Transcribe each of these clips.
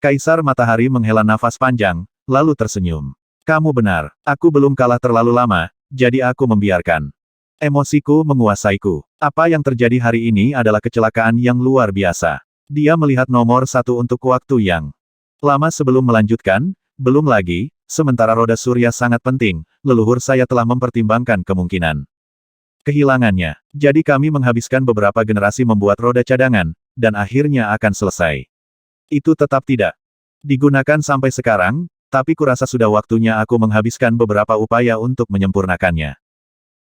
Kaisar Matahari menghela nafas panjang, lalu tersenyum. Kamu benar, aku belum kalah terlalu lama, jadi aku membiarkan. Emosiku menguasaiku. Apa yang terjadi hari ini adalah kecelakaan yang luar biasa. Dia melihat nomor 1 untuk waktu yang lama sebelum melanjutkan, belum lagi, sementara roda surya sangat penting, leluhur saya telah mempertimbangkan kemungkinan kehilangannya. Jadi kami menghabiskan beberapa generasi membuat roda cadangan, dan akhirnya akan selesai. Itu tetap tidak digunakan sampai sekarang, tapi kurasa sudah waktunya aku menghabiskan beberapa upaya untuk menyempurnakannya.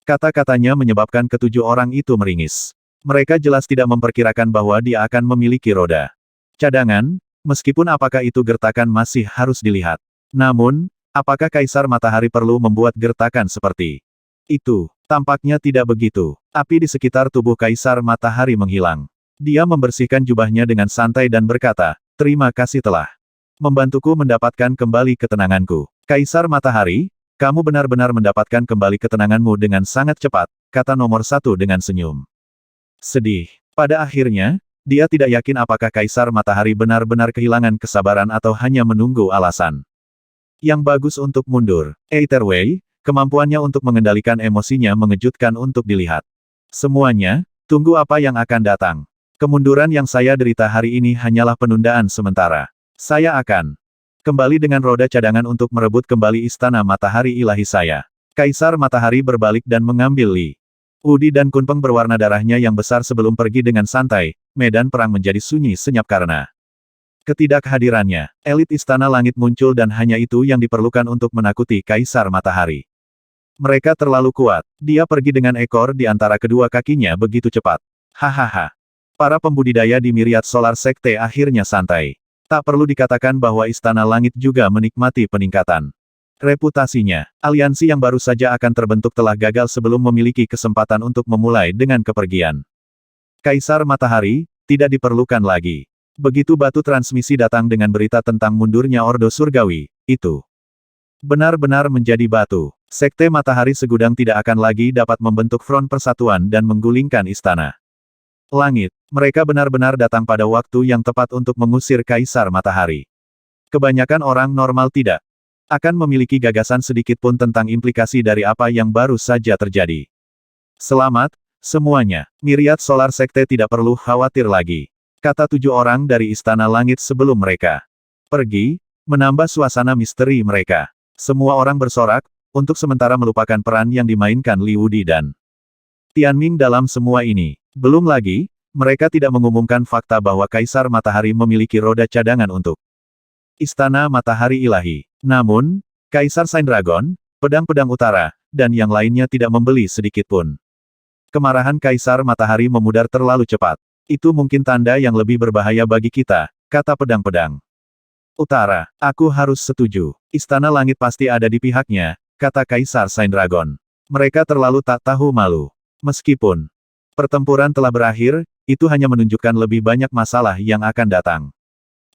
Kata-katanya menyebabkan ketujuh orang itu meringis. Mereka jelas tidak memperkirakan bahwa dia akan memiliki roda cadangan, meskipun apakah itu gertakan masih harus dilihat. Namun, apakah Kaisar Matahari perlu membuat gertakan seperti itu? Tampaknya tidak begitu. Api di sekitar tubuh Kaisar Matahari menghilang. Dia membersihkan jubahnya dengan santai dan berkata, "Terima kasih telah membantuku mendapatkan kembali ketenanganku. Kaisar Matahari, kamu benar-benar mendapatkan kembali ketenanganmu dengan sangat cepat," kata nomor 1 dengan senyum sedih. Pada akhirnya, dia tidak yakin apakah Kaisar Matahari benar-benar kehilangan kesabaran atau hanya menunggu alasan yang bagus untuk mundur. Either kemampuannya untuk mengendalikan emosinya mengejutkan untuk dilihat. Semuanya, tunggu apa yang akan datang. Kemunduran yang saya derita hari ini hanyalah penundaan sementara. Saya akan kembali dengan roda cadangan untuk merebut kembali istana matahari ilahi saya. Kaisar Matahari berbalik dan mengambil Li Wudi dan Kunpeng berwarna darahnya yang besar sebelum pergi dengan santai. Medan perang menjadi sunyi senyap karena ketidakhadirannya. Elit Istana Langit muncul dan hanya itu yang diperlukan untuk menakuti Kaisar Matahari. Mereka terlalu kuat. Dia pergi dengan ekor di antara kedua kakinya begitu cepat. Hahaha. Para pembudidaya di Myriad Solar Sekte akhirnya santai. Tak perlu dikatakan bahwa Istana Langit juga menikmati peningkatan reputasinya. Aliansi yang baru saja akan terbentuk telah gagal sebelum memiliki kesempatan untuk memulai dengan kepergian Kaisar Matahari, tidak diperlukan lagi. Begitu batu transmisi datang dengan berita tentang mundurnya Ordo Surgawi, itu benar-benar menjadi batu. Sekte Matahari Segudang tidak akan lagi dapat membentuk front persatuan dan menggulingkan Istana Langit. Mereka benar-benar datang pada waktu yang tepat untuk mengusir Kaisar Matahari. Kebanyakan orang normal tidak akan memiliki gagasan sedikit pun tentang implikasi dari apa yang baru saja terjadi. Selamat, semuanya. Myriad Solar Sekte tidak perlu khawatir lagi, kata 7 orang dari Istana Langit sebelum mereka pergi, menambah suasana misteri mereka. Semua orang bersorak, untuk sementara melupakan peran yang dimainkan Li Wudi dan Tianming dalam semua ini. Belum lagi, mereka tidak mengumumkan fakta bahwa Kaisar Matahari memiliki roda cadangan untuk Istana Matahari Ilahi. Namun, Kaisar Sign Dragon, Pedang-Pedang Utara, dan yang lainnya tidak membeli sedikit pun. Kemarahan Kaisar Matahari memudar terlalu cepat. Itu mungkin tanda yang lebih berbahaya bagi kita, kata Pedang-Pedang Utara. Aku harus setuju. Istana Langit pasti ada di pihaknya, kata Kaisar Sign Dragon. Mereka terlalu tak tahu malu. Meskipun pertempuran telah berakhir, itu hanya menunjukkan lebih banyak masalah yang akan datang.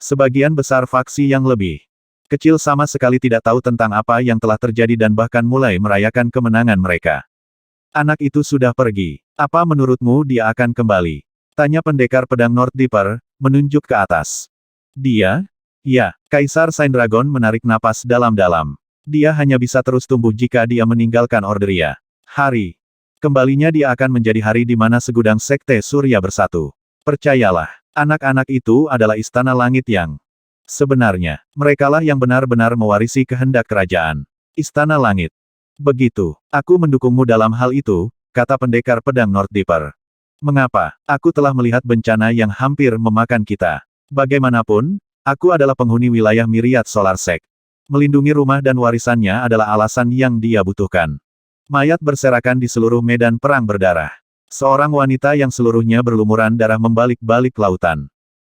Sebagian besar faksi yang lebih kecil sama sekali tidak tahu tentang apa yang telah terjadi dan bahkan mulai merayakan kemenangan mereka. Anak itu sudah pergi. Apa menurutmu dia akan kembali? Tanya pendekar pedang North Deeper, menunjuk ke atas. Dia? Ya, Kaisar Sign Dragon menarik napas dalam-dalam. Dia hanya bisa terus tumbuh jika dia meninggalkan Orderia. Hari kembalinya dia akan menjadi hari di mana segudang sekte surya bersatu. Percayalah, anak-anak itu adalah Istana Langit yang sebenarnya. Merekalah yang benar-benar mewarisi kehendak kerajaan Istana Langit. Begitu, aku mendukungmu dalam hal itu, kata pendekar pedang North Deeper. Mengapa? Aku telah melihat bencana yang hampir memakan kita. Bagaimanapun, aku adalah penghuni wilayah Myriad Solar Sect. Melindungi rumah dan warisannya adalah alasan yang dia butuhkan. Mayat berserakan di seluruh medan perang berdarah. Seorang wanita yang seluruhnya berlumuran darah membalik-balik lautan.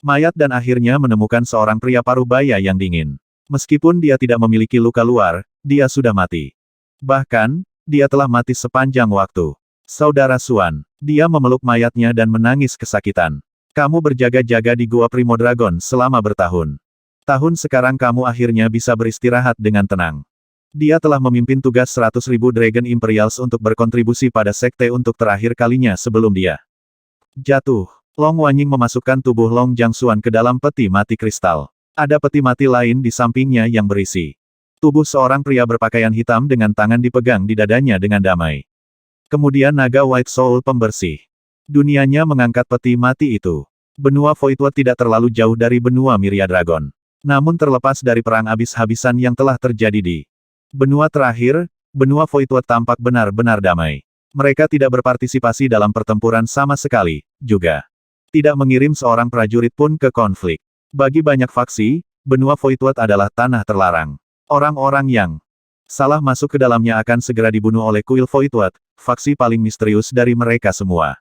Mayat dan akhirnya menemukan seorang pria parubaya yang dingin. Meskipun dia tidak memiliki luka luar, dia sudah mati. Bahkan, dia telah mati sepanjang waktu. Saudara Suan, dia memeluk mayatnya dan menangis kesakitan. Kamu berjaga-jaga di Gua Primo Dragon selama bertahun tahun, sekarang kamu akhirnya bisa beristirahat dengan tenang. Dia telah memimpin tugas 100.000 Dragon Imperials untuk berkontribusi pada sekte untuk terakhir kalinya sebelum dia jatuh. Long Wanying memasukkan tubuh Long Jiangxuan ke dalam peti mati kristal. Ada peti mati lain di sampingnya yang berisi tubuh seorang pria berpakaian hitam dengan tangan dipegang di dadanya dengan damai. Kemudian naga White Soul pembersih. Dunianya mengangkat peti mati itu. Benua Voidwood tidak terlalu jauh dari benua Myriad Dragon. Namun terlepas dari perang habis-habisan yang telah terjadi di benua terakhir, benua Voidwood tampak benar-benar damai. Mereka tidak berpartisipasi dalam pertempuran sama sekali, juga tidak mengirim seorang prajurit pun ke konflik. Bagi banyak faksi, benua Voidwood adalah tanah terlarang. Orang-orang yang salah masuk ke dalamnya akan segera dibunuh oleh kuil Voidwood, faksi paling misterius dari mereka semua.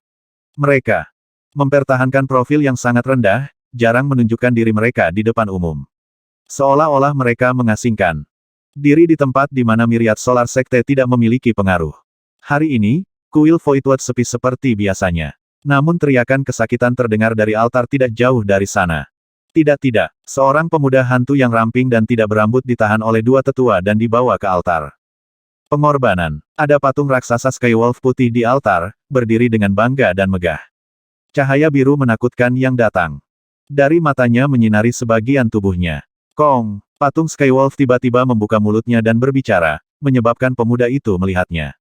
Mereka mempertahankan profil yang sangat rendah, jarang menunjukkan diri mereka di depan umum. Seolah-olah mereka mengasingkan diri di tempat di mana Myriad Solar Sekte tidak memiliki pengaruh. Hari ini, kuil Voidwood sepi seperti biasanya. Namun teriakan kesakitan terdengar dari altar tidak jauh dari sana. Tidak, seorang pemuda hantu yang ramping dan tidak berambut ditahan oleh dua tetua dan dibawa ke altar. Pengorbanan. Ada patung raksasa Skywolf putih di altar, berdiri dengan bangga dan megah. Cahaya biru menakutkan yang datang. Dari matanya menyinari sebagian tubuhnya. Kong, patung Skywolf tiba-tiba membuka mulutnya dan berbicara, menyebabkan pemuda itu melihatnya.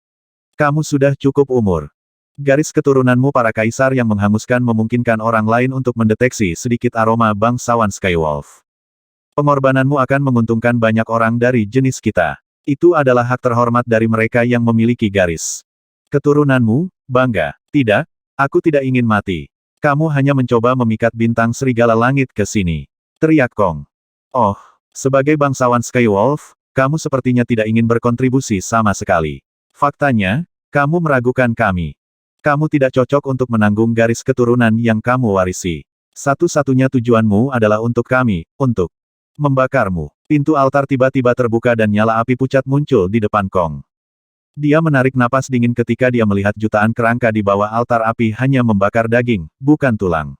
Kamu sudah cukup umur. Garis keturunanmu para kaisar yang menghanguskan memungkinkan orang lain untuk mendeteksi sedikit aroma bangsawan Skywolf. Pengorbananmu akan menguntungkan banyak orang dari jenis kita. Itu adalah hak terhormat dari mereka yang memiliki garis keturunanmu, bangga. Tidak, aku tidak ingin mati. Kamu hanya mencoba memikat bintang serigala langit ke sini. Teriak Kong. Oh, sebagai bangsawan Skywolf, kamu sepertinya tidak ingin berkontribusi sama sekali. Faktanya, kamu meragukan kami. Kamu tidak cocok untuk menanggung garis keturunan yang kamu warisi. Satu-satunya tujuanmu adalah untuk kami, untuk membakarmu. Pintu altar tiba-tiba terbuka dan nyala api pucat muncul di depan Kong. Dia menarik napas dingin ketika dia melihat jutaan kerangka di bawah altar api hanya membakar daging, bukan tulang.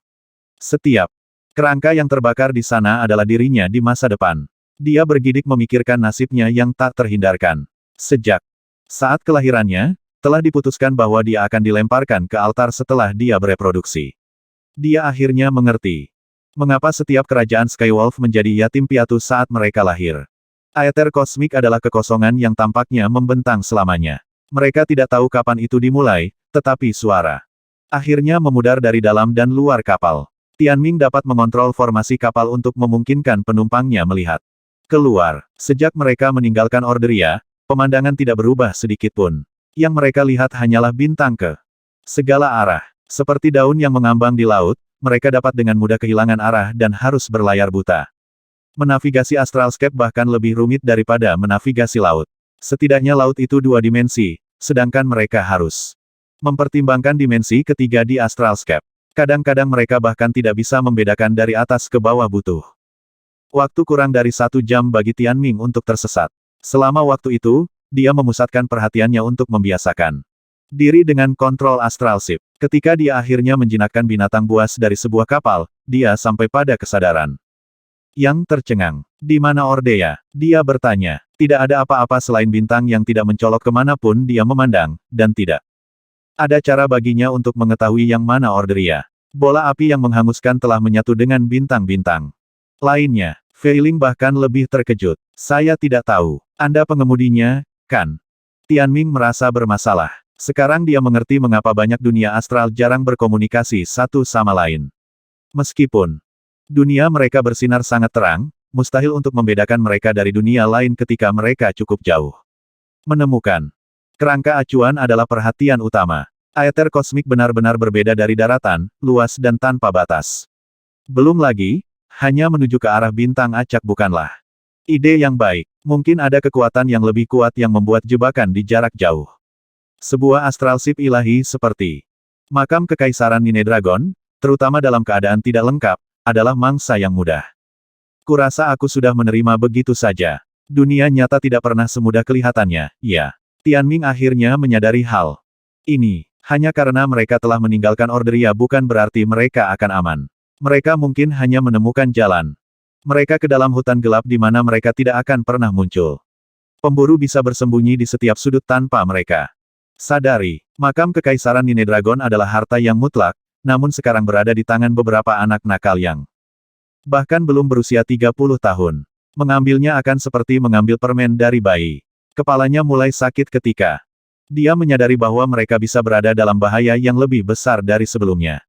Setiap kerangka yang terbakar di sana adalah dirinya di masa depan. Dia bergidik memikirkan nasibnya yang tak terhindarkan. Sejak saat kelahirannya, telah diputuskan bahwa dia akan dilemparkan ke altar setelah dia bereproduksi. Dia akhirnya mengerti mengapa setiap kerajaan Skywolf menjadi yatim piatu saat mereka lahir. Aether kosmik adalah kekosongan yang tampaknya membentang selamanya. Mereka tidak tahu kapan itu dimulai, tetapi suara akhirnya memudar dari dalam dan luar kapal. Tianming dapat mengontrol formasi kapal untuk memungkinkan penumpangnya melihat keluar. Sejak mereka meninggalkan Orderia, pemandangan tidak berubah sedikit pun. Yang mereka lihat hanyalah bintang ke segala arah. Seperti daun yang mengambang di laut, mereka dapat dengan mudah kehilangan arah dan harus berlayar buta. Menavigasi Astralscape bahkan lebih rumit daripada menavigasi laut. Setidaknya laut itu dua dimensi, sedangkan mereka harus mempertimbangkan dimensi ketiga di Astralscape. Kadang-kadang mereka bahkan tidak bisa membedakan dari atas ke bawah butuh waktu kurang dari 1 jam bagi Tianming untuk tersesat. Selama waktu itu, dia memusatkan perhatiannya untuk membiasakan diri dengan kontrol astral ship. Ketika dia akhirnya menjinakkan binatang buas dari sebuah kapal, dia sampai pada kesadaran. Yang tercengang. Di mana Ordea? Dia bertanya. Tidak ada apa-apa selain bintang yang tidak mencolok kemanapun dia memandang, dan tidak ada cara baginya untuk mengetahui yang mana Orderia. Bola api yang menghanguskan telah menyatu dengan bintang-bintang lainnya. Feiling bahkan lebih terkejut. Saya tidak tahu. Anda pengemudinya, kan? Tianming merasa bermasalah. Sekarang dia mengerti mengapa banyak dunia astral jarang berkomunikasi satu sama lain. Meskipun dunia mereka bersinar sangat terang, mustahil untuk membedakan mereka dari dunia lain ketika mereka cukup jauh. Menemukan kerangka acuan adalah perhatian utama. Aether kosmik benar-benar berbeda dari daratan, luas dan tanpa batas. Belum lagi, hanya menuju ke arah bintang acak bukanlah ide yang baik. Mungkin ada kekuatan yang lebih kuat yang membuat jebakan di jarak jauh. Sebuah astral ship ilahi seperti makam kekaisaran Nine Dragon, terutama dalam keadaan tidak lengkap, adalah mangsa yang mudah. Kurasa aku sudah menerima begitu saja. Dunia nyata tidak pernah semudah kelihatannya, ya. Tianming akhirnya menyadari hal ini. Hanya karena mereka telah meninggalkan Orderia bukan berarti mereka akan aman. Mereka mungkin hanya menemukan jalan mereka ke dalam hutan gelap di mana mereka tidak akan pernah muncul. Pemburu bisa bersembunyi di setiap sudut tanpa mereka sadari. Makam kekaisaran Nine Dragon adalah harta yang mutlak, namun sekarang berada di tangan beberapa anak nakal yang Bahkan belum berusia 30 tahun. Mengambilnya akan seperti mengambil permen dari bayi. Kepalanya mulai sakit ketika dia menyadari bahwa mereka bisa berada dalam bahaya yang lebih besar dari sebelumnya.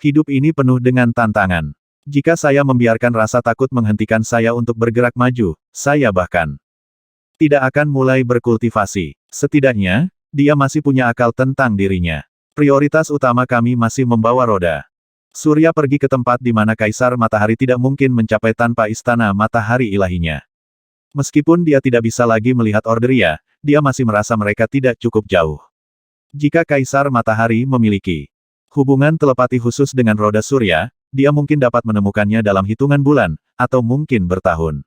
Hidup ini penuh dengan tantangan. Jika saya membiarkan rasa takut menghentikan saya untuk bergerak maju, saya bahkan tidak akan mulai berkultivasi. Setidaknya, dia masih punya akal tentang dirinya. Prioritas utama kami masih membawa roda. Surya pergi ke tempat di mana Kaisar Matahari tidak mungkin mencapai tanpa istana matahari ilahinya. Meskipun dia tidak bisa lagi melihat Orderia, dia masih merasa mereka tidak cukup jauh. Jika Kaisar Matahari memiliki hubungan telepati khusus dengan roda surya, dia mungkin dapat menemukannya dalam hitungan bulan, atau mungkin bertahun.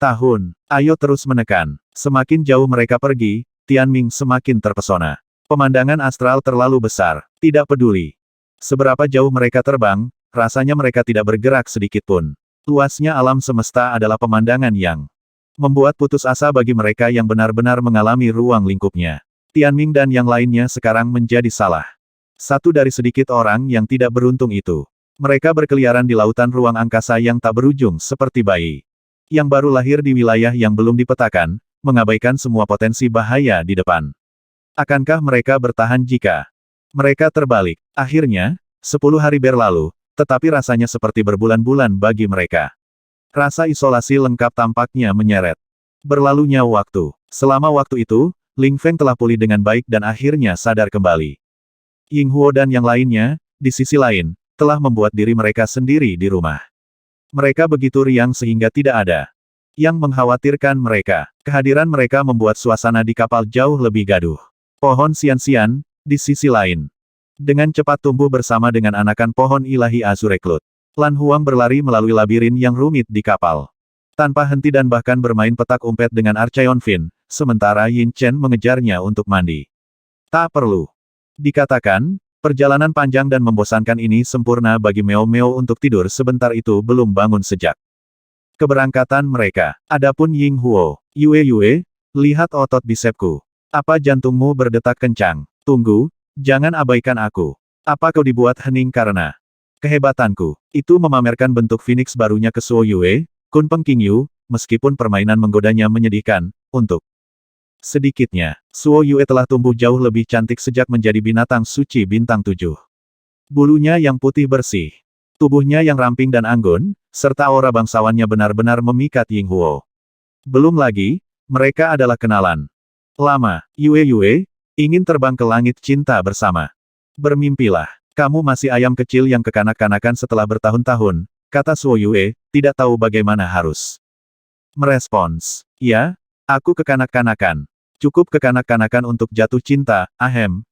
Tahun, ayo terus menekan. Semakin jauh mereka pergi, Tianming semakin terpesona. Pemandangan astral terlalu besar, tidak peduli seberapa jauh mereka terbang, rasanya mereka tidak bergerak sedikit pun. Luasnya alam semesta adalah pemandangan yang membuat putus asa bagi mereka yang benar-benar mengalami ruang lingkupnya. Tianming dan yang lainnya sekarang menjadi salah satu dari sedikit orang yang tidak beruntung itu. Mereka berkeliaran di lautan ruang angkasa yang tak berujung seperti bayi yang baru lahir di wilayah yang belum dipetakan, mengabaikan semua potensi bahaya di depan. Akankah mereka bertahan jika mereka terbalik? Akhirnya, 10 hari berlalu, tetapi rasanya seperti berbulan-bulan bagi mereka. Rasa isolasi lengkap tampaknya menyeret berlalunya waktu. Selama waktu itu, Ling Feng telah pulih dengan baik dan akhirnya sadar kembali. Ying Huo dan yang lainnya, di sisi lain, telah membuat diri mereka sendiri di rumah. Mereka begitu riang sehingga tidak ada yang mengkhawatirkan mereka. Kehadiran mereka membuat suasana di kapal jauh lebih gaduh. Pohon Xian-Xian, di sisi lain, dengan cepat tumbuh bersama dengan anakan pohon ilahi Azureklut. Lan Huang berlari melalui labirin yang rumit di kapal. Tanpa henti dan bahkan bermain petak umpet dengan Archeon Fin, sementara Yin Chen mengejarnya untuk mandi. Tak perlu dikatakan, perjalanan panjang dan membosankan ini sempurna bagi Meo Meo untuk tidur sebentar itu belum bangun sejak keberangkatan mereka. Adapun Ying Huo, Yue, lihat otot bisepku. Apa jantungmu berdetak kencang? Tunggu, jangan abaikan aku. Apa kau dibuat hening karena kehebatanku? Itu memamerkan bentuk Phoenix barunya ke Suo Yue, Kunpeng King Yu, meskipun permainan menggodanya menyedihkan, untuk sedikitnya, Suo Yue telah tumbuh jauh lebih cantik sejak menjadi binatang suci bintang 7. Bulunya yang putih bersih, tubuhnya yang ramping dan anggun, serta aura bangsawannya benar-benar memikat Ying Huo. Belum lagi, mereka adalah kenalan lama. Yue, ingin terbang ke langit cinta bersama. Bermimpilah, kamu masih ayam kecil yang kekanak-kanakan setelah bertahun-tahun, kata Suo Yue, tidak tahu bagaimana harus merespons. Ya, aku kekanak-kanakan. Cukup kekanak-kanakan untuk jatuh cinta,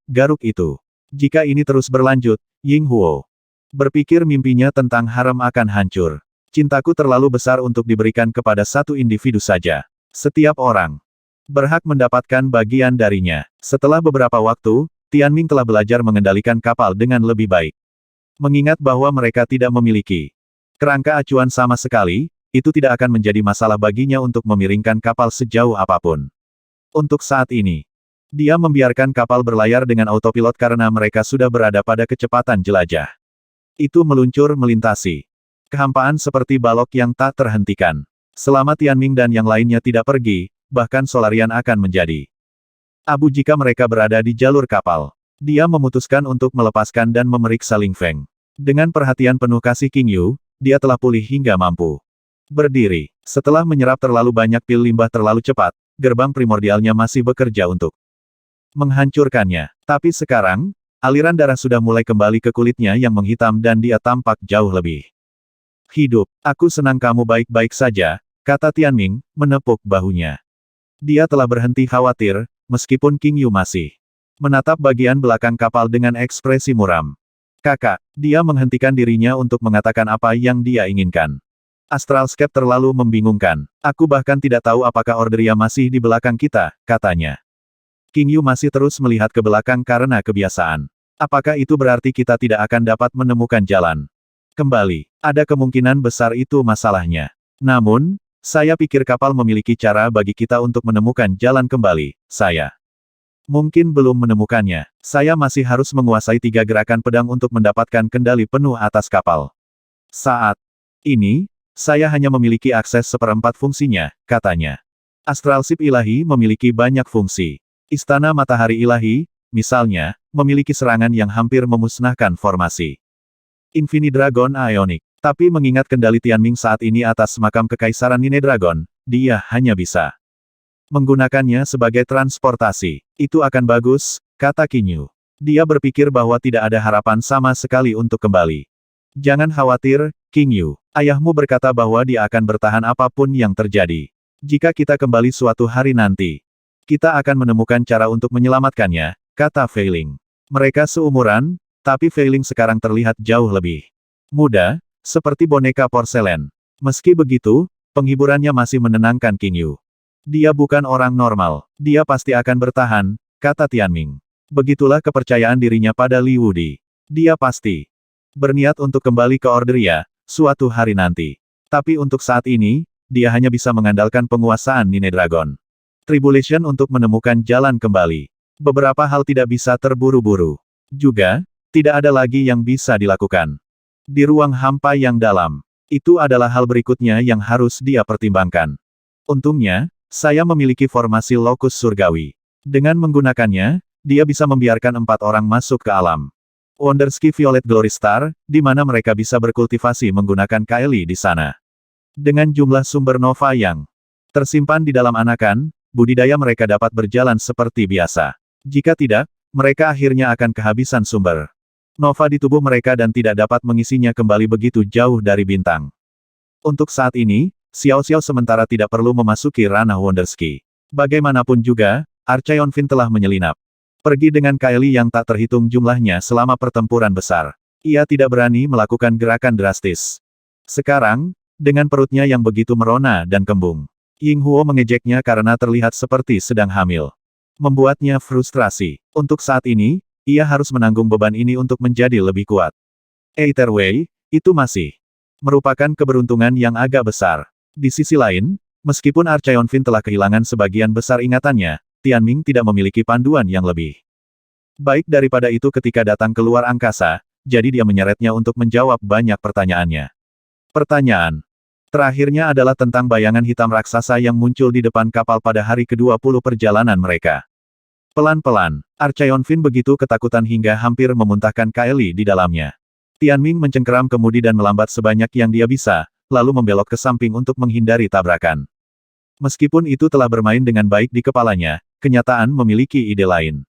garuk itu. Jika ini terus berlanjut, Ying Huo berpikir mimpinya tentang harem akan hancur. Cintaku terlalu besar untuk diberikan kepada satu individu saja. Setiap orang berhak mendapatkan bagian darinya. Setelah beberapa waktu, Tianming telah belajar mengendalikan kapal dengan lebih baik. Mengingat bahwa mereka tidak memiliki kerangka acuan sama sekali, itu tidak akan menjadi masalah baginya untuk memiringkan kapal sejauh apapun. Untuk saat ini, dia membiarkan kapal berlayar dengan autopilot karena mereka sudah berada pada kecepatan jelajah. Itu meluncur melintasi kehampaan seperti balok yang tak terhentikan. Selama Tianming dan yang lainnya tidak pergi, bahkan Solarian akan menjadi abu jika mereka berada di jalur kapal. Dia memutuskan untuk melepaskan dan memeriksa Ling Feng. Dengan perhatian penuh kasih King Yu, dia telah pulih hingga mampu berdiri. Setelah menyerap terlalu banyak pil limbah terlalu cepat, gerbang primordialnya masih bekerja untuk menghancurkannya. Tapi sekarang, aliran darah sudah mulai kembali ke kulitnya yang menghitam dan dia tampak jauh lebih hidup. Aku senang kamu baik-baik saja, kata Tianming, menepuk bahunya. Dia telah berhenti khawatir, meskipun King Yu masih menatap bagian belakang kapal dengan ekspresi muram. Kakak, dia menghentikan dirinya untuk mengatakan apa yang dia inginkan. Astralscape terlalu membingungkan. Aku bahkan tidak tahu apakah Orderia masih di belakang kita, katanya. King Yu masih terus melihat ke belakang karena kebiasaan. Apakah itu berarti kita tidak akan dapat menemukan jalan kembali? Ada kemungkinan besar itu masalahnya. Namun, saya pikir kapal memiliki cara bagi kita untuk menemukan jalan kembali. Saya mungkin belum menemukannya. Saya masih harus menguasai 3 gerakan pedang untuk mendapatkan kendali penuh atas kapal. Saat Ini, saya hanya memiliki akses seperempat fungsinya, katanya. Astral Ship ilahi memiliki banyak fungsi. Istana Matahari Ilahi, misalnya, memiliki serangan yang hampir memusnahkan formasi Infinity Dragon Ionic. Tapi mengingat kendali Tianming saat ini atas makam Kekaisaran Nine Dragon, dia hanya bisa menggunakannya sebagai transportasi. Itu akan bagus, kata Qingyu. Dia berpikir bahwa tidak ada harapan sama sekali untuk kembali. Jangan khawatir, Qingyu. Ayahmu berkata bahwa dia akan bertahan apapun yang terjadi. Jika kita kembali suatu hari nanti, kita akan menemukan cara untuk menyelamatkannya, kata Fei Ling. Mereka seumuran, tapi Fei Ling sekarang terlihat jauh lebih muda, seperti boneka porselen. Meski begitu, penghiburannya masih menenangkan Qingyu. Dia bukan orang normal. Dia pasti akan bertahan, kata Tianming. Begitulah kepercayaan dirinya pada Li Wudi. Dia pasti berniat untuk kembali ke Orderia, suatu hari nanti. Tapi untuk saat ini, dia hanya bisa mengandalkan penguasaan Nine Dragon. Tribulation untuk menemukan jalan kembali. Beberapa hal tidak bisa terburu-buru. Juga, tidak ada lagi yang bisa dilakukan. Di ruang hampa yang dalam, itu adalah hal berikutnya yang harus dia pertimbangkan. Untungnya, saya memiliki formasi lokus surgawi. Dengan menggunakannya, dia bisa membiarkan 4 orang masuk ke alam Wondersky Violet Glory Star, di mana mereka bisa berkultivasi menggunakan Kaeli di sana. Dengan jumlah sumber nova yang tersimpan di dalam anakan, budidaya mereka dapat berjalan seperti biasa. Jika tidak, mereka akhirnya akan kehabisan sumber nova di tubuh mereka dan tidak dapat mengisinya kembali begitu jauh dari bintang. Untuk saat ini, Xiao Xiao sementara tidak perlu memasuki ranah Wondersky. Bagaimanapun juga, Archeon Fin telah menyelinap pergi dengan Kaeli yang tak terhitung jumlahnya selama pertempuran besar. Ia tidak berani melakukan gerakan drastis. Sekarang, dengan perutnya yang begitu merona dan kembung, Ying Huo mengejeknya karena terlihat seperti sedang hamil. Membuatnya frustrasi. Untuk saat ini, ia harus menanggung beban ini untuk menjadi lebih kuat. Either way, itu masih merupakan keberuntungan yang agak besar. Di sisi lain, meskipun Archeon Fin telah kehilangan sebagian besar ingatannya, Tianming tidak memiliki panduan yang lebih baik daripada itu ketika datang keluar angkasa, jadi dia menyeretnya untuk menjawab banyak pertanyaannya. Pertanyaan terakhirnya adalah tentang bayangan hitam raksasa yang muncul di depan kapal pada hari ke-20 perjalanan mereka. Pelan-pelan, Archeon Fin begitu ketakutan hingga hampir memuntahkan Kaeli di dalamnya. Tianming mencengkeram kemudi dan melambat sebanyak yang dia bisa, lalu membelok ke samping untuk menghindari tabrakan. Meskipun itu telah bermain dengan baik di kepalanya, kenyataan memiliki ide lain.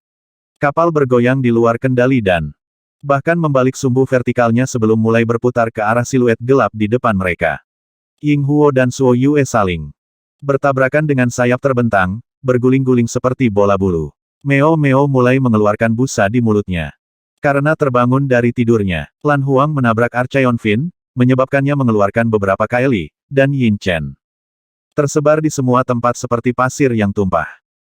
Kapal bergoyang di luar kendali dan bahkan membalik sumbu vertikalnya sebelum mulai berputar ke arah siluet gelap di depan mereka. Ying Huo dan Suo Yue saling bertabrakan dengan sayap terbentang, berguling-guling seperti bola bulu. Meo Meo mulai mengeluarkan busa di mulutnya. Karena terbangun dari tidurnya, Lan Huang menabrak Archeon Fin, menyebabkannya mengeluarkan beberapa Kaeli, dan Yin Chen tersebar di semua tempat seperti pasir yang tumpah.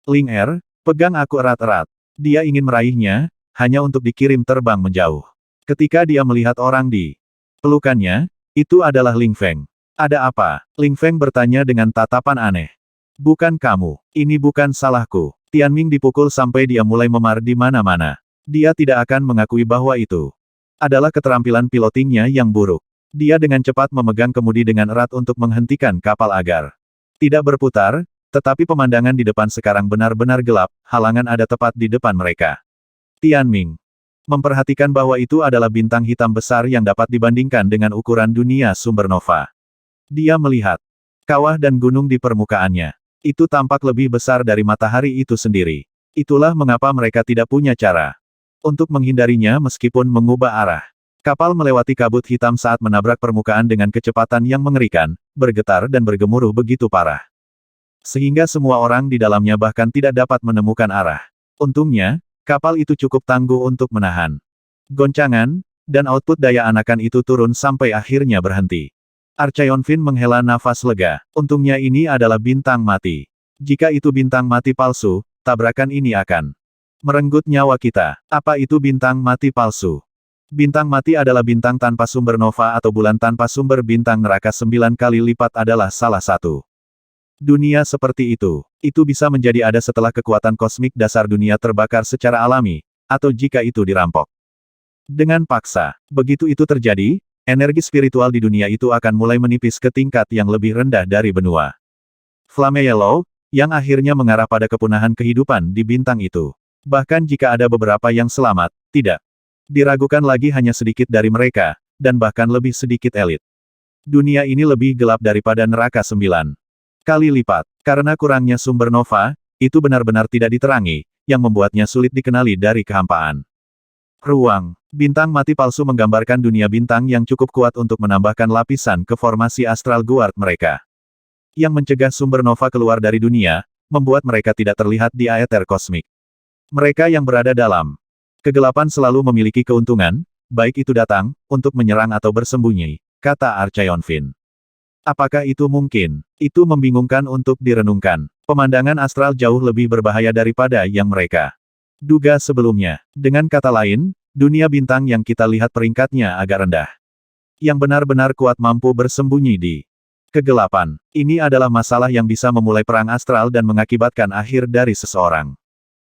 Ling Er, pegang aku erat-erat. Dia ingin meraihnya, hanya untuk dikirim terbang menjauh. Ketika dia melihat orang di pelukannya, itu adalah Ling Feng. Ada apa? Ling Feng bertanya dengan tatapan aneh. Bukan kamu. Ini bukan salahku. Tianming dipukul sampai dia mulai memar di mana-mana. Dia tidak akan mengakui bahwa itu adalah keterampilan pilotingnya yang buruk. Dia dengan cepat memegang kemudi dengan erat untuk menghentikan kapal agar tidak berputar, tetapi pemandangan di depan sekarang benar-benar gelap, halangan ada tepat di depan mereka. Tianming memperhatikan bahwa itu adalah bintang hitam besar yang dapat dibandingkan dengan ukuran dunia sumber nova. Dia melihat kawah dan gunung di permukaannya. Itu tampak lebih besar dari matahari itu sendiri. Itulah mengapa mereka tidak punya cara untuk menghindarinya meskipun mengubah arah. Kapal melewati kabut hitam saat menabrak permukaan dengan kecepatan yang mengerikan, bergetar dan bergemuruh begitu parah. Sehingga semua orang di dalamnya bahkan tidak dapat menemukan arah. Untungnya, kapal itu cukup tangguh untuk menahan goncangan, dan output daya anakan itu turun sampai akhirnya berhenti. Archeon Fin menghela nafas lega. Untungnya ini adalah bintang mati. Jika itu bintang mati palsu, tabrakan ini akan merenggut nyawa kita. Apa itu bintang mati palsu? Bintang mati adalah bintang tanpa sumber nova atau bulan tanpa sumber bintang neraka 9 kali lipat adalah salah satu. Dunia seperti itu. Itu bisa menjadi ada setelah kekuatan kosmik dasar dunia terbakar secara alami, atau jika itu dirampok dengan paksa. Begitu itu terjadi, energi spiritual di dunia itu akan mulai menipis ke tingkat yang lebih rendah dari benua Flame Yellow, yang akhirnya mengarah pada kepunahan kehidupan di bintang itu. Bahkan jika ada beberapa yang selamat, tidak diragukan lagi hanya sedikit dari mereka, dan bahkan lebih sedikit elit. Dunia ini lebih gelap daripada neraka 9 kali lipat. Karena kurangnya sumber nova, itu benar-benar tidak diterangi, yang membuatnya sulit dikenali dari kehampaan. Ruang bintang mati palsu menggambarkan dunia bintang yang cukup kuat untuk menambahkan lapisan ke formasi astral guard mereka. Yang mencegah sumber nova keluar dari dunia, membuat mereka tidak terlihat di aether kosmik. Mereka yang berada dalam kegelapan selalu memiliki keuntungan, baik itu datang, untuk menyerang atau bersembunyi, kata Archaeonfin. Apakah itu mungkin? Itu membingungkan untuk direnungkan. Pemandangan astral jauh lebih berbahaya daripada yang mereka duga sebelumnya. Dengan kata lain, dunia bintang yang kita lihat peringkatnya agak rendah. Yang benar-benar kuat mampu bersembunyi di kegelapan. Ini adalah masalah yang bisa memulai perang astral dan mengakibatkan akhir dari seseorang.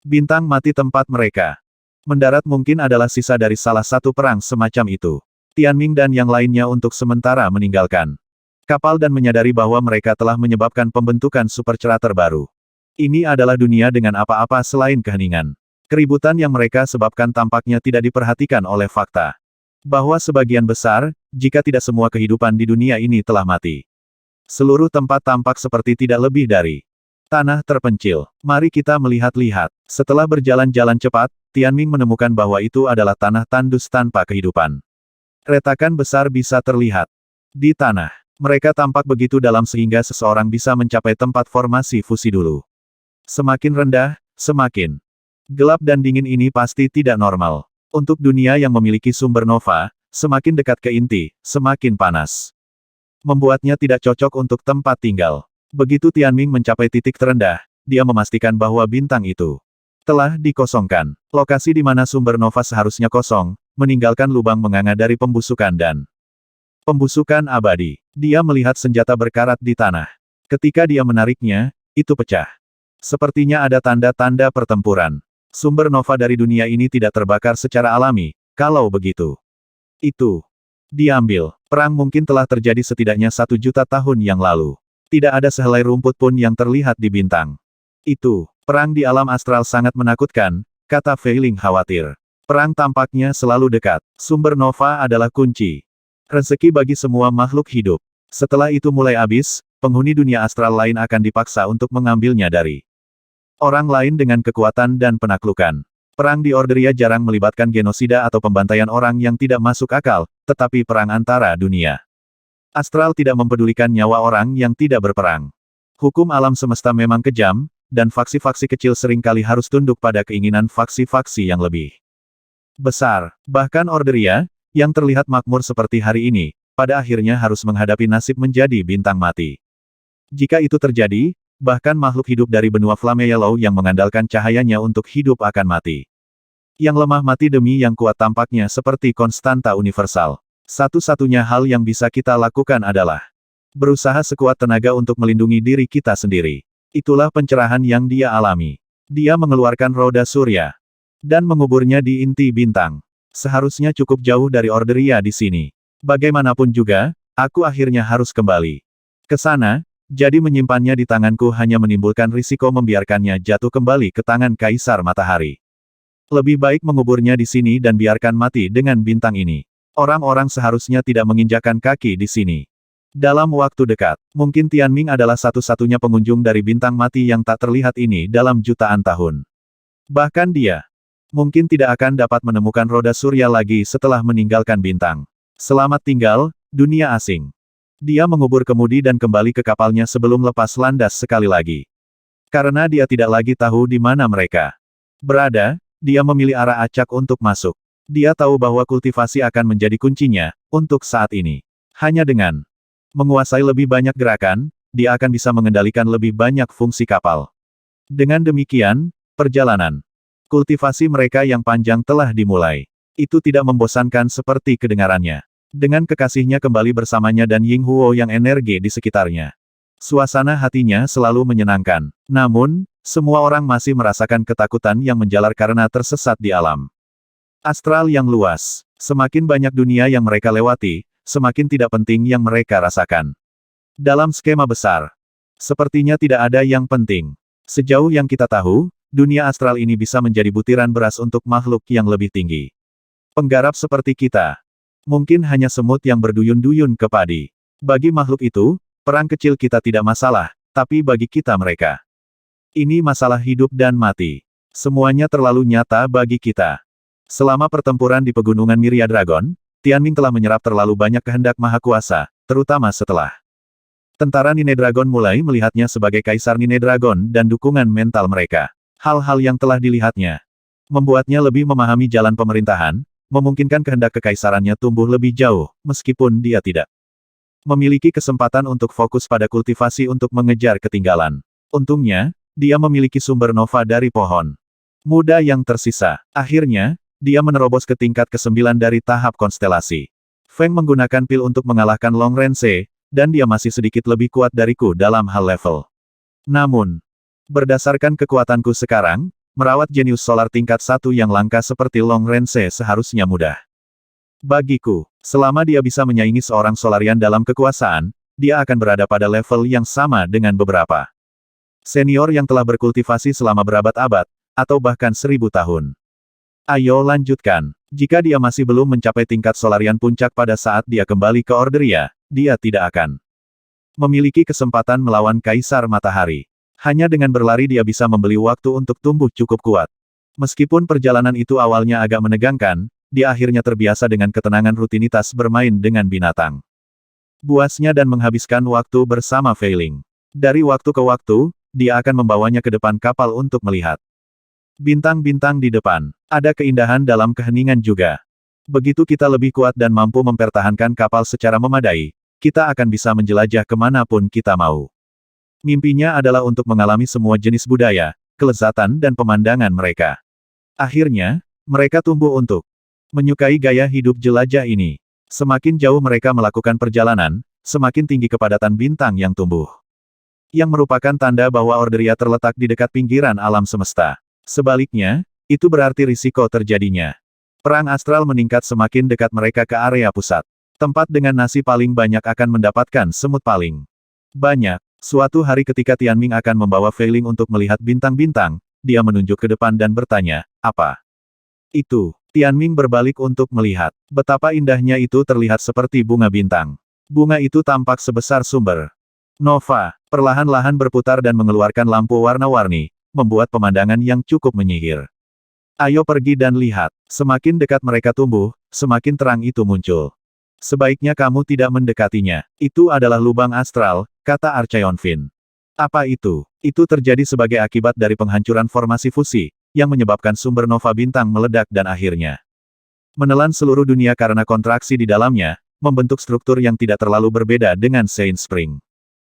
Bintang mati tempat mereka mendarat mungkin adalah sisa dari salah satu perang semacam itu. Tianming dan yang lainnya untuk sementara meninggalkan kapal dan menyadari bahwa mereka telah menyebabkan pembentukan supercerator baru. Ini adalah dunia dengan apa-apa selain keheningan. Keributan yang mereka sebabkan tampaknya tidak diperhatikan oleh fakta bahwa sebagian besar, jika tidak semua kehidupan di dunia ini telah mati. Seluruh tempat tampak seperti tidak lebih dari tanah terpencil. Mari kita melihat-lihat. Setelah berjalan-jalan cepat, Tianming menemukan bahwa itu adalah tanah tandus tanpa kehidupan. Retakan besar bisa terlihat di tanah. Mereka tampak begitu dalam sehingga seseorang bisa mencapai tempat formasi fusi dulu. Semakin rendah, semakin gelap dan dingin ini pasti tidak normal. Untuk dunia yang memiliki sumber nova, semakin dekat ke inti, semakin panas. Membuatnya tidak cocok untuk tempat tinggal. Begitu Tianming mencapai titik terendah, dia memastikan bahwa bintang itu telah dikosongkan. Lokasi di mana sumber nova seharusnya kosong, meninggalkan lubang menganga dari pembusukan dan pembusukan abadi. Dia melihat senjata berkarat di tanah. Ketika dia menariknya, itu pecah. Sepertinya ada tanda-tanda pertempuran. Sumber nova dari dunia ini tidak terbakar secara alami, kalau begitu. Itu diambil. Perang mungkin telah terjadi setidaknya 1.000.000 tahun yang lalu. Tidak ada sehelai rumput pun yang terlihat di bintang. Itu, perang di alam astral sangat menakutkan, kata Fei Ling khawatir. Perang tampaknya selalu dekat. Sumber nova adalah kunci rezeki bagi semua makhluk hidup. Setelah itu mulai habis, penghuni dunia astral lain akan dipaksa untuk mengambilnya dari orang lain dengan kekuatan dan penaklukan. Perang di Orderia jarang melibatkan genosida atau pembantaian orang yang tidak masuk akal, tetapi perang antara dunia astral tidak mempedulikan nyawa orang yang tidak berperang. Hukum alam semesta memang kejam, dan faksi-faksi kecil seringkali harus tunduk pada keinginan faksi-faksi yang lebih besar. Bahkan Orderia, yang terlihat makmur seperti hari ini, pada akhirnya harus menghadapi nasib menjadi bintang mati. Jika itu terjadi, bahkan makhluk hidup dari benua Flame Yellow yang mengandalkan cahayanya untuk hidup akan mati. Yang lemah mati demi yang kuat tampaknya seperti konstanta universal. Satu-satunya hal yang bisa kita lakukan adalah berusaha sekuat tenaga untuk melindungi diri kita sendiri. Itulah pencerahan yang dia alami. Dia mengeluarkan roda surya dan menguburnya di inti bintang. Seharusnya cukup jauh dari Orderia di sini. Bagaimanapun juga, aku akhirnya harus kembali ke sana, jadi menyimpannya di tanganku hanya menimbulkan risiko membiarkannya jatuh kembali ke tangan Kaisar Matahari. Lebih baik menguburnya di sini dan biarkan mati dengan bintang ini. Orang-orang seharusnya tidak menginjakan kaki di sini. Dalam waktu dekat, mungkin Tianming adalah satu-satunya pengunjung dari bintang mati yang tak terlihat ini dalam jutaan tahun. Bahkan dia mungkin tidak akan dapat menemukan roda surya lagi setelah meninggalkan bintang. Selamat tinggal, dunia asing. Dia mengubur kemudi dan kembali ke kapalnya sebelum lepas landas sekali lagi. Karena dia tidak lagi tahu di mana mereka berada, dia memilih arah acak untuk masuk. Dia tahu bahwa kultivasi akan menjadi kuncinya untuk saat ini. Hanya dengan menguasai lebih banyak gerakan, dia akan bisa mengendalikan lebih banyak fungsi kapal. Dengan demikian, perjalanan kultivasi mereka yang panjang telah dimulai. Itu tidak membosankan seperti kedengarannya. Dengan kekasihnya kembali bersamanya dan Ying Huo yang energi di sekitarnya. Suasana hatinya selalu menyenangkan. Namun, semua orang masih merasakan ketakutan yang menjalar karena tersesat di alam astral yang luas. Semakin banyak dunia yang mereka lewati, semakin tidak penting yang mereka rasakan. Dalam skema besar, sepertinya tidak ada yang penting. Sejauh yang kita tahu, dunia astral ini bisa menjadi butiran beras untuk makhluk yang lebih tinggi. Penggarap seperti kita. Mungkin hanya semut yang berduyun-duyun ke padi. Bagi makhluk itu, perang kecil kita tidak masalah, tapi bagi kita mereka. Ini masalah hidup dan mati. Semuanya terlalu nyata bagi kita. Selama pertempuran di pegunungan Miria Dragon, Tianming telah menyerap terlalu banyak kehendak Maha Kuasa, terutama setelah tentara Nine Dragon mulai melihatnya sebagai Kaisar Nine Dragon dan dukungan mental mereka. Hal-hal yang telah dilihatnya membuatnya lebih memahami jalan pemerintahan, memungkinkan kehendak kekaisarannya tumbuh lebih jauh, meskipun dia tidak memiliki kesempatan untuk fokus pada kultivasi untuk mengejar ketinggalan. Untungnya, dia memiliki sumber nova dari pohon muda yang tersisa. Akhirnya, dia menerobos ke tingkat ke-9 dari tahap konstelasi. Feng menggunakan pil untuk mengalahkan Long Rense, dan dia masih sedikit lebih kuat dariku dalam hal level. Namun, berdasarkan kekuatanku sekarang, merawat jenius solar tingkat 1 yang langka seperti Long Rense seharusnya mudah. Bagiku, selama dia bisa menyaingi seorang Solarian dalam kekuasaan, dia akan berada pada level yang sama dengan beberapa senior yang telah berkultivasi selama berabad-abad, atau bahkan 1000 tahun. Ayo lanjutkan. Jika dia masih belum mencapai tingkat Solarian puncak pada saat dia kembali ke Orderia, dia tidak akan memiliki kesempatan melawan Kaisar Matahari. Hanya dengan berlari dia bisa membeli waktu untuk tumbuh cukup kuat. Meskipun perjalanan itu awalnya agak menegangkan, dia akhirnya terbiasa dengan ketenangan rutinitas bermain dengan binatang buasnya dan menghabiskan waktu bersama Feiling. Dari waktu ke waktu, dia akan membawanya ke depan kapal untuk melihat bintang-bintang di depan. Ada keindahan dalam keheningan juga. Begitu kita lebih kuat dan mampu mempertahankan kapal secara memadai, kita akan bisa menjelajah kemanapun kita mau. Mimpinya adalah untuk mengalami semua jenis budaya, kelezatan dan pemandangan mereka. Akhirnya, mereka tumbuh untuk menyukai gaya hidup jelajah ini. Semakin jauh mereka melakukan perjalanan, semakin tinggi kepadatan bintang yang tumbuh. Yang merupakan tanda bahwa Orderia terletak di dekat pinggiran alam semesta. Sebaliknya, itu berarti risiko terjadinya perang astral meningkat semakin dekat mereka ke area pusat. Tempat dengan nasi paling banyak akan mendapatkan semut paling banyak. Suatu hari ketika Tianming akan membawa Feiling untuk melihat bintang-bintang, dia menunjuk ke depan dan bertanya, "Apa itu?" Tianming berbalik untuk melihat. Betapa indahnya itu terlihat seperti bunga bintang. Bunga itu tampak sebesar sumber nova, perlahan-lahan berputar dan mengeluarkan lampu warna-warni, membuat pemandangan yang cukup menyihir. Ayo pergi dan lihat. Semakin dekat mereka tumbuh, semakin terang itu muncul. Sebaiknya kamu tidak mendekatinya. Itu adalah lubang astral, kata Archeon-Fin. Apa itu? Itu terjadi sebagai akibat dari penghancuran formasi fusi, yang menyebabkan sumber nova bintang meledak dan akhirnya menelan seluruh dunia karena kontraksi di dalamnya, membentuk struktur yang tidak terlalu berbeda dengan Saint Spring.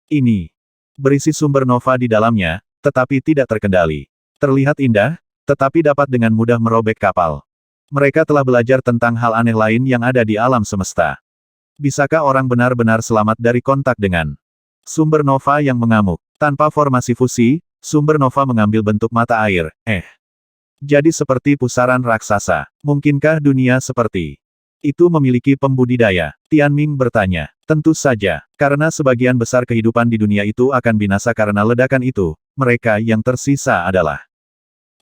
Ini berisi sumber nova di dalamnya, tetapi tidak terkendali. Terlihat indah, tetapi dapat dengan mudah merobek kapal. Mereka telah belajar tentang hal aneh lain yang ada di alam semesta. Bisakah orang benar-benar selamat dari kontak dengan sumber nova yang mengamuk? Tanpa formasi fusi, sumber nova mengambil bentuk mata air, jadi seperti pusaran raksasa. Mungkinkah dunia seperti itu memiliki pembudidaya? Tianming bertanya. Tentu saja, karena sebagian besar kehidupan di dunia itu akan binasa karena ledakan itu, mereka yang tersisa adalah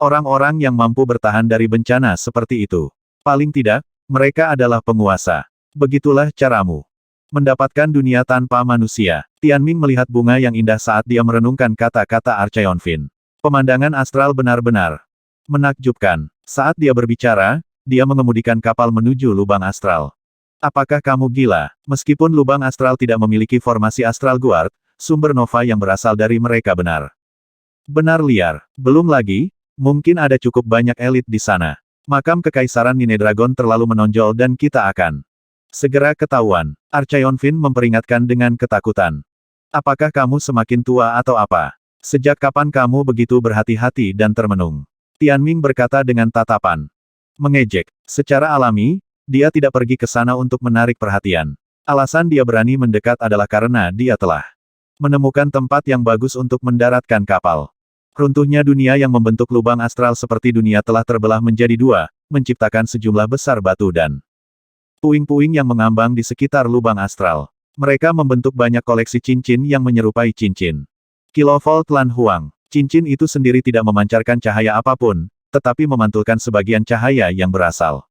orang-orang yang mampu bertahan dari bencana seperti itu. Paling tidak, mereka adalah penguasa. Begitulah caramu mendapatkan dunia tanpa manusia. Tianming melihat bunga yang indah saat dia merenungkan kata-kata Archeon-Fin. Pemandangan astral benar-benar menakjubkan. Saat dia berbicara, dia mengemudikan kapal menuju lubang astral. Apakah kamu gila? Meskipun lubang astral tidak memiliki formasi astral guard, sumber nova yang berasal dari mereka benar liar. Belum lagi, mungkin ada cukup banyak elit di sana. Makam Kekaisaran Nine Dragon terlalu menonjol dan kita akan segera ketahuan. Archeon-Fin memperingatkan dengan ketakutan. Apakah kamu semakin tua atau apa? Sejak kapan kamu begitu berhati-hati dan termenung? Tianming berkata dengan tatapan mengejek. Secara alami, dia tidak pergi ke sana untuk menarik perhatian. Alasan dia berani mendekat adalah karena dia telah menemukan tempat yang bagus untuk mendaratkan kapal. Runtuhnya dunia yang membentuk lubang astral seperti dunia telah terbelah menjadi dua, menciptakan sejumlah besar batu dan Puing-puing yang mengambang di sekitar lubang astral. Mereka membentuk banyak koleksi cincin yang menyerupai cincin Kilovolt Lan Huang. Cincin itu sendiri tidak memancarkan cahaya apapun, tetapi memantulkan sebagian cahaya yang berasal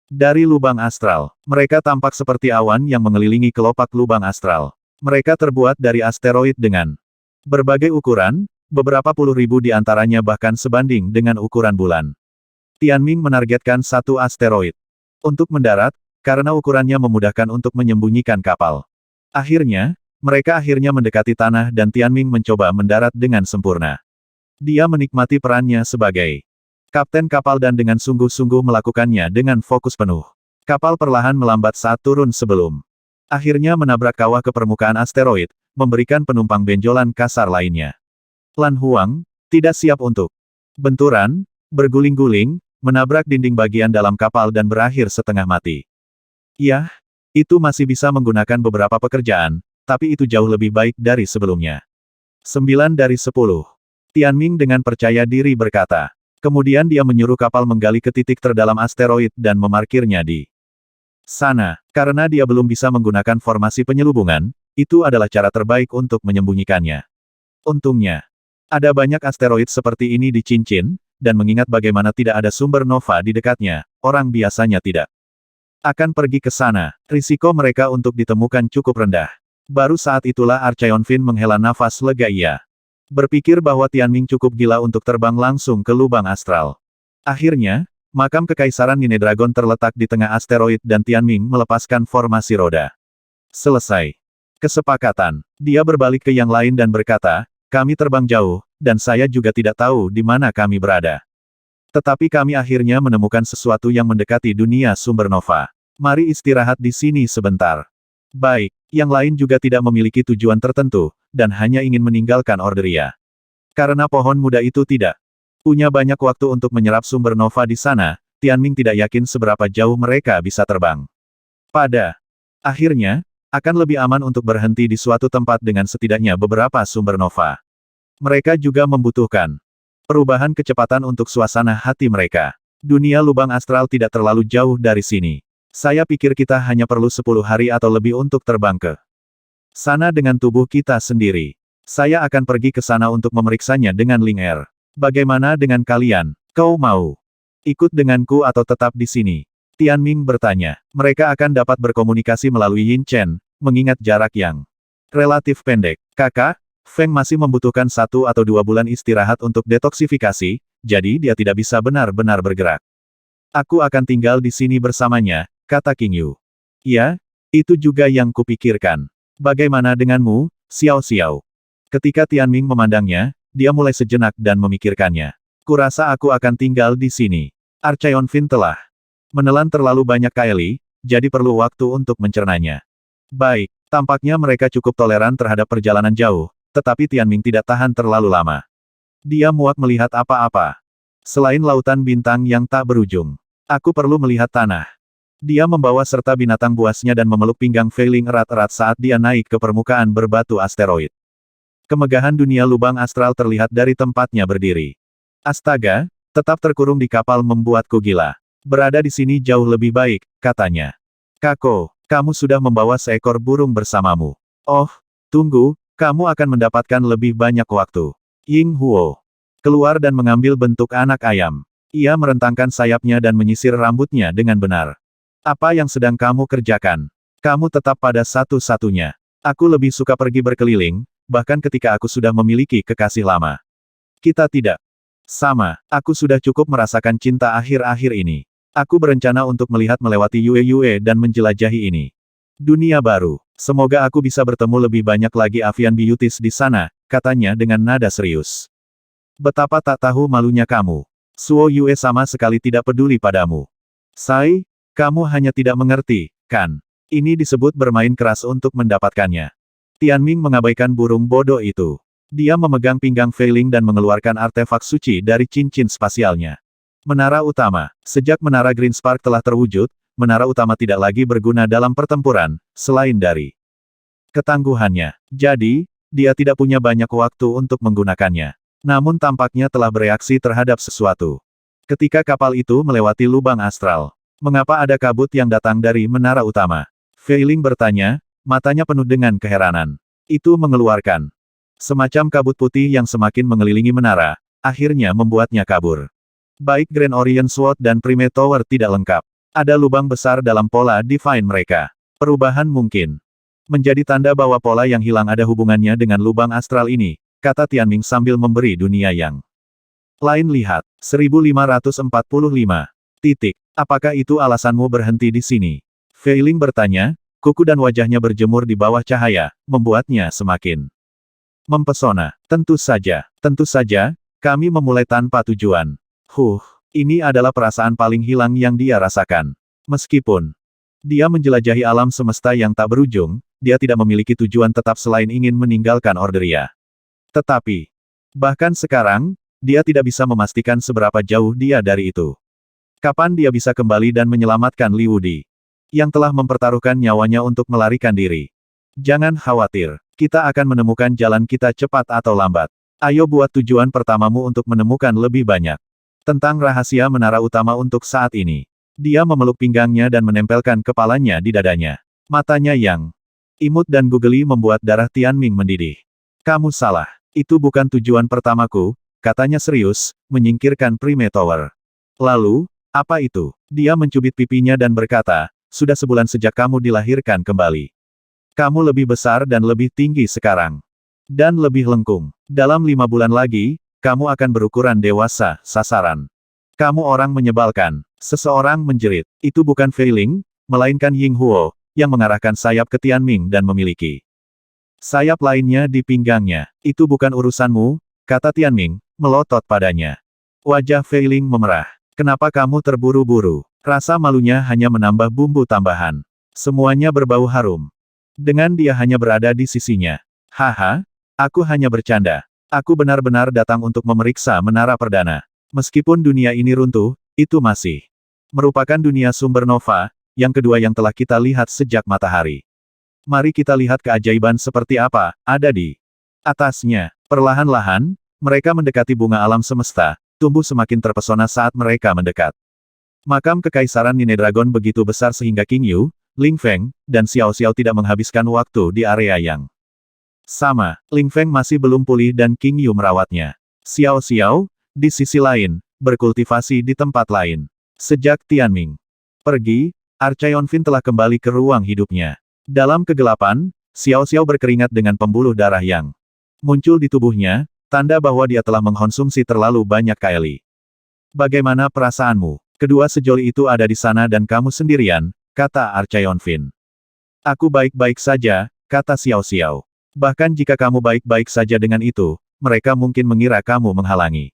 dari lubang astral. Mereka tampak seperti awan yang mengelilingi kelopak lubang astral. Mereka terbuat dari asteroid dengan berbagai ukuran, beberapa puluh ribu di antaranya bahkan sebanding dengan ukuran bulan. Tianming menargetkan satu asteroid untuk mendarat, karena ukurannya memudahkan untuk menyembunyikan kapal. Akhirnya, mereka akhirnya mendekati tanah dan Tianming mencoba mendarat dengan sempurna. Dia menikmati perannya sebagai kapten kapal dan dengan sungguh-sungguh melakukannya dengan fokus penuh. Kapal perlahan melambat saat turun sebelum akhirnya menabrak kawah ke permukaan asteroid, memberikan penumpang benjolan kasar lainnya. Lan Huang tidak siap untuk benturan, berguling-guling, menabrak dinding bagian dalam kapal dan berakhir setengah mati. Yah, itu masih bisa menggunakan beberapa pekerjaan, tapi itu jauh lebih baik dari sebelumnya. 9 dari 10. Tianming dengan percaya diri berkata. Kemudian dia menyuruh kapal menggali ke titik terdalam asteroid dan memarkirnya di sana. Karena dia belum bisa menggunakan formasi penyelubungan, itu adalah cara terbaik untuk menyembunyikannya. Untungnya, ada banyak asteroid seperti ini di cincin, dan mengingat bagaimana tidak ada sumber nova di dekatnya, orang biasanya tidak akan pergi ke sana. Risiko mereka untuk ditemukan cukup rendah. Baru saat itulah Archeon-Fin menghela nafas lega. Ia berpikir bahwa Tianming cukup gila untuk terbang langsung ke lubang astral. Akhirnya, makam Kekaisaran Nine Dragon terletak di tengah asteroid dan Tianming melepaskan formasi roda. Selesai. Kesepakatan. Dia berbalik ke yang lain dan berkata, kami terbang jauh, dan saya juga tidak tahu di mana kami berada. Tetapi kami akhirnya menemukan sesuatu yang mendekati dunia sumber nova. Mari istirahat di sini sebentar. Baik, yang lain juga tidak memiliki tujuan tertentu, dan hanya ingin meninggalkan Orderia. Karena pohon muda itu tidak punya banyak waktu untuk menyerap sumber nova di sana, Tianming tidak yakin seberapa jauh mereka bisa terbang. Pada akhirnya, akan lebih aman untuk berhenti di suatu tempat dengan setidaknya beberapa sumber nova. Mereka juga membutuhkan perubahan kecepatan untuk suasana hati mereka. Dunia lubang astral tidak terlalu jauh dari sini. Saya pikir kita hanya perlu 10 hari atau lebih untuk terbang ke sana dengan tubuh kita sendiri. Saya akan pergi ke sana untuk memeriksanya dengan Ling Er. Bagaimana dengan kalian? Kau mau ikut denganku atau tetap di sini? Tianming bertanya. Mereka akan dapat berkomunikasi melalui Yin Chen, mengingat jarak yang relatif pendek. Kakak, Feng masih membutuhkan 1 atau 2 bulan istirahat untuk detoksifikasi, jadi dia tidak bisa benar-benar bergerak. Aku akan tinggal di sini bersamanya, kata King Yu. Ya, itu juga yang kupikirkan. Bagaimana denganmu, Xiao Xiao? Ketika Tianming memandangnya, dia mulai sejenak dan memikirkannya. Kurasa aku akan tinggal di sini. Archeon-Fin telah menelan terlalu banyak kaili, jadi perlu waktu untuk mencernanya. Baik, tampaknya mereka cukup toleran terhadap perjalanan jauh, tetapi Tianming tidak tahan terlalu lama. Dia muak melihat apa-apa selain lautan bintang yang tak berujung. Aku perlu melihat tanah. Dia membawa serta binatang buasnya dan memeluk pinggang Feiling erat-erat saat dia naik ke permukaan berbatu asteroid. Kemegahan dunia lubang astral terlihat dari tempatnya berdiri. Astaga, tetap terkurung di kapal membuatku gila. Berada di sini jauh lebih baik, katanya. Kako, kamu sudah membawa seekor burung bersamamu. Oh, tunggu, kamu akan mendapatkan lebih banyak waktu. Ying Huo keluar dan mengambil bentuk anak ayam. Ia merentangkan sayapnya dan menyisir rambutnya dengan benar. Apa yang sedang kamu kerjakan? Kamu tetap pada satu-satunya. Aku lebih suka pergi berkeliling, bahkan ketika aku sudah memiliki kekasih lama. Kita tidak sama. Aku sudah cukup merasakan cinta akhir-akhir ini. Aku berencana untuk melihat melewati Yue dan menjelajahi ini. Dunia baru. Semoga aku bisa bertemu lebih banyak lagi avian beauties di sana, katanya dengan nada serius. Betapa tak tahu malunya kamu. Suo Yue sama sekali tidak peduli padamu. Sai, kamu hanya tidak mengerti, kan? Ini disebut bermain keras untuk mendapatkannya. Tianming mengabaikan burung bodoh itu. Dia memegang pinggang Feiling dan mengeluarkan artefak suci dari cincin spasialnya. Menara utama. Sejak menara Green Spark telah terwujud, menara utama tidak lagi berguna dalam pertempuran, selain dari ketangguhannya. Jadi, dia tidak punya banyak waktu untuk menggunakannya. Namun tampaknya telah bereaksi terhadap sesuatu. Ketika kapal itu melewati lubang astral, Mengapa ada kabut yang datang dari menara utama? Fei Ling bertanya, matanya penuh dengan keheranan. Itu mengeluarkan semacam kabut putih yang semakin mengelilingi menara, akhirnya membuatnya kabur. Baik Grand Orient Sword dan Prime Tower tidak lengkap. Ada lubang besar dalam pola Divine mereka. Perubahan mungkin menjadi tanda bahwa pola yang hilang ada hubungannya dengan lubang astral ini, kata Tianming sambil memberi dunia yang lain lihat. 1545. Titik. Apakah itu alasanmu berhenti di sini? Fei Ling bertanya, kuku dan wajahnya berjemur di bawah cahaya, membuatnya semakin mempesona. Tentu saja, kami memulai tanpa tujuan. Ini adalah perasaan paling hilang yang dia rasakan. Meskipun dia menjelajahi alam semesta yang tak berujung, dia tidak memiliki tujuan tetap selain ingin meninggalkan Orderia. Tetapi, bahkan sekarang, dia tidak bisa memastikan seberapa jauh dia dari itu. Kapan dia bisa kembali dan menyelamatkan Li Wudi, yang telah mempertaruhkan nyawanya untuk melarikan diri. Jangan khawatir, kita akan menemukan jalan kita cepat atau lambat. Ayo buat tujuan pertamamu untuk menemukan lebih banyak tentang rahasia menara utama untuk saat ini. Dia memeluk pinggangnya dan menempelkan kepalanya di dadanya. Matanya yang imut dan gugeli membuat darah Tianming mendidih. Kamu salah. Itu bukan tujuan pertamaku, katanya serius, menyingkirkan Prime Tower. Lalu, apa itu? Dia mencubit pipinya dan berkata, sudah sebulan sejak kamu dilahirkan kembali. Kamu lebih besar dan lebih tinggi sekarang. Dan lebih lengkung. Dalam 5 bulan lagi, kamu akan berukuran dewasa, sasaran. Kamu orang menyebalkan. Seseorang menjerit. Itu bukan Fei Ling, melainkan Ying Huo, yang mengarahkan sayap ke Tianming dan memiliki sayap lainnya di pinggangnya. Itu bukan urusanmu, kata Tianming, melotot padanya. Wajah Fei Ling memerah. Kenapa kamu terburu-buru? Rasa malunya hanya menambah bumbu tambahan. Semuanya berbau harum. Dengan dia hanya berada di sisinya. Haha, aku hanya bercanda. Aku benar-benar datang untuk memeriksa menara perdana. Meskipun dunia ini runtuh, itu masih merupakan dunia sumber nova, yang kedua yang telah kita lihat sejak matahari. Mari kita lihat keajaiban seperti apa ada di atasnya. Perlahan-lahan, mereka mendekati bunga alam semesta, tumbuh semakin terpesona saat mereka mendekat. Makam Kekaisaran Nine Dragon begitu besar sehingga King Yu, Ling Feng, dan Xiao Xiao tidak menghabiskan waktu di area yang sama. Ling Feng masih belum pulih dan King Yu merawatnya. Xiao Xiao, di sisi lain, berkultivasi di tempat lain. Sejak Tianming pergi, Archaeonfin telah kembali ke ruang hidupnya. Dalam kegelapan, Xiao Xiao berkeringat dengan pembuluh darah yang muncul di tubuhnya, tanda bahwa dia telah mengkonsumsi terlalu banyak kaeli. Bagaimana perasaanmu? Kedua sejoli itu ada di sana dan kamu sendirian, kata Archaeonfin. Aku baik-baik saja, kata Xiao Xiao. Bahkan jika kamu baik-baik saja dengan itu, mereka mungkin mengira kamu menghalangi.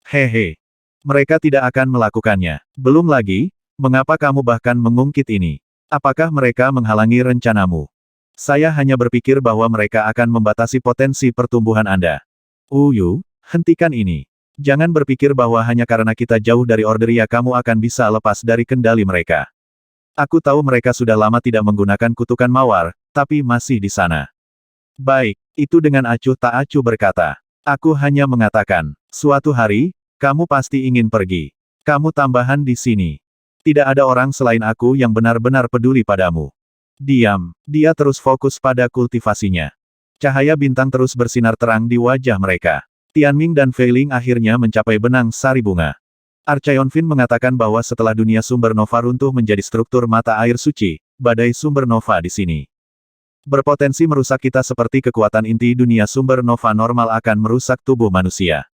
Hehe. Mereka tidak akan melakukannya. Belum lagi, mengapa kamu bahkan mengungkit ini? Apakah mereka menghalangi rencanamu? Saya hanya berpikir bahwa mereka akan membatasi potensi pertumbuhan Anda. Hentikan ini. Jangan berpikir bahwa hanya karena kita jauh dari Orderia kamu akan bisa lepas dari kendali mereka. Aku tahu mereka sudah lama tidak menggunakan kutukan mawar, tapi masih di sana. Baik, itu dengan acuh tak acuh berkata. Aku hanya mengatakan, suatu hari, kamu pasti ingin pergi. Kamu tambahan di sini. Tidak ada orang selain aku yang benar-benar peduli padamu. Diam, dia terus fokus pada kultivasinya. Cahaya bintang terus bersinar terang di wajah mereka. Tianming dan Fei Ling akhirnya mencapai benang sari bunga. Archaeonfin mengatakan bahwa setelah dunia sumber nova runtuh menjadi struktur mata air suci, badai sumber nova di sini berpotensi merusak kita seperti kekuatan inti dunia sumber nova normal akan merusak tubuh manusia.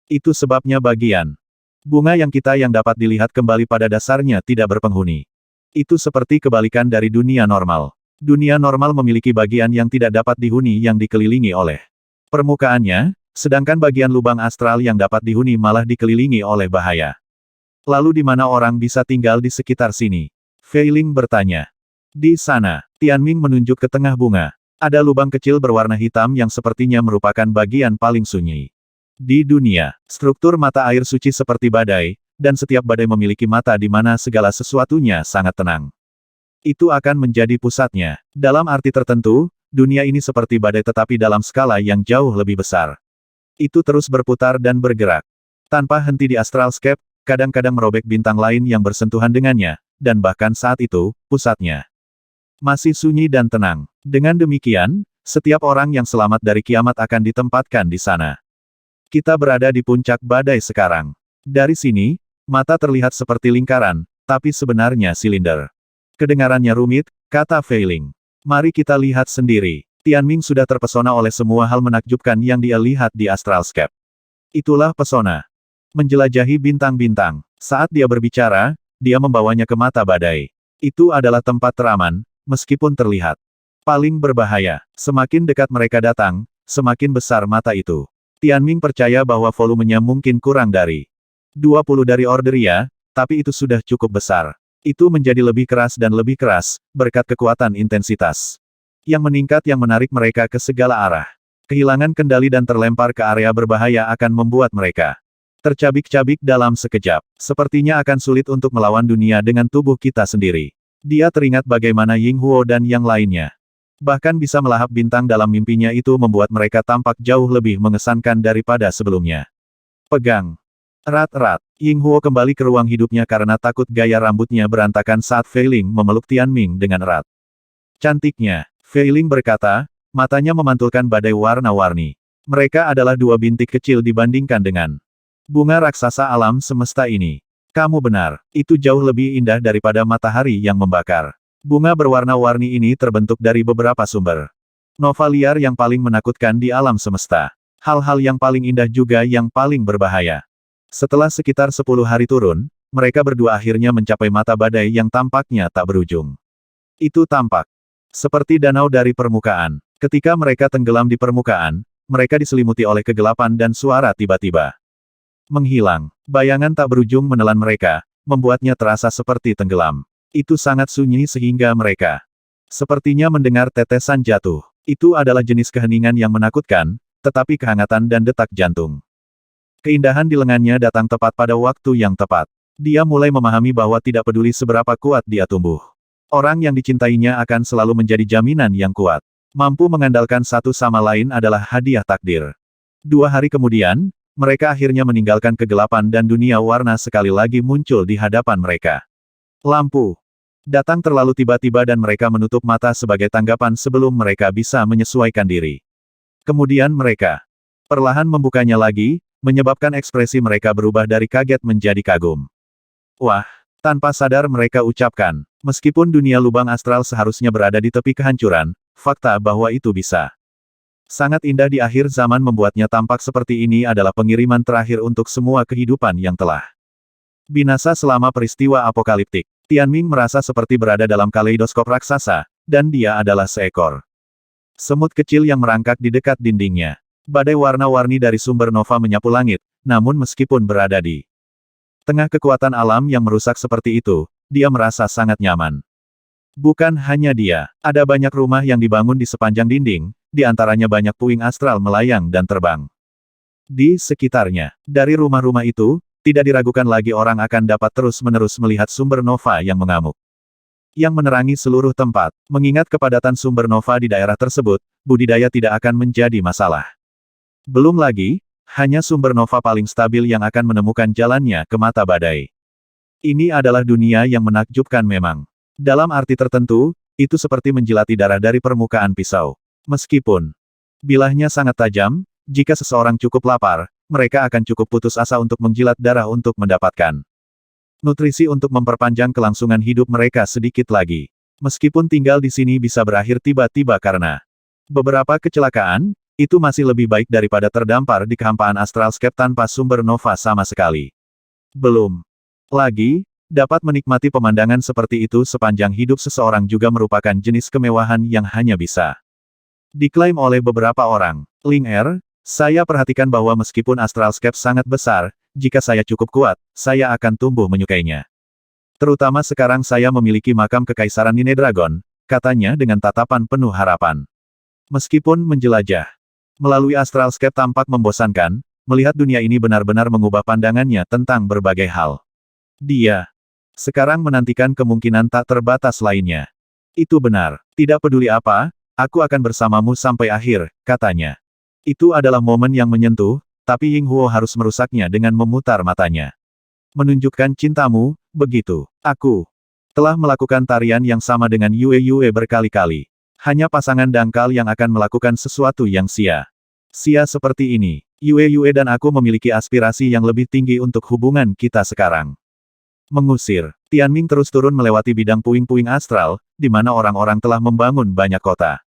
Itu sebabnya bagian bunga yang dapat dilihat kembali pada dasarnya tidak berpenghuni. Itu seperti kebalikan dari dunia normal. Dunia normal memiliki bagian yang tidak dapat dihuni yang dikelilingi oleh permukaannya, sedangkan bagian lubang astral yang dapat dihuni malah dikelilingi oleh bahaya. Lalu di mana orang bisa tinggal di sekitar sini? Fei Ling bertanya. Di sana, Tianming menunjuk ke tengah bunga. Ada lubang kecil berwarna hitam yang sepertinya merupakan bagian paling sunyi. Di dunia, struktur mata air suci seperti badai, dan setiap badai memiliki mata di mana segala sesuatunya sangat tenang. Itu akan menjadi pusatnya. Dalam arti tertentu, dunia ini seperti badai tetapi dalam skala yang jauh lebih besar. Itu terus berputar dan bergerak. Tanpa henti di Astralscape, kadang-kadang merobek bintang lain yang bersentuhan dengannya, dan bahkan saat itu, pusatnya masih sunyi dan tenang. Dengan demikian, setiap orang yang selamat dari kiamat akan ditempatkan di sana. Kita berada di puncak badai sekarang. Dari sini, mata terlihat seperti lingkaran, tapi sebenarnya silinder. Kedengarannya rumit, kata Fei Ling. Mari kita lihat sendiri. Tianming sudah terpesona oleh semua hal menakjubkan yang dia lihat di Astralscape. Itulah pesona. Menjelajahi bintang-bintang. Saat dia berbicara, dia membawanya ke mata badai. Itu adalah tempat teraman, meskipun terlihat paling berbahaya. Semakin dekat mereka datang, semakin besar mata itu. Tianming percaya bahwa volumenya mungkin kurang dari 20 dari Orderia, tapi itu sudah cukup besar. Itu menjadi lebih keras dan lebih keras, berkat kekuatan intensitas yang meningkat yang menarik mereka ke segala arah. Kehilangan kendali dan terlempar ke area berbahaya akan membuat mereka tercabik-cabik dalam sekejap. Sepertinya akan sulit untuk melawan dunia dengan tubuh kita sendiri. Dia teringat bagaimana Ying Huo dan yang lainnya bahkan bisa melahap bintang dalam mimpinya, itu membuat mereka tampak jauh lebih mengesankan daripada sebelumnya. Pegang erat-erat. Ying Huo kembali ke ruang hidupnya karena takut gaya rambutnya berantakan saat Fei Ling memeluk Tianming dengan erat. Cantiknya, Fei Ling berkata, matanya memantulkan badai warna-warni. Mereka adalah dua bintik kecil dibandingkan dengan bunga raksasa alam semesta ini. Kamu benar, itu jauh lebih indah daripada matahari yang membakar. Bunga berwarna-warni ini terbentuk dari beberapa sumber nova liar yang paling menakutkan di alam semesta. Hal-hal yang paling indah juga yang paling berbahaya. Setelah sekitar 10 hari turun, mereka berdua akhirnya mencapai mata badai yang tampaknya tak berujung. Itu tampak seperti danau dari permukaan. Ketika mereka tenggelam di permukaan, mereka diselimuti oleh kegelapan dan suara tiba-tiba menghilang. Bayangan tak berujung menelan mereka, membuatnya terasa seperti tenggelam. Itu sangat sunyi sehingga mereka sepertinya mendengar tetesan jatuh. Itu adalah jenis keheningan yang menakutkan, tetapi kehangatan dan detak jantung. Keindahan di lengannya datang tepat pada waktu yang tepat. Dia mulai memahami bahwa tidak peduli seberapa kuat dia tumbuh, orang yang dicintainya akan selalu menjadi jaminan yang kuat. Mampu mengandalkan satu sama lain adalah hadiah takdir. 2 hari kemudian, mereka akhirnya meninggalkan kegelapan dan dunia warna sekali lagi muncul di hadapan mereka. Lampu datang terlalu tiba-tiba dan mereka menutup mata sebagai tanggapan sebelum mereka bisa menyesuaikan diri. Kemudian mereka perlahan membukanya lagi, menyebabkan ekspresi mereka berubah dari kaget menjadi kagum. Wah! Tanpa sadar mereka ucapkan, meskipun dunia lubang astral seharusnya berada di tepi kehancuran, fakta bahwa itu bisa sangat indah di akhir zaman membuatnya tampak seperti ini adalah pengiriman terakhir untuk semua kehidupan yang telah binasa selama peristiwa apokaliptik. Tianming merasa seperti berada dalam kaleidoskop raksasa, dan dia adalah seekor semut kecil yang merangkak di dekat dindingnya. Badai warna-warni dari sumber nova menyapu langit, namun meskipun berada di tengah kekuatan alam yang merusak seperti itu, dia merasa sangat nyaman. Bukan hanya dia, ada banyak rumah yang dibangun di sepanjang dinding, di antaranya banyak puing astral melayang dan terbang di sekitarnya. Dari rumah-rumah itu, tidak diragukan lagi orang akan dapat terus-menerus melihat sumber nova yang mengamuk, yang menerangi seluruh tempat. Mengingat kepadatan sumber nova di daerah tersebut, budidaya tidak akan menjadi masalah. Belum lagi, hanya sumber nova paling stabil yang akan menemukan jalannya ke mata badai. Ini adalah dunia yang menakjubkan memang. Dalam arti tertentu, itu seperti menjilati darah dari permukaan pisau. Meskipun bilahnya sangat tajam, jika seseorang cukup lapar, mereka akan cukup putus asa untuk menjilat darah untuk mendapatkan nutrisi untuk memperpanjang kelangsungan hidup mereka sedikit lagi. Meskipun tinggal di sini bisa berakhir tiba-tiba karena beberapa kecelakaan, itu masih lebih baik daripada terdampar di kehampaan Astralscape tanpa sumber nova sama sekali. Belum lagi, dapat menikmati pemandangan seperti itu sepanjang hidup seseorang juga merupakan jenis kemewahan yang hanya bisa diklaim oleh beberapa orang. Ling Er, saya perhatikan bahwa meskipun Astralscape sangat besar, jika saya cukup kuat, saya akan tumbuh menyukainya. Terutama sekarang saya memiliki makam kekaisaran Nine Dragon, katanya dengan tatapan penuh harapan. Meskipun menjelajah melalui Astralscape tampak membosankan, melihat dunia ini benar-benar mengubah pandangannya tentang berbagai hal. Dia sekarang menantikan kemungkinan tak terbatas lainnya. Itu benar. Tidak peduli apa, aku akan bersamamu sampai akhir, katanya. Itu adalah momen yang menyentuh, tapi Ying Huo harus merusaknya dengan memutar matanya. Menunjukkan cintamu, begitu. Aku Telah melakukan tarian yang sama dengan Yue berkali-kali. Hanya pasangan dangkal yang akan melakukan sesuatu yang sia seperti ini. Yue dan aku memiliki aspirasi yang lebih tinggi untuk hubungan kita sekarang. Mengusir. Tianming terus turun melewati bidang puing-puing astral, di mana orang-orang telah membangun banyak kota.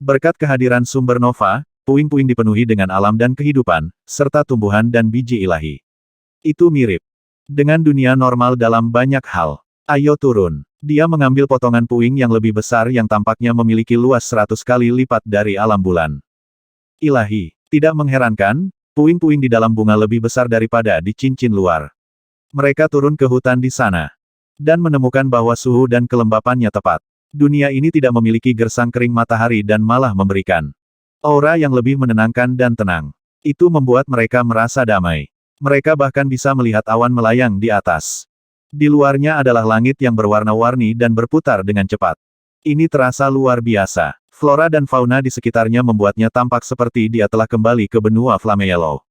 Berkat kehadiran sumber nova, puing-puing dipenuhi dengan alam dan kehidupan, serta tumbuhan dan biji ilahi. Itu mirip dengan dunia normal dalam banyak hal. Ayo turun. Dia mengambil potongan puing yang lebih besar yang tampaknya memiliki luas 100 kali lipat dari alam bulan. Ilahi. Tidak mengherankan, puing-puing di dalam bunga lebih besar daripada di cincin luar. Mereka turun ke hutan di sana. Dan menemukan bahwa suhu dan kelembapannya tepat. Dunia ini tidak memiliki gersang kering matahari dan malah memberikan aura yang lebih menenangkan dan tenang. Itu membuat mereka merasa damai. Mereka bahkan bisa melihat awan melayang di atas. Di luarnya adalah langit yang berwarna-warni dan berputar dengan cepat. Ini terasa luar biasa. Flora dan fauna di sekitarnya membuatnya tampak seperti dia telah kembali ke benua Flameyellow.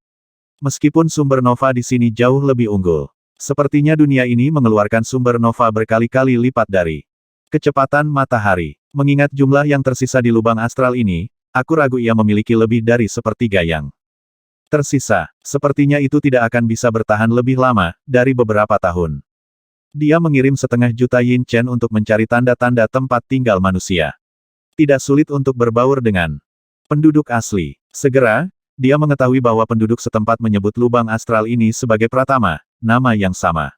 Meskipun sumber nova di sini jauh lebih unggul. Sepertinya dunia ini mengeluarkan sumber nova berkali-kali lipat dari kecepatan matahari. Mengingat jumlah yang tersisa di lubang astral ini, aku ragu ia memiliki lebih dari sepertiga yang tersisa. Sepertinya itu tidak akan bisa bertahan lebih lama, dari beberapa tahun. Dia mengirim 1,5 juta Yin Chen untuk mencari tanda-tanda tempat tinggal manusia. Tidak sulit untuk berbaur dengan penduduk asli. Segera, dia mengetahui bahwa penduduk setempat menyebut lubang astral ini sebagai Pratama, nama yang sama.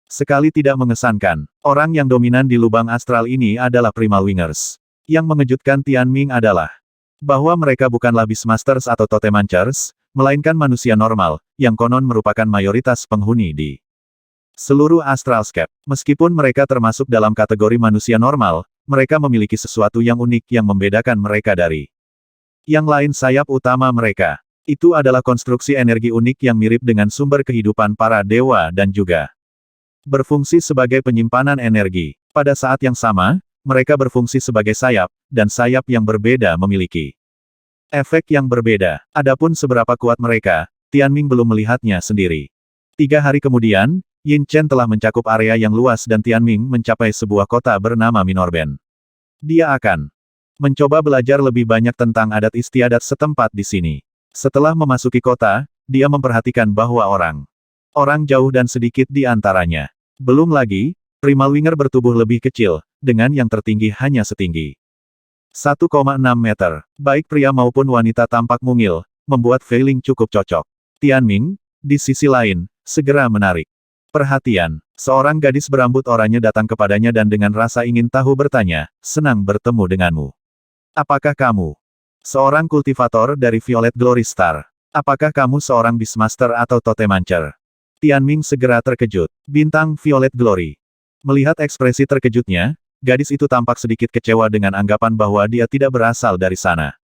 Sekali tidak mengesankan, orang yang dominan di lubang astral ini adalah Primal Wingers. Yang mengejutkan Tianming adalah bahwa mereka bukanlah Beastmasters atau Totemancers, melainkan manusia normal, yang konon merupakan mayoritas penghuni di seluruh Astralscape. Meskipun mereka termasuk dalam kategori manusia normal, mereka memiliki sesuatu yang unik yang membedakan mereka dari yang lain. Sayap utama mereka itu adalah konstruksi energi unik yang mirip dengan sumber kehidupan para dewa dan juga berfungsi sebagai penyimpanan energi. Pada saat yang sama, mereka berfungsi sebagai sayap, dan sayap yang berbeda memiliki efek yang berbeda. Adapun seberapa kuat mereka, Tianming belum melihatnya sendiri. 3 hari kemudian, Yin Chen telah mencakup area yang luas dan Tianming mencapai sebuah kota bernama Minorben. Dia akan mencoba belajar lebih banyak tentang adat istiadat setempat di sini. Setelah memasuki kota, dia memperhatikan bahwa orang jauh dan sedikit di antaranya. Belum lagi, Primal Winger bertubuh lebih kecil, dengan yang tertinggi hanya setinggi 1,6 meter. Baik pria maupun wanita tampak mungil, membuat Fei Ling cukup cocok. Tianming, di sisi lain, segera menarik perhatian. Seorang gadis berambut oranye datang kepadanya dan dengan rasa ingin tahu bertanya, "Senang bertemu denganmu. Apakah kamu seorang kultivator dari Violet Glory Star? Apakah kamu seorang Beastmaster atau Totemancer?" Tianming segera terkejut. Bintang Violet Glory. Melihat ekspresi terkejutnya, gadis itu tampak sedikit kecewa dengan anggapan bahwa dia tidak berasal dari sana.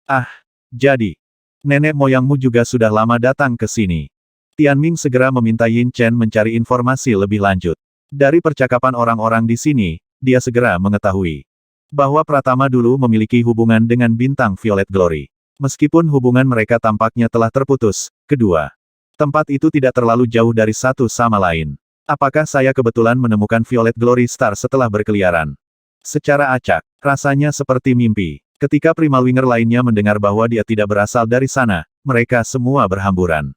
"Ah, jadi nenek moyangmu juga sudah lama datang ke sini." Tianming segera meminta Yin Chen mencari informasi lebih lanjut. Dari percakapan orang-orang di sini, dia segera mengetahui bahwa Pratama dulu memiliki hubungan dengan bintang Violet Glory. Meskipun hubungan mereka tampaknya telah terputus, kedua tempat itu tidak terlalu jauh dari satu sama lain. Apakah saya kebetulan menemukan Violet Glory Star setelah berkeliaran? Secara acak, rasanya seperti mimpi. Ketika Primal Winger lainnya mendengar bahwa dia tidak berasal dari sana, mereka semua berhamburan.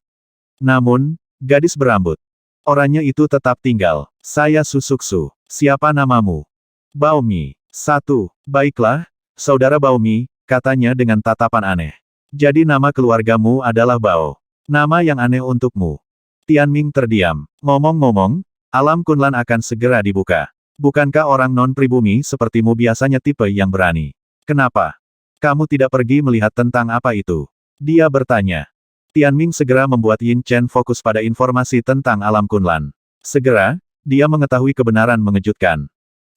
Namun, gadis berambut oranye itu tetap tinggal. "Saya Susuksu. Siapa namamu?" "Baomi." "Satu. Baiklah, saudara Baomi," katanya dengan tatapan aneh. "Jadi nama keluargamu adalah Bao. Nama yang aneh untukmu." Tianming terdiam. Ngomong-ngomong, alam Kunlan akan segera dibuka. Bukankah orang non-pribumi sepertimu biasanya tipe yang berani? Kenapa kamu tidak pergi melihat tentang apa itu? Dia bertanya. Tianming segera membuat Yin Chen fokus pada informasi tentang alam Kunlan. Segera, dia mengetahui kebenaran mengejutkan.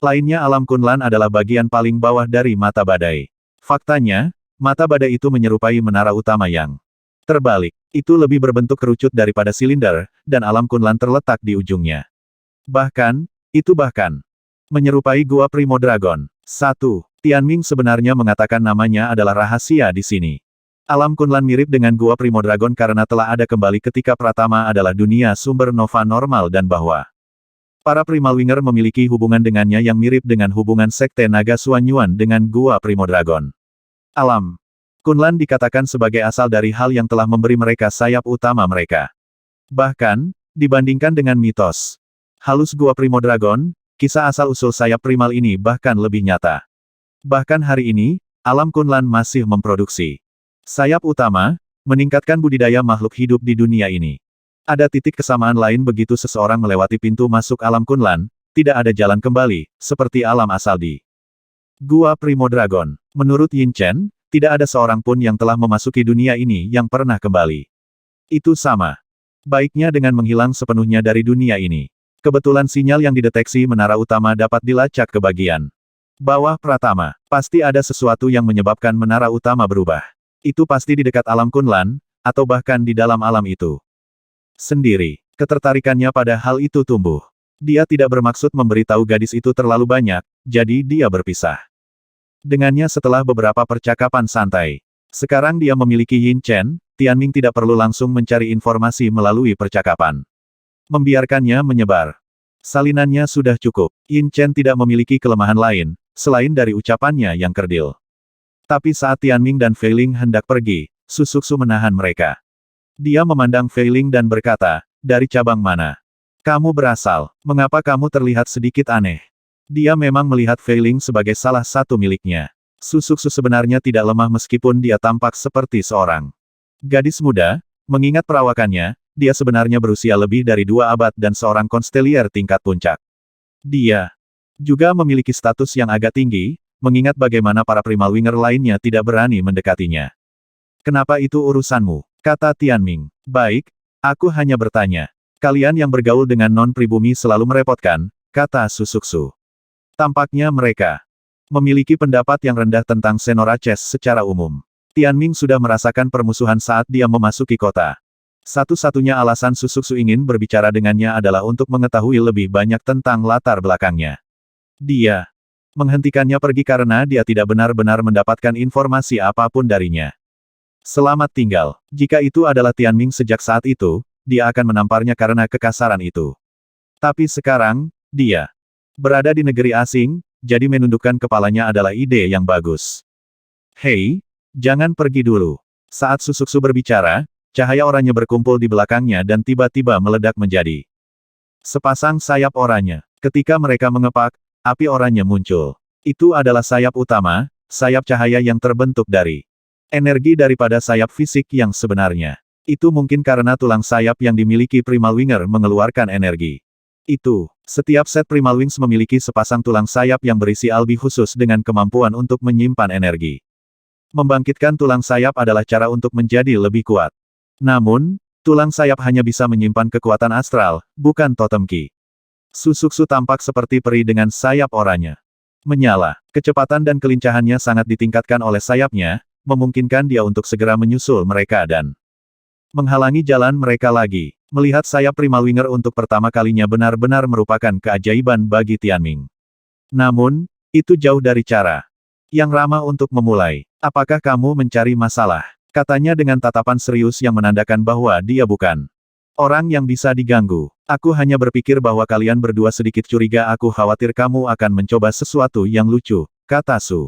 Lainnya alam Kunlan adalah bagian paling bawah dari mata badai. Faktanya, mata badai itu menyerupai menara utama yang terbalik. Itu lebih berbentuk kerucut daripada silinder, dan alam Kunlan terletak di ujungnya. Bahkan menyerupai Gua Primo Dragon. 1. Tianming sebenarnya mengatakan namanya adalah rahasia di sini. Alam Kunlan mirip dengan Gua Primo Dragon karena telah ada kembali ketika Pratama adalah dunia sumber nova normal dan bahwa Para Primalwinger memiliki hubungan dengannya yang mirip dengan hubungan Sekte Naga Suanyuan dengan Gua Primo Dragon. Alam Kunlan dikatakan sebagai asal dari hal yang telah memberi mereka sayap utama mereka. Bahkan, dibandingkan dengan mitos halus Gua Primo Dragon, kisah asal-usul sayap primal ini bahkan lebih nyata. Bahkan hari ini, Alam Kunlan masih memproduksi sayap utama, meningkatkan budidaya makhluk hidup di dunia ini. Ada titik kesamaan lain begitu seseorang melewati pintu masuk Alam Kunlan, tidak ada jalan kembali, seperti alam asal di Gua Primo Dragon. Menurut Yin Chen, tidak ada seorang pun yang telah memasuki dunia ini yang pernah kembali. Itu sama baiknya dengan menghilang sepenuhnya dari dunia ini. Kebetulan sinyal yang dideteksi menara utama dapat dilacak ke bagian bawah Pratama. Pasti ada sesuatu yang menyebabkan menara utama berubah. Itu pasti di dekat Alam Kunlan, atau bahkan di dalam alam itu sendiri. Ketertarikannya pada hal itu tumbuh. Dia tidak bermaksud memberitahu gadis itu terlalu banyak, jadi dia berpisah dengannya setelah beberapa percakapan santai. Sekarang dia memiliki Yin Chen, Tianming tidak perlu langsung mencari informasi melalui percakapan. Membiarkannya menyebar. Salinannya sudah cukup. Yin Chen tidak memiliki kelemahan lain, selain dari ucapannya yang kerdil. Tapi saat Tianming dan Fei Ling hendak pergi, Su Suxu menahan mereka. Dia memandang Fei Ling dan berkata, dari cabang mana kamu berasal? Mengapa kamu terlihat sedikit aneh? Dia memang melihat Fei Ling sebagai salah satu miliknya. Su Suxu sebenarnya tidak lemah meskipun dia tampak seperti seorang gadis muda. Mengingat perawakannya, dia sebenarnya berusia lebih dari 2 abad dan seorang konstelier tingkat puncak. Dia juga memiliki status yang agak tinggi, mengingat bagaimana para Primalwinger lainnya tidak berani mendekatinya. Kenapa itu urusanmu? Kata Tianming. Baik, aku hanya bertanya. Kalian yang bergaul dengan non-pribumi selalu merepotkan, kata Su Suxu. Tampaknya mereka memiliki pendapat yang rendah tentang Senora Chess secara umum. Tianming sudah merasakan permusuhan saat dia memasuki kota. Satu-satunya alasan Su Suxu ingin berbicara dengannya adalah untuk mengetahui lebih banyak tentang latar belakangnya. Dia menghentikannya pergi karena dia tidak benar-benar mendapatkan informasi apapun darinya. Selamat tinggal. Jika itu adalah Tianming sejak saat itu, dia akan menamparnya karena kekasaran itu. Tapi sekarang, dia berada di negeri asing, jadi menundukkan kepalanya adalah ide yang bagus. Hei, jangan pergi dulu. Saat Su Suxu berbicara, cahaya oranye berkumpul di belakangnya dan tiba-tiba meledak menjadi sepasang sayap oranye. Ketika mereka mengepak, api oranye muncul. Itu adalah sayap utama, sayap cahaya yang terbentuk dari energi daripada sayap fisik yang sebenarnya. Itu mungkin karena tulang sayap yang dimiliki Primalwinger mengeluarkan energi. Setiap set Primalwings memiliki sepasang tulang sayap yang berisi albi khusus dengan kemampuan untuk menyimpan energi. Membangkitkan tulang sayap adalah cara untuk menjadi lebih kuat. Namun, tulang sayap hanya bisa menyimpan kekuatan astral, bukan totem ki. Su Suxu tampak seperti peri dengan sayap oranye. Menyala. Kecepatan dan kelincahannya sangat ditingkatkan oleh sayapnya, memungkinkan dia untuk segera menyusul mereka dan menghalangi jalan mereka lagi. Melihat sayap Primalwinger untuk pertama kalinya benar-benar merupakan keajaiban bagi Tianming. Namun, itu jauh dari cara yang ramah untuk memulai. Apakah kamu mencari masalah? Katanya dengan tatapan serius yang menandakan bahwa dia bukan orang yang bisa diganggu. Aku hanya berpikir bahwa kalian berdua sedikit curiga. Aku khawatir kamu akan mencoba sesuatu yang lucu, kata Su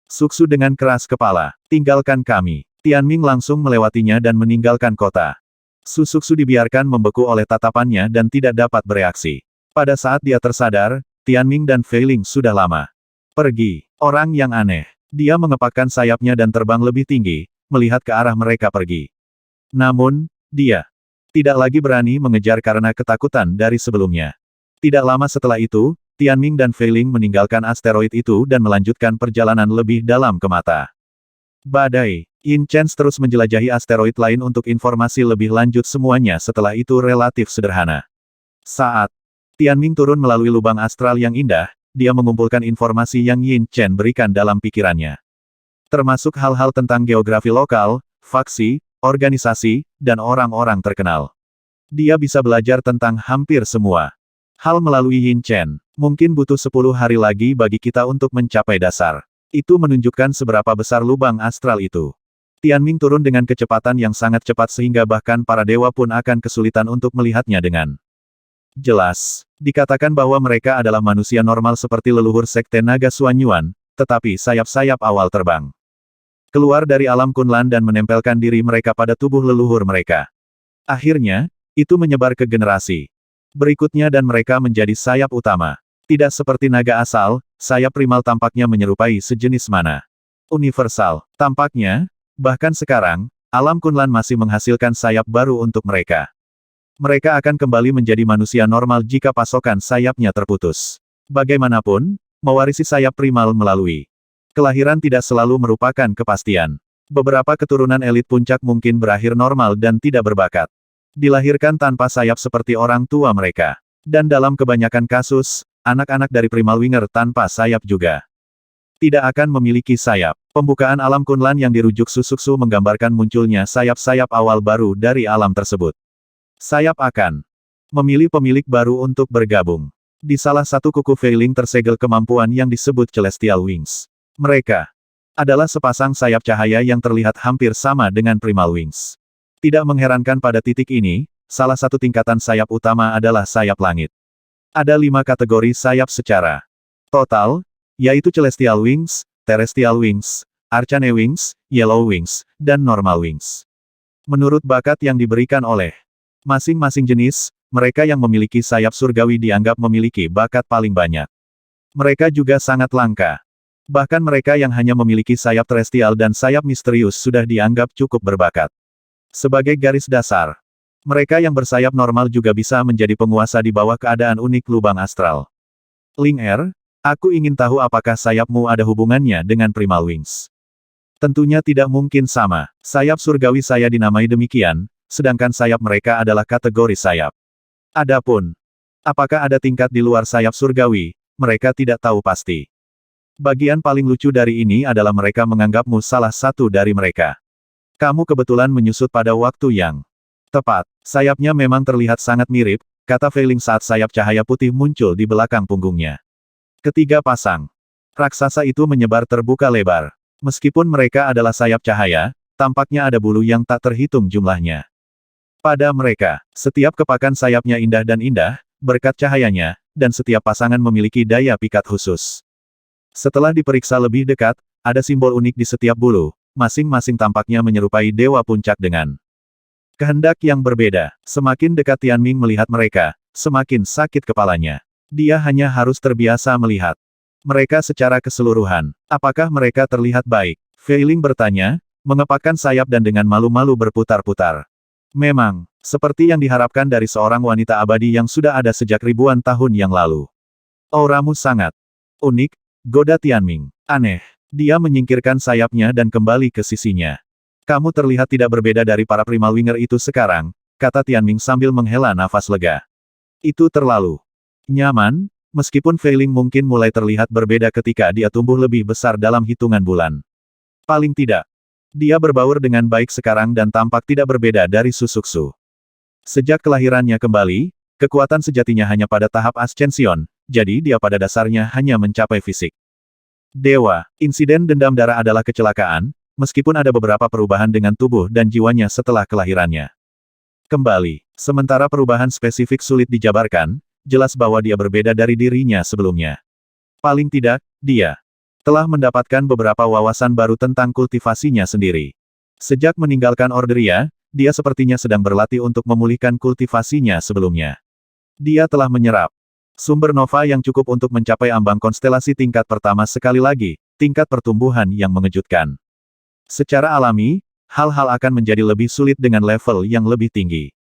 Suxu dengan keras kepala. Tinggalkan kami. Tianming langsung melewatinya dan meninggalkan kota. Su Suxu dibiarkan membeku oleh tatapannya dan tidak dapat bereaksi. Pada saat dia tersadar, Tianming dan Fei Ling sudah lama pergi. Orang yang aneh. Dia mengepakkan sayapnya dan terbang lebih tinggi, melihat ke arah mereka pergi. Namun, dia tidak lagi berani mengejar karena ketakutan dari sebelumnya. Tidak lama setelah itu, Tianming dan Fei Ling meninggalkan asteroid itu dan melanjutkan perjalanan lebih dalam ke mata badai. Yin Chen terus menjelajahi asteroid lain untuk informasi lebih lanjut. Semuanya setelah itu relatif sederhana. Saat Tianming turun melalui lubang astral yang indah, dia mengumpulkan informasi yang Yin Chen berikan dalam pikirannya. Termasuk hal-hal tentang geografi lokal, faksi, organisasi, dan orang-orang terkenal. Dia bisa belajar tentang hampir semua hal melalui Yin Chen. Mungkin butuh 10 hari lagi bagi kita untuk mencapai dasar. Itu menunjukkan seberapa besar lubang astral itu. Tianming turun dengan kecepatan yang sangat cepat sehingga bahkan para dewa pun akan kesulitan untuk melihatnya dengan Jelas, dikatakan bahwa mereka adalah manusia normal seperti leluhur Sekte Naga Suanyuan, tetapi sayap-sayap awal terbang. Keluar dari alam Kunlan dan menempelkan diri mereka pada tubuh leluhur mereka. Akhirnya, itu menyebar ke generasi berikutnya dan mereka menjadi sayap utama. Tidak seperti naga asal, sayap primal tampaknya menyerupai sejenis mana universal. Tampaknya, bahkan sekarang, alam Kunlan masih menghasilkan sayap baru untuk mereka. Mereka akan kembali menjadi manusia normal jika pasokan sayapnya terputus. Bagaimanapun, mewarisi sayap primal melalui kelahiran tidak selalu merupakan kepastian. Beberapa keturunan elit puncak mungkin berakhir normal dan tidak berbakat. Dilahirkan tanpa sayap seperti orang tua mereka. Dan dalam kebanyakan kasus, anak-anak dari primal winger tanpa sayap juga tidak akan memiliki sayap. Pembukaan alam Kunlan yang dirujuk Susuksu menggambarkan munculnya sayap-sayap awal baru dari alam tersebut. Sayap akan memilih pemilik baru untuk bergabung. Di salah satu kuku Feiling tersegel kemampuan yang disebut Celestial Wings. Mereka adalah sepasang sayap cahaya yang terlihat hampir sama dengan Primal Wings. Tidak mengherankan pada titik ini, salah satu tingkatan sayap utama adalah sayap langit. Ada 5 kategori sayap secara total, yaitu Celestial Wings, Terrestrial Wings, Arcane Wings, Yellow Wings, dan Normal Wings. Menurut bakat yang diberikan oleh masing-masing jenis, mereka yang memiliki sayap surgawi dianggap memiliki bakat paling banyak. Mereka juga sangat langka. Bahkan mereka yang hanya memiliki sayap terrestrial dan sayap misterius sudah dianggap cukup berbakat. Sebagai garis dasar, mereka yang bersayap normal juga bisa menjadi penguasa di bawah keadaan unik lubang astral. Ling Er, aku ingin tahu apakah sayapmu ada hubungannya dengan Primal Wings. Tentunya tidak mungkin sama. Sayap surgawi saya dinamai demikian, sedangkan sayap mereka adalah kategori sayap. Adapun, apakah ada tingkat di luar sayap surgawi, mereka tidak tahu pasti. Bagian paling lucu dari ini adalah mereka menganggapmu salah satu dari mereka. Kamu kebetulan menyusut pada waktu yang tepat. Sayapnya memang terlihat sangat mirip, kata Feiling saat sayap cahaya putih muncul di belakang punggungnya. Ketiga pasang raksasa itu menyebar terbuka lebar. Meskipun mereka adalah sayap cahaya, tampaknya ada bulu yang tak terhitung jumlahnya. Pada mereka, setiap kepakan sayapnya indah dan indah, berkat cahayanya, dan setiap pasangan memiliki daya pikat khusus. Setelah diperiksa lebih dekat, ada simbol unik di setiap bulu, masing-masing tampaknya menyerupai dewa puncak dengan kehendak yang berbeda. Semakin dekat Tianming melihat mereka, semakin sakit kepalanya. Dia hanya harus terbiasa melihat mereka secara keseluruhan. Apakah mereka terlihat baik? Feiling bertanya, mengepakkan sayap dan dengan malu-malu berputar-putar. Memang, seperti yang diharapkan dari seorang wanita abadi yang sudah ada sejak ribuan tahun yang lalu. Auramu sangat unik, goda Tianming. Aneh. Dia menyingkirkan sayapnya dan kembali ke sisinya. Kamu terlihat tidak berbeda dari para Primal Winger itu sekarang, kata Tianming sambil menghela nafas lega. Itu terlalu nyaman, meskipun Feiling mungkin mulai terlihat berbeda ketika dia tumbuh lebih besar dalam hitungan bulan. Paling tidak, dia berbaur dengan baik sekarang dan tampak tidak berbeda dari Susuksu. Sejak kelahirannya kembali, kekuatan sejatinya hanya pada tahap Ascension, jadi dia pada dasarnya hanya mencapai fisik dewa. Insiden dendam darah adalah kecelakaan, meskipun ada beberapa perubahan dengan tubuh dan jiwanya setelah kelahirannya. Kembali, sementara perubahan spesifik sulit dijabarkan, jelas bahwa dia berbeda dari dirinya sebelumnya. Paling tidak, dia telah mendapatkan beberapa wawasan baru tentang kultivasinya sendiri. Sejak meninggalkan Orderia, dia sepertinya sedang berlatih untuk memulihkan kultivasinya sebelumnya. Dia telah menyerap sumber nova yang cukup untuk mencapai ambang konstelasi tingkat pertama sekali lagi, tingkat pertumbuhan yang mengejutkan. Secara alami, hal-hal akan menjadi lebih sulit dengan level yang lebih tinggi.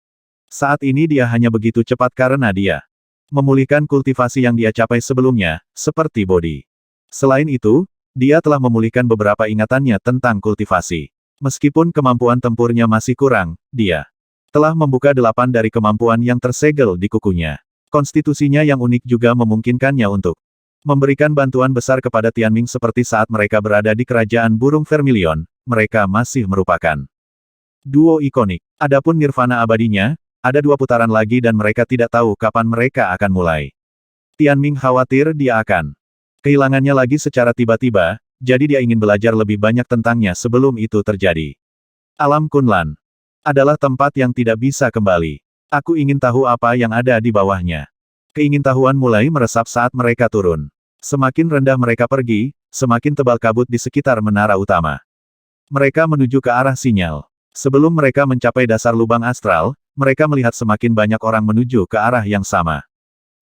Saat ini dia hanya begitu cepat karena dia memulihkan kultivasi yang dia capai sebelumnya, seperti body. Selain itu, dia telah memulihkan beberapa ingatannya tentang kultivasi. Meskipun kemampuan tempurnya masih kurang, dia telah membuka 8 dari kemampuan yang tersegel di kukunya. Konstitusinya yang unik juga memungkinkannya untuk memberikan bantuan besar kepada Tianming seperti saat mereka berada di kerajaan burung Vermilion, mereka masih merupakan duo ikonik. Adapun nirvana abadinya, ada 2 putaran lagi dan mereka tidak tahu kapan mereka akan mulai. Tianming khawatir dia akan kehilangannya lagi secara tiba-tiba, jadi dia ingin belajar lebih banyak tentangnya sebelum itu terjadi. Alam Kunlan adalah tempat yang tidak bisa kembali. Aku ingin tahu apa yang ada di bawahnya. Keingintahuan mulai meresap saat mereka turun. Semakin rendah mereka pergi, semakin tebal kabut di sekitar menara utama. Mereka menuju ke arah sinyal. Sebelum mereka mencapai dasar lubang astral, mereka melihat semakin banyak orang menuju ke arah yang sama.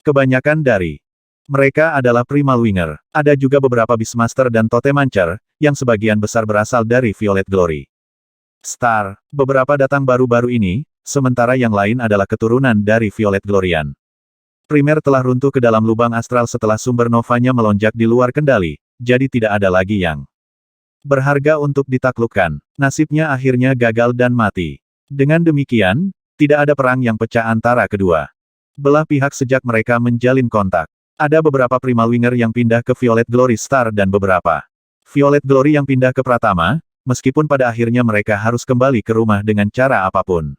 Kebanyakan dari mereka adalah Primal Winger. Ada juga beberapa Beastmaster dan Totemancer, yang sebagian besar berasal dari Violet Glory. Star, beberapa datang baru-baru ini, sementara yang lain adalah keturunan dari Violet Glorian. Primer telah runtuh ke dalam lubang astral setelah sumber novanya melonjak di luar kendali, jadi tidak ada lagi yang berharga untuk ditaklukkan. Nasibnya akhirnya gagal dan mati. Dengan demikian, tidak ada perang yang pecah antara kedua belah pihak sejak mereka menjalin kontak. Ada beberapa Primal Winger yang pindah ke Violet Glory Star dan beberapa Violet Glory yang pindah ke Pratama, meskipun pada akhirnya mereka harus kembali ke rumah dengan cara apapun.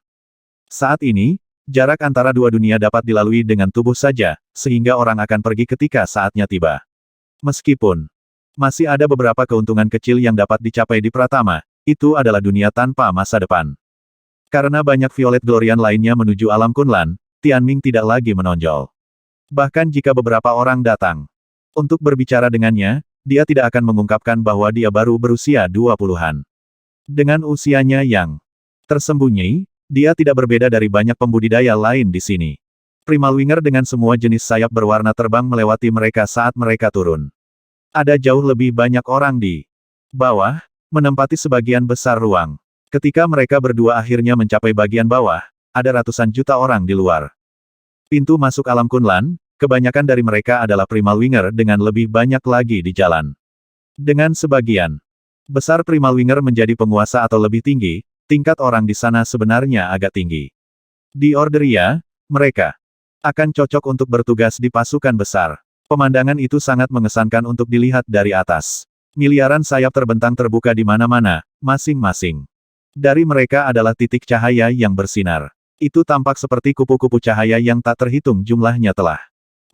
Saat ini, jarak antara dua dunia dapat dilalui dengan tubuh saja, sehingga orang akan pergi ketika saatnya tiba. Meskipun masih ada beberapa keuntungan kecil yang dapat dicapai di Pratama, itu adalah dunia tanpa masa depan. Karena banyak Violet Glorian lainnya menuju alam Kunlan, Tianming tidak lagi menonjol. Bahkan jika beberapa orang datang untuk berbicara dengannya, dia tidak akan mengungkapkan bahwa dia baru berusia 20-an. Dengan usianya yang tersembunyi, dia tidak berbeda dari banyak pembudidaya lain di sini. Primal Winger dengan semua jenis sayap berwarna terbang melewati mereka saat mereka turun. Ada jauh lebih banyak orang di bawah, menempati sebagian besar ruang. Ketika mereka berdua akhirnya mencapai bagian bawah, ada ratusan juta orang di luar. Pintu masuk alam Kunlan, kebanyakan dari mereka adalah Primal Winger dengan lebih banyak lagi di jalan. Dengan sebagian besar Primal Winger menjadi penguasa atau lebih tinggi, tingkat orang di sana sebenarnya agak tinggi. Di Orderia, mereka akan cocok untuk bertugas di pasukan besar. Pemandangan itu sangat mengesankan untuk dilihat dari atas. Miliaran sayap terbentang terbuka di mana-mana, masing-masing dari mereka adalah titik cahaya yang bersinar. Itu tampak seperti kupu-kupu cahaya yang tak terhitung jumlahnya telah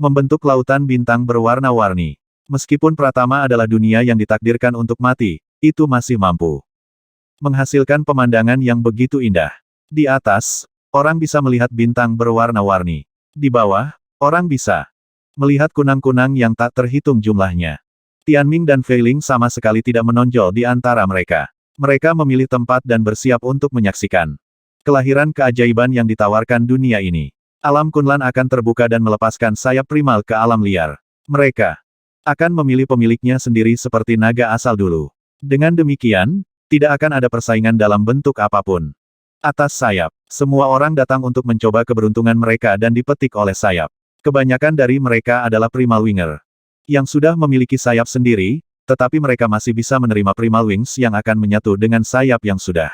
membentuk lautan bintang berwarna-warni. Meskipun Pratama adalah dunia yang ditakdirkan untuk mati, itu masih mampu menghasilkan pemandangan yang begitu indah. Di atas, orang bisa melihat bintang berwarna-warni. Di bawah, orang bisa melihat kunang-kunang yang tak terhitung jumlahnya. Tianming dan Fei Ling sama sekali tidak menonjol di antara mereka. Mereka memilih tempat dan bersiap untuk menyaksikan kelahiran keajaiban yang ditawarkan dunia ini. Alam Kunlan akan terbuka dan melepaskan sayap primal ke alam liar. Mereka akan memilih pemiliknya sendiri seperti naga asal dulu. Dengan demikian, tidak akan ada persaingan dalam bentuk apapun. Atas sayap, semua orang datang untuk mencoba keberuntungan mereka dan dipetik oleh sayap. Kebanyakan dari mereka adalah Primal Winger yang sudah memiliki sayap sendiri, tetapi mereka masih bisa menerima Primal Wings yang akan menyatu dengan sayap yang sudah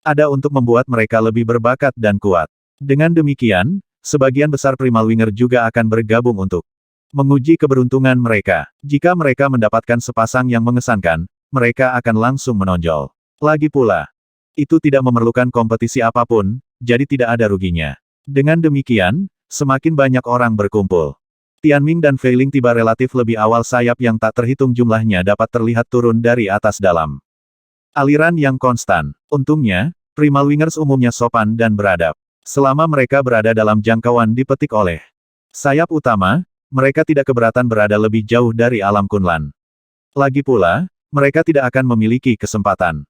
ada untuk membuat mereka lebih berbakat dan kuat. Dengan demikian, sebagian besar Primal Winger juga akan bergabung untuk menguji keberuntungan mereka. Jika mereka mendapatkan sepasang yang mengesankan, mereka akan langsung menonjol. Lagi pula, itu tidak memerlukan kompetisi apapun, jadi tidak ada ruginya. Dengan demikian, semakin banyak orang berkumpul. Tianming dan Fei Ling tiba relatif lebih awal sayap yang tak terhitung jumlahnya dapat terlihat turun dari atas dalam aliran yang konstan. Untungnya, Primal Wingers umumnya sopan dan beradab. Selama mereka berada dalam jangkauan dipetik oleh sayap utama, mereka tidak keberatan berada lebih jauh dari alam Kunlan. Lagi pula, mereka tidak akan memiliki kesempatan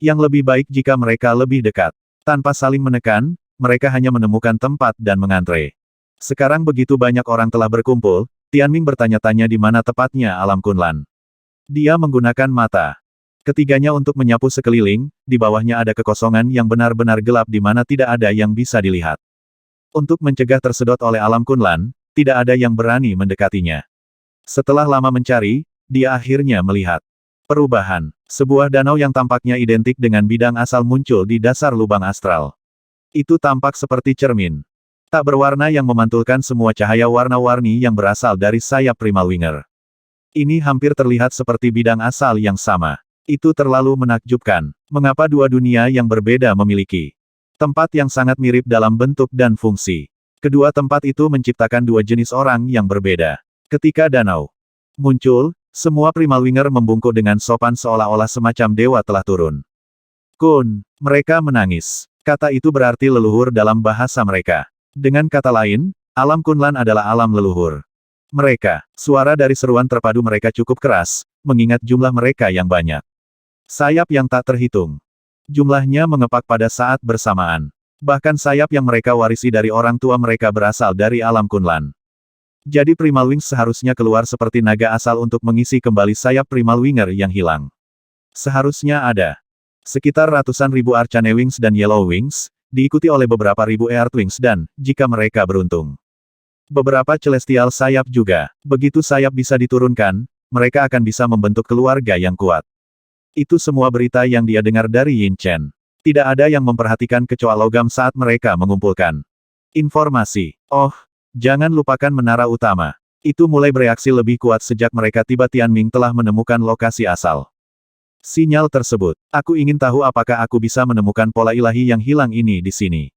yang lebih baik jika mereka lebih dekat. Tanpa saling menekan, mereka hanya menemukan tempat dan mengantre. Sekarang begitu banyak orang telah berkumpul, Tianming bertanya-tanya di mana tepatnya alam Kunlan. Dia menggunakan mata ketiganya untuk menyapu sekeliling, di bawahnya ada kekosongan yang benar-benar gelap di mana tidak ada yang bisa dilihat. Untuk mencegah tersedot oleh alam Kunlan, tidak ada yang berani mendekatinya. Setelah lama mencari, dia akhirnya melihat perubahan. Sebuah danau yang tampaknya identik dengan bidang asal muncul di dasar lubang astral. Itu tampak seperti cermin tak berwarna yang memantulkan semua cahaya warna-warni yang berasal dari sayap Primal Winger. Ini hampir terlihat seperti bidang asal yang sama. Itu terlalu menakjubkan. Mengapa dua dunia yang berbeda memiliki tempat yang sangat mirip dalam bentuk dan fungsi? Kedua tempat itu menciptakan dua jenis orang yang berbeda. Ketika danau muncul, semua Primal Winger membungkuk dengan sopan seolah-olah semacam dewa telah turun. Kun, mereka menangis. Kata itu berarti leluhur dalam bahasa mereka. Dengan kata lain, alam Kunlan adalah alam leluhur. Mereka, suara dari seruan terpadu mereka cukup keras, mengingat jumlah mereka yang banyak. Sayap yang tak terhitung. Jumlahnya mengepak pada saat bersamaan. Bahkan sayap yang mereka warisi dari orang tua mereka berasal dari alam Kunlan. Jadi Primal Wings seharusnya keluar seperti naga asal untuk mengisi kembali sayap Primal Winger yang hilang. Seharusnya ada sekitar ratusan ribu Arcane Wings dan Yellow Wings, diikuti oleh beberapa ribu Earth Wings dan, jika mereka beruntung, beberapa Celestial sayap juga. Begitu sayap bisa diturunkan, mereka akan bisa membentuk keluarga yang kuat. Itu semua berita yang dia dengar dari Yin Chen. Tidak ada yang memperhatikan kecoa logam saat mereka mengumpulkan informasi. Oh, jangan lupakan menara utama. Itu mulai bereaksi lebih kuat sejak mereka tiba. Tianming telah menemukan lokasi asal sinyal tersebut. Aku ingin tahu apakah aku bisa menemukan pola ilahi yang hilang ini di sini.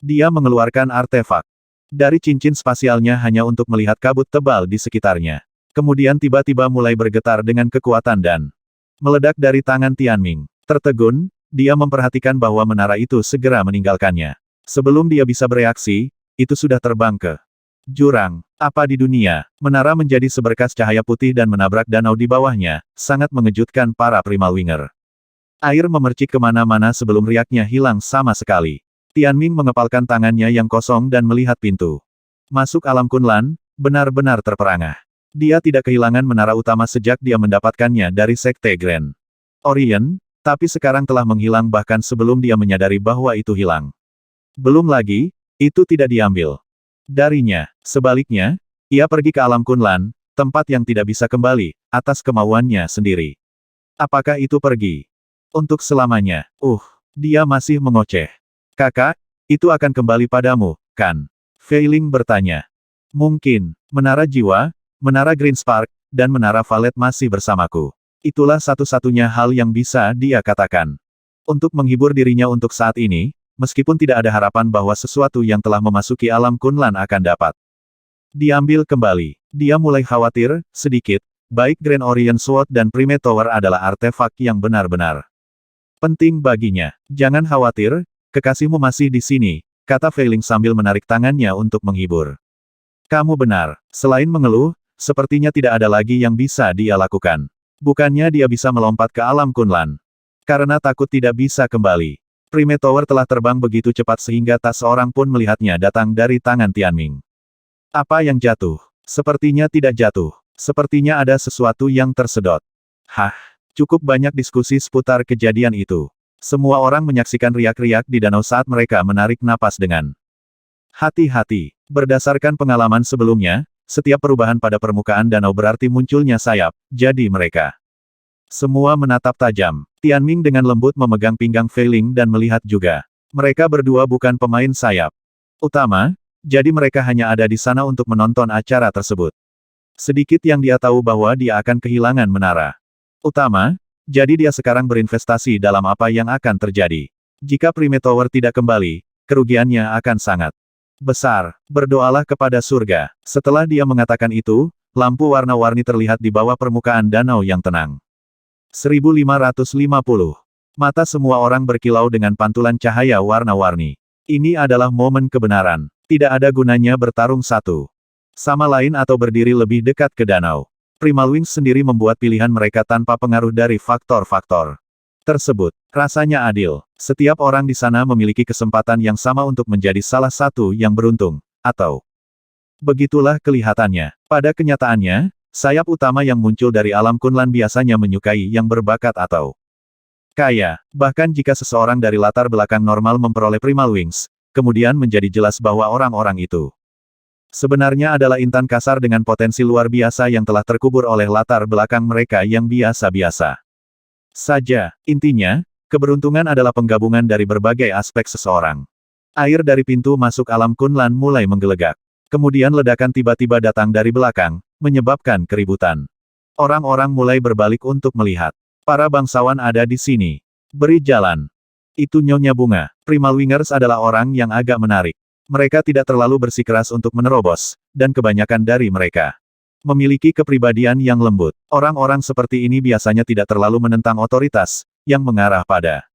Dia mengeluarkan artefak dari cincin spasialnya hanya untuk melihat kabut tebal di sekitarnya. Kemudian tiba-tiba mulai bergetar dengan kekuatan dan meledak dari tangan Tianming. Tertegun, dia memperhatikan bahwa menara itu segera meninggalkannya. Sebelum dia bisa bereaksi, itu sudah terbang ke jurang. Apa di dunia? Menara menjadi seberkas cahaya putih dan menabrak danau di bawahnya, sangat mengejutkan para Primal Winger. Air memercik kemana-mana sebelum riaknya hilang sama sekali. Tianming mengepalkan tangannya yang kosong dan melihat pintu masuk alam Kunlan, benar-benar terperangah. Dia tidak kehilangan menara utama sejak dia mendapatkannya dari Sekte Grand Orient, tapi sekarang telah menghilang bahkan sebelum dia menyadari bahwa itu hilang. Belum lagi, itu tidak diambil darinya. Sebaliknya, ia pergi ke alam Kunlan, tempat yang tidak bisa kembali, atas kemauannya sendiri. Apakah itu pergi untuk selamanya? Dia masih mengoceh. Kakak, itu akan kembali padamu, kan? Fei Ling bertanya. Mungkin, menara jiwa, menara Green Spark, dan menara Valet masih bersamaku. Itulah satu-satunya hal yang bisa dia katakan. Untuk menghibur dirinya untuk saat ini, meskipun tidak ada harapan bahwa sesuatu yang telah memasuki alam Kunlan akan dapat diambil kembali. Dia mulai khawatir, sedikit, baik Grand Orient Sword dan Prime Tower adalah artefak yang benar-benar penting baginya. Jangan khawatir, kekasihmu masih di sini, kata Fei Ling sambil menarik tangannya untuk menghibur. Kamu benar. Selain mengeluh, sepertinya tidak ada lagi yang bisa dia lakukan. Bukannya dia bisa melompat ke alam Kunlan. Karena takut tidak bisa kembali. Prime Tower telah terbang begitu cepat sehingga tak seorang pun melihatnya datang dari tangan Tianming. Apa yang jatuh? Sepertinya tidak jatuh. Sepertinya ada sesuatu yang tersedot. Cukup banyak diskusi seputar kejadian itu. Semua orang menyaksikan riak-riak di danau saat mereka menarik napas dengan hati-hati. Berdasarkan pengalaman sebelumnya, setiap perubahan pada permukaan danau berarti munculnya sayap, jadi mereka semua menatap tajam. Tianming dengan lembut memegang pinggang Fei Ling dan melihat juga. Mereka berdua bukan pemain sayap utama, jadi mereka hanya ada di sana untuk menonton acara tersebut. Sedikit yang dia tahu bahwa dia akan kehilangan menara utama, jadi dia sekarang berinvestasi dalam apa yang akan terjadi. Jika Prime Tower tidak kembali, kerugiannya akan sangat besar. Berdoalah kepada surga. Setelah dia mengatakan itu, lampu warna-warni terlihat di bawah permukaan danau yang tenang. 1550. Mata semua orang berkilau dengan pantulan cahaya warna-warni. Ini adalah momen kebenaran. Tidak ada gunanya bertarung satu sama lain atau berdiri lebih dekat ke danau. Primal Wings sendiri membuat pilihan mereka tanpa pengaruh dari faktor-faktor tersebut. Rasanya adil. Setiap orang di sana memiliki kesempatan yang sama untuk menjadi salah satu yang beruntung, atau begitulah kelihatannya. Pada kenyataannya, sayap utama yang muncul dari alam Kunlan biasanya menyukai yang berbakat atau kaya. Bahkan jika seseorang dari latar belakang normal memperoleh Primal Wings, kemudian menjadi jelas bahwa orang-orang itu sebenarnya adalah intan kasar dengan potensi luar biasa yang telah terkubur oleh latar belakang mereka yang biasa-biasa saja. Intinya, keberuntungan adalah penggabungan dari berbagai aspek seseorang. Air dari pintu masuk alam Kunlan mulai menggelegak. Kemudian ledakan tiba-tiba datang dari belakang, menyebabkan keributan. Orang-orang mulai berbalik untuk melihat. Para bangsawan ada di sini. Beri jalan. Itu Nyonya Bunga. Primal Wingers adalah orang yang agak menarik. Mereka tidak terlalu bersikeras untuk menerobos, dan kebanyakan dari mereka memiliki kepribadian yang lembut. Orang-orang seperti ini biasanya tidak terlalu menentang otoritas, yang mengarah pada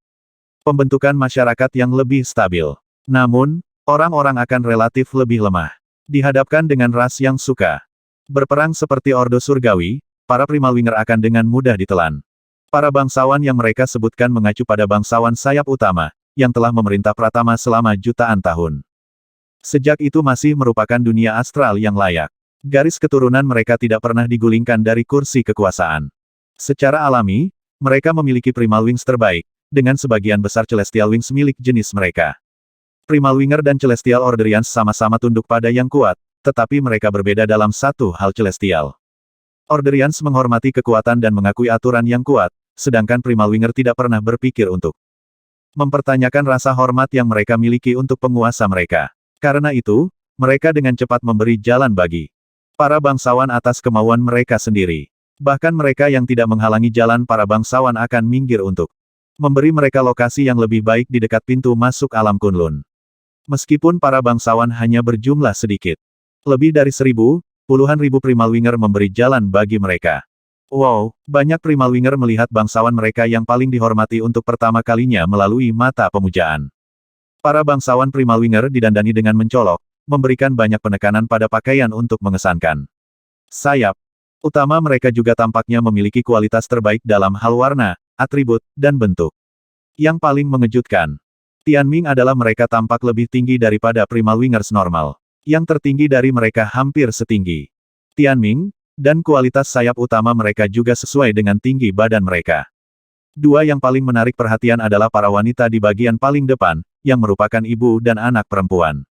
pembentukan masyarakat yang lebih stabil. Namun, orang-orang akan relatif lebih lemah. Dihadapkan dengan ras yang suka berperang seperti Ordo Surgawi, para Primalwinger akan dengan mudah ditelan. Para bangsawan yang mereka sebutkan mengacu pada bangsawan sayap utama, yang telah memerintah Pratama selama jutaan tahun. Sejak itu masih merupakan dunia astral yang layak. Garis keturunan mereka tidak pernah digulingkan dari kursi kekuasaan. Secara alami, mereka memiliki Primal Wings terbaik, dengan sebagian besar Celestial Wings milik jenis mereka. Primalwinger dan Celestial Orderians sama-sama tunduk pada yang kuat, tetapi mereka berbeda dalam satu hal Celestial. Orderians menghormati kekuatan dan mengakui aturan yang kuat, sedangkan Primalwinger tidak pernah berpikir untuk mempertanyakan rasa hormat yang mereka miliki untuk penguasa mereka. Karena itu, mereka dengan cepat memberi jalan bagi para bangsawan atas kemauan mereka sendiri. Bahkan mereka yang tidak menghalangi jalan para bangsawan akan minggir untuk memberi mereka lokasi yang lebih baik di dekat pintu masuk alam Kunlun. Meskipun para bangsawan hanya berjumlah sedikit, lebih dari 1.000, puluhan ribu Primalwinger memberi jalan bagi mereka. Wow, banyak Primalwinger melihat bangsawan mereka yang paling dihormati untuk pertama kalinya melalui mata pemujaan. Para bangsawan Primalwinger didandani dengan mencolok, memberikan banyak penekanan pada pakaian untuk mengesankan. Sayap utama mereka juga tampaknya memiliki kualitas terbaik dalam hal warna, atribut, dan bentuk. Yang paling mengejutkan, Tianming adalah mereka tampak lebih tinggi daripada Primalwingers normal. Yang tertinggi dari mereka hampir setinggi Tianming, dan kualitas sayap utama mereka juga sesuai dengan tinggi badan mereka. Dua yang paling menarik perhatian adalah para wanita di bagian paling depan, yang merupakan ibu dan anak perempuan.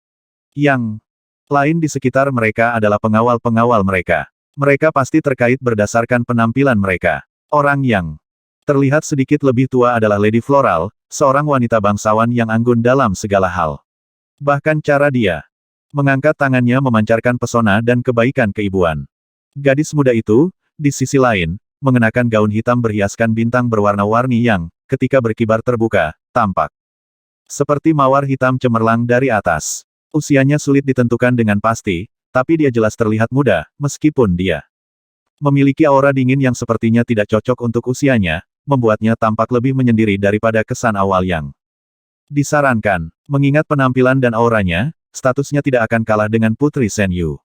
Yang lain di sekitar mereka adalah pengawal-pengawal mereka. Mereka pasti terkait berdasarkan penampilan mereka. Orang yang terlihat sedikit lebih tua adalah Lady Floral, seorang wanita bangsawan yang anggun dalam segala hal. Bahkan cara dia mengangkat tangannya memancarkan pesona dan kebaikan keibuan. Gadis muda itu, di sisi lain, mengenakan gaun hitam berhiaskan bintang berwarna-warni yang, ketika berkibar terbuka, tampak seperti mawar hitam cemerlang dari atas. Usianya sulit ditentukan dengan pasti, tapi dia jelas terlihat muda, meskipun dia memiliki aura dingin yang sepertinya tidak cocok untuk usianya, membuatnya tampak lebih menyendiri daripada kesan awal yang disarankan. Mengingat penampilan dan auranya, statusnya tidak akan kalah dengan Putri Shen Yu.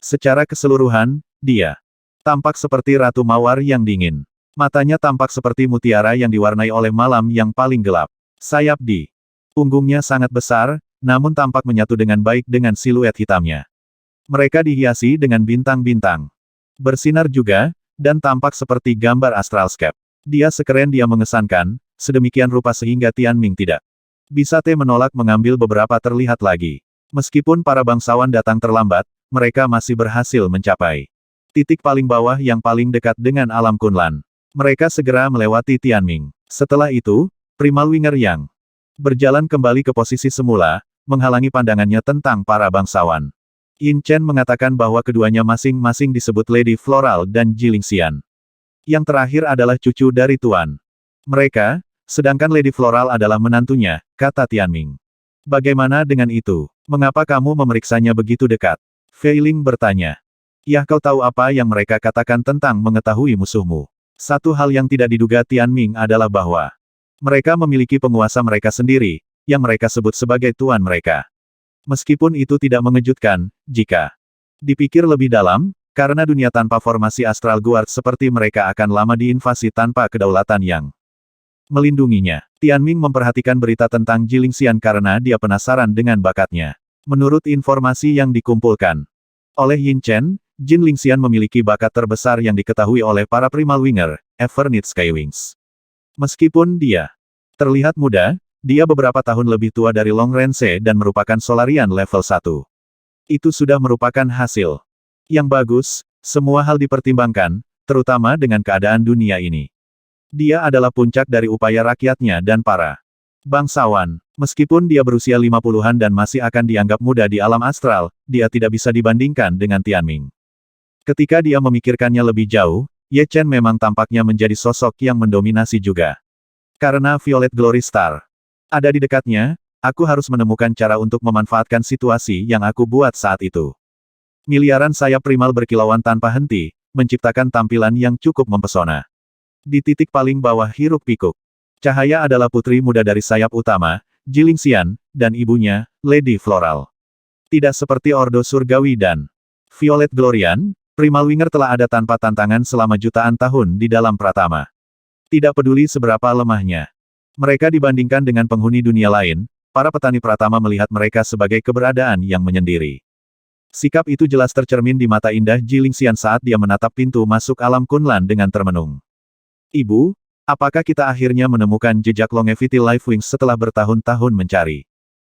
Secara keseluruhan, dia tampak seperti Ratu Mawar yang dingin. Matanya tampak seperti mutiara yang diwarnai oleh malam yang paling gelap. Sayap di punggungnya sangat besar, namun tampak menyatu dengan baik dengan siluet hitamnya. Mereka dihiasi dengan bintang-bintang bersinar juga, dan tampak seperti gambar astralscape. Dia sekeren dia mengesankan, sedemikian rupa sehingga Tianming tidak bisa menolak mengambil beberapa terlihat lagi. Meskipun para bangsawan datang terlambat, mereka masih berhasil mencapai titik paling bawah yang paling dekat dengan alam Kunlan. Mereka segera melewati Tianming. Setelah itu, Primalwinger yang berjalan kembali ke posisi semula, menghalangi pandangannya tentang para bangsawan. Yin Chen mengatakan bahwa keduanya masing-masing disebut Lady Floral dan Jilingxian. Yang terakhir adalah cucu dari Tuan mereka, sedangkan Lady Floral adalah menantunya, kata Tianming. Bagaimana dengan itu? Mengapa kamu memeriksanya begitu dekat? Fei Ling bertanya. Yah, kau tahu apa yang mereka katakan tentang mengetahui musuhmu? Satu hal yang tidak diduga Tianming adalah bahwa mereka memiliki penguasa mereka sendiri, yang mereka sebut sebagai tuan mereka. Meskipun itu tidak mengejutkan, jika dipikir lebih dalam, karena dunia tanpa formasi Astral Guard seperti mereka akan lama diinvasi tanpa kedaulatan yang melindunginya. Tianming memperhatikan berita tentang Jilingxian karena dia penasaran dengan bakatnya. Menurut informasi yang dikumpulkan oleh Yin Chen, Jilingxian memiliki bakat terbesar yang diketahui oleh para Primalwinger, Evernit Skywings. Meskipun dia terlihat muda, dia beberapa tahun lebih tua dari Long Rense dan merupakan Solarian level 1. Itu sudah merupakan hasil yang bagus, semua hal dipertimbangkan, terutama dengan keadaan dunia ini. Dia adalah puncak dari upaya rakyatnya dan para bangsawan. Meskipun dia berusia 50-an dan masih akan dianggap muda di alam astral, dia tidak bisa dibandingkan dengan Tianming. Ketika dia memikirkannya lebih jauh, Ye Chen memang tampaknya menjadi sosok yang mendominasi juga. Karena Violet Glory Star ada di dekatnya, aku harus menemukan cara untuk memanfaatkan situasi yang aku buat saat itu. Miliaran sayap primal berkilauan tanpa henti, menciptakan tampilan yang cukup mempesona. Di titik paling bawah hiruk-pikuk Cahaya adalah putri muda dari sayap utama, Jilingxian, dan ibunya, Lady Floral. Tidak seperti Ordo Surgawi dan Violet Glorian, Primal Winger telah ada tanpa tantangan selama jutaan tahun di dalam Pratama. Tidak peduli seberapa lemahnya mereka dibandingkan dengan penghuni dunia lain, para petani Pratama melihat mereka sebagai keberadaan yang menyendiri. Sikap itu jelas tercermin di mata indah Jilingxian saat dia menatap pintu masuk alam Kunlan dengan termenung. Ibu, apakah kita akhirnya menemukan jejak Longevity Life Wings setelah bertahun-tahun mencari?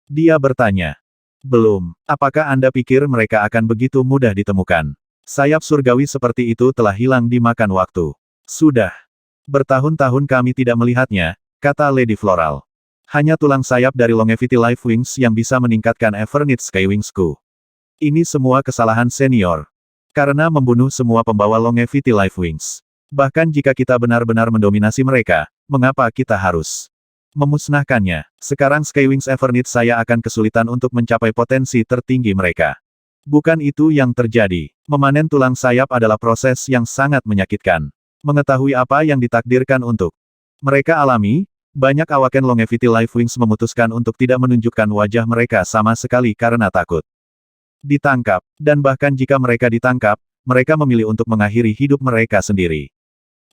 Dia bertanya. Belum. Apakah Anda pikir mereka akan begitu mudah ditemukan? Sayap surgawi seperti itu telah hilang dimakan waktu. Sudah. Bertahun-tahun kami tidak melihatnya, kata Lady Floral. Hanya tulang sayap dari Longevity Life Wings yang bisa meningkatkan Evernite Sky Wingsku. Ini semua kesalahan senior. Karena membunuh semua pembawa Longevity Life Wings. Bahkan jika kita benar-benar mendominasi mereka, mengapa kita harus memusnahkannya? Sekarang Skywings Evernite saya akan kesulitan untuk mencapai potensi tertinggi mereka. Bukan itu yang terjadi. Memanen tulang sayap adalah proses yang sangat menyakitkan. Mengetahui apa yang ditakdirkan untuk mereka alami, banyak awaken Longevity Life Wings memutuskan untuk tidak menunjukkan wajah mereka sama sekali karena takut ditangkap, dan bahkan jika mereka ditangkap, mereka memilih untuk mengakhiri hidup mereka sendiri.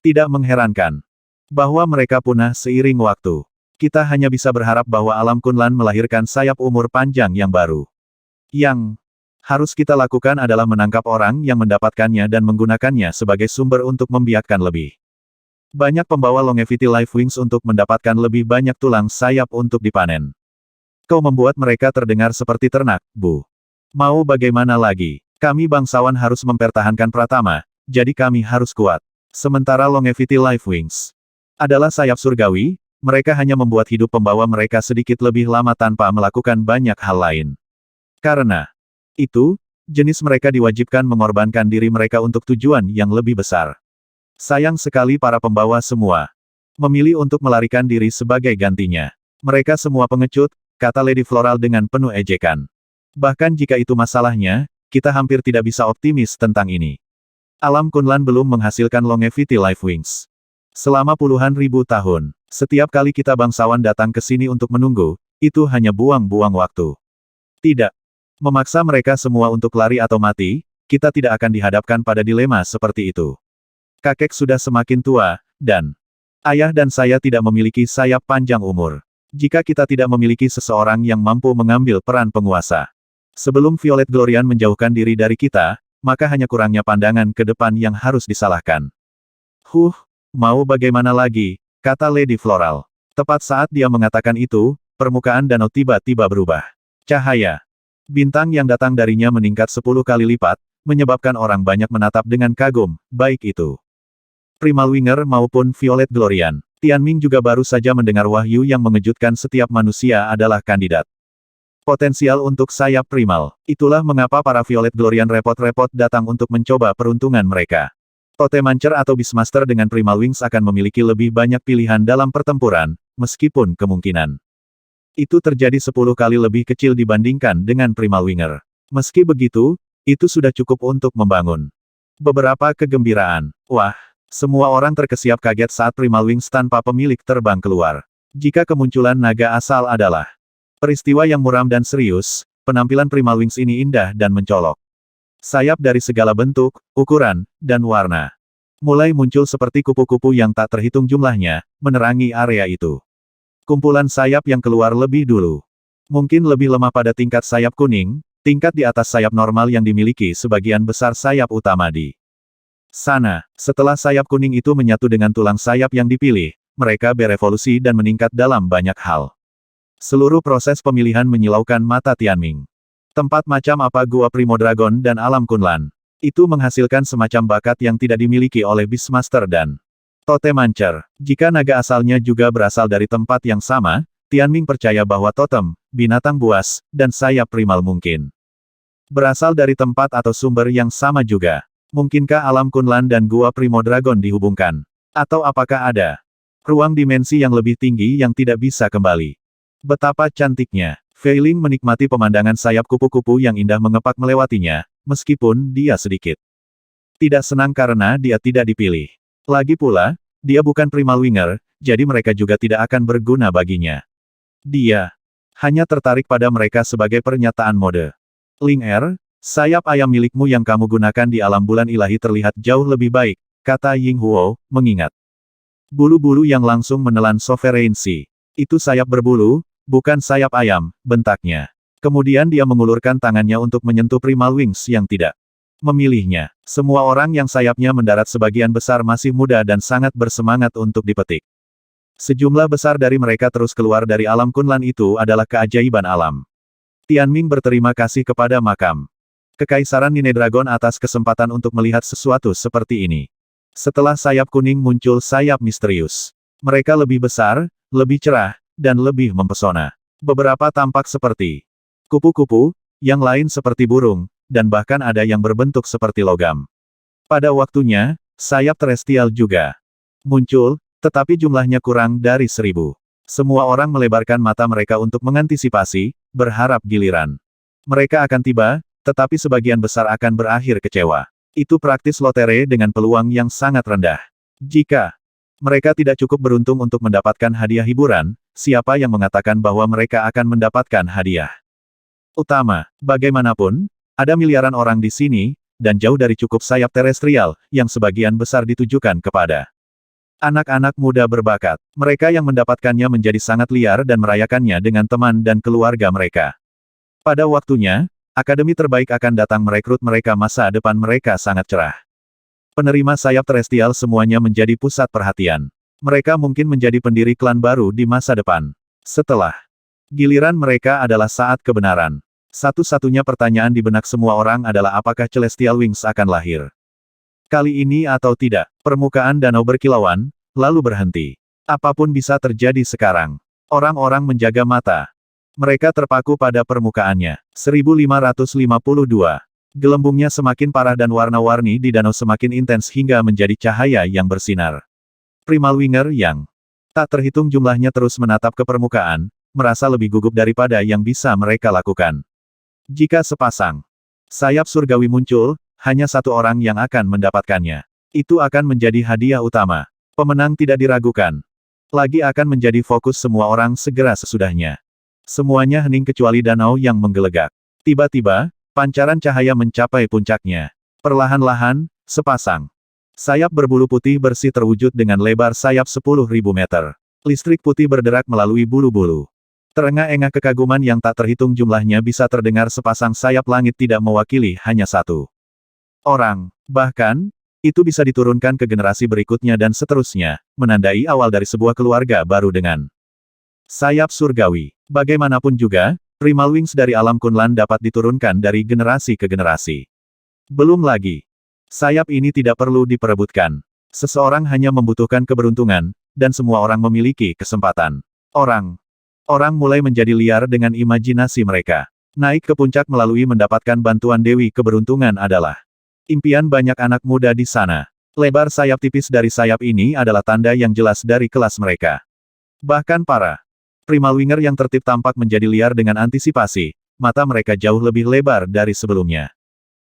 Tidak mengherankan bahwa mereka punah seiring waktu. Kita hanya bisa berharap bahwa alam Kunlan melahirkan sayap umur panjang yang baru. Yang harus kita lakukan adalah menangkap orang yang mendapatkannya dan menggunakannya sebagai sumber untuk membiakkan lebih banyak pembawa Longevity Life Wings untuk mendapatkan lebih banyak tulang sayap untuk dipanen. Kau membuat mereka terdengar seperti ternak, Bu. Mau bagaimana lagi? Kami bangsawan harus mempertahankan Pratama, jadi kami harus kuat. Sementara Longevity Life Wings adalah sayap surgawi, mereka hanya membuat hidup pembawa mereka sedikit lebih lama tanpa melakukan banyak hal lain. Karena itu, jenis mereka diwajibkan mengorbankan diri mereka untuk tujuan yang lebih besar. Sayang sekali para pembawa semua memilih untuk melarikan diri sebagai gantinya. Mereka semua pengecut, kata Lady Floral dengan penuh ejekan. Bahkan jika itu masalahnya, kita hampir tidak bisa optimis tentang ini. Alam Kunlan belum menghasilkan Longevity Life Wings. Selama puluhan ribu tahun, setiap kali kita bangsawan datang ke sini untuk menunggu, itu hanya buang-buang waktu. Tidak. Memaksa mereka semua untuk lari atau mati, kita tidak akan dihadapkan pada dilema seperti itu. Kakek sudah semakin tua, dan ayah dan saya tidak memiliki sayap panjang umur. Jika kita tidak memiliki seseorang yang mampu mengambil peran penguasa. Sebelum Violet Glorian menjauhkan diri dari kita, maka hanya kurangnya pandangan ke depan yang harus disalahkan. Mau bagaimana lagi, kata Lady Floral. Tepat saat dia mengatakan itu, permukaan danau tiba-tiba berubah. Cahaya bintang yang datang darinya meningkat 10 kali lipat, menyebabkan orang banyak menatap dengan kagum, baik itu Primal Winger maupun Violet Glorian. Tianming juga baru saja mendengar wahyu yang mengejutkan setiap manusia adalah kandidat potensial untuk sayap primal. Itulah mengapa para Violet Glorian repot-repot datang untuk mencoba peruntungan mereka. Totemancer atau Beastmaster dengan Primal Wings akan memiliki lebih banyak pilihan dalam pertempuran, meskipun kemungkinan itu terjadi 10 kali lebih kecil dibandingkan dengan Primal Winger. Meski begitu, itu sudah cukup untuk membangun beberapa kegembiraan. Wah, semua orang terkesiap kaget saat Primal Wings tanpa pemilik terbang keluar. Jika kemunculan naga asal adalah peristiwa yang muram dan serius, penampilan Primal Wings ini indah dan mencolok. Sayap dari segala bentuk, ukuran, dan warna mulai muncul seperti kupu-kupu yang tak terhitung jumlahnya, menerangi area itu. Kumpulan sayap yang keluar lebih dulu. Mungkin lebih lemah pada tingkat sayap kuning, tingkat di atas sayap normal yang dimiliki sebagian besar sayap utama di sana. Setelah sayap kuning itu menyatu dengan tulang sayap yang dipilih, mereka berevolusi dan meningkat dalam banyak hal. Seluruh proses pemilihan menyilaukan mata Tianming. Tempat macam apa Gua Primo Dragon dan Alam Kunlan? Itu menghasilkan semacam bakat yang tidak dimiliki oleh Beastmaster dan Totemancer. Jika naga asalnya juga berasal dari tempat yang sama, Tianming percaya bahwa totem, binatang buas, dan sayap primal mungkin berasal dari tempat atau sumber yang sama juga. Mungkinkah Alam Kunlan dan Gua Primo Dragon dihubungkan? Atau apakah ada ruang dimensi yang lebih tinggi yang tidak bisa kembali? Betapa cantiknya. Fei Ling menikmati pemandangan sayap kupu-kupu yang indah mengepak melewatinya, meskipun dia sedikit tidak senang karena dia tidak dipilih. Lagi pula, dia bukan Primal Winger, jadi mereka juga tidak akan berguna baginya. Dia hanya tertarik pada mereka sebagai pernyataan mode. Ling Er, sayap ayam milikmu yang kamu gunakan di alam bulan ilahi terlihat jauh lebih baik, kata Ying Huo, mengingat. Bulu-bulu yang langsung menelan Sovereignty. Itu sayap berbulu, bukan sayap ayam, bentaknya. Kemudian dia mengulurkan tangannya untuk menyentuh Primal Wings yang tidak memilihnya. Semua orang yang sayapnya mendarat sebagian besar masih muda dan sangat bersemangat untuk dipetik. Sejumlah besar dari mereka terus keluar dari alam Kunlan itu adalah keajaiban alam. Tianming berterima kasih kepada makam Kekaisaran Nine Dragon atas kesempatan untuk melihat sesuatu seperti ini. Setelah sayap kuning muncul sayap misterius. Mereka lebih besar, lebih cerah, dan lebih mempesona. Beberapa tampak seperti kupu-kupu, yang lain seperti burung, dan bahkan ada yang berbentuk seperti logam. Pada waktunya, sayap terestial juga muncul, tetapi jumlahnya kurang dari 1000. Semua orang melebarkan mata mereka untuk mengantisipasi, berharap giliran mereka akan tiba, tetapi sebagian besar akan berakhir kecewa. Itu praktis lotere dengan peluang yang sangat rendah. Jika mereka tidak cukup beruntung untuk mendapatkan hadiah hiburan, siapa yang mengatakan bahwa mereka akan mendapatkan hadiah utama? Bagaimanapun, ada miliaran orang di sini, dan jauh dari cukup sayap terestrial, yang sebagian besar ditujukan kepada anak-anak muda berbakat. Mereka yang mendapatkannya menjadi sangat liar dan merayakannya dengan teman dan keluarga mereka. Pada waktunya, akademi terbaik akan datang merekrut mereka. Masa depan mereka sangat cerah. Penerima sayap terestrial semuanya menjadi pusat perhatian. Mereka mungkin menjadi pendiri klan baru di masa depan. Setelah giliran mereka adalah saat kebenaran. Satu-satunya pertanyaan di benak semua orang adalah apakah Celestial Wings akan lahir kali ini atau tidak. Permukaan danau berkilauan, lalu berhenti. Apapun bisa terjadi sekarang. Orang-orang menjaga mata. Mereka terpaku pada permukaannya. 1552. Gelembungnya semakin parah dan warna-warni di danau semakin intens hingga menjadi cahaya yang bersinar. Primal Winger yang tak terhitung jumlahnya terus menatap ke permukaan, merasa lebih gugup daripada yang bisa mereka lakukan. Jika sepasang sayap surgawi muncul, hanya satu orang yang akan mendapatkannya. Itu akan menjadi hadiah utama. Pemenang tidak diragukan. Lagi akan menjadi fokus semua orang segera sesudahnya. Semuanya hening kecuali danau yang menggelegak. Tiba-tiba, pancaran cahaya mencapai puncaknya. Perlahan-lahan, sepasang sayap berbulu putih bersih terwujud dengan lebar sayap 10.000 meter. Listrik putih berderak melalui bulu-bulu. Terengah-engah kekaguman yang tak terhitung jumlahnya bisa terdengar. Sepasang sayap langit tidak mewakili hanya satu orang. Bahkan, itu bisa diturunkan ke generasi berikutnya dan seterusnya, menandai awal dari sebuah keluarga baru dengan sayap surgawi. Bagaimanapun juga, Primal Wings dari alam Kunlan dapat diturunkan dari generasi ke generasi. Belum lagi, sayap ini tidak perlu diperebutkan. Seseorang hanya membutuhkan keberuntungan, dan semua orang memiliki kesempatan. Orang mulai menjadi liar dengan imajinasi mereka. Naik ke puncak melalui mendapatkan bantuan Dewi Keberuntungan adalah impian banyak anak muda di sana. Lebar sayap tipis dari sayap ini adalah tanda yang jelas dari kelas mereka. Bahkan para Primal Winger yang tertib tampak menjadi liar dengan antisipasi, mata mereka jauh lebih lebar dari sebelumnya.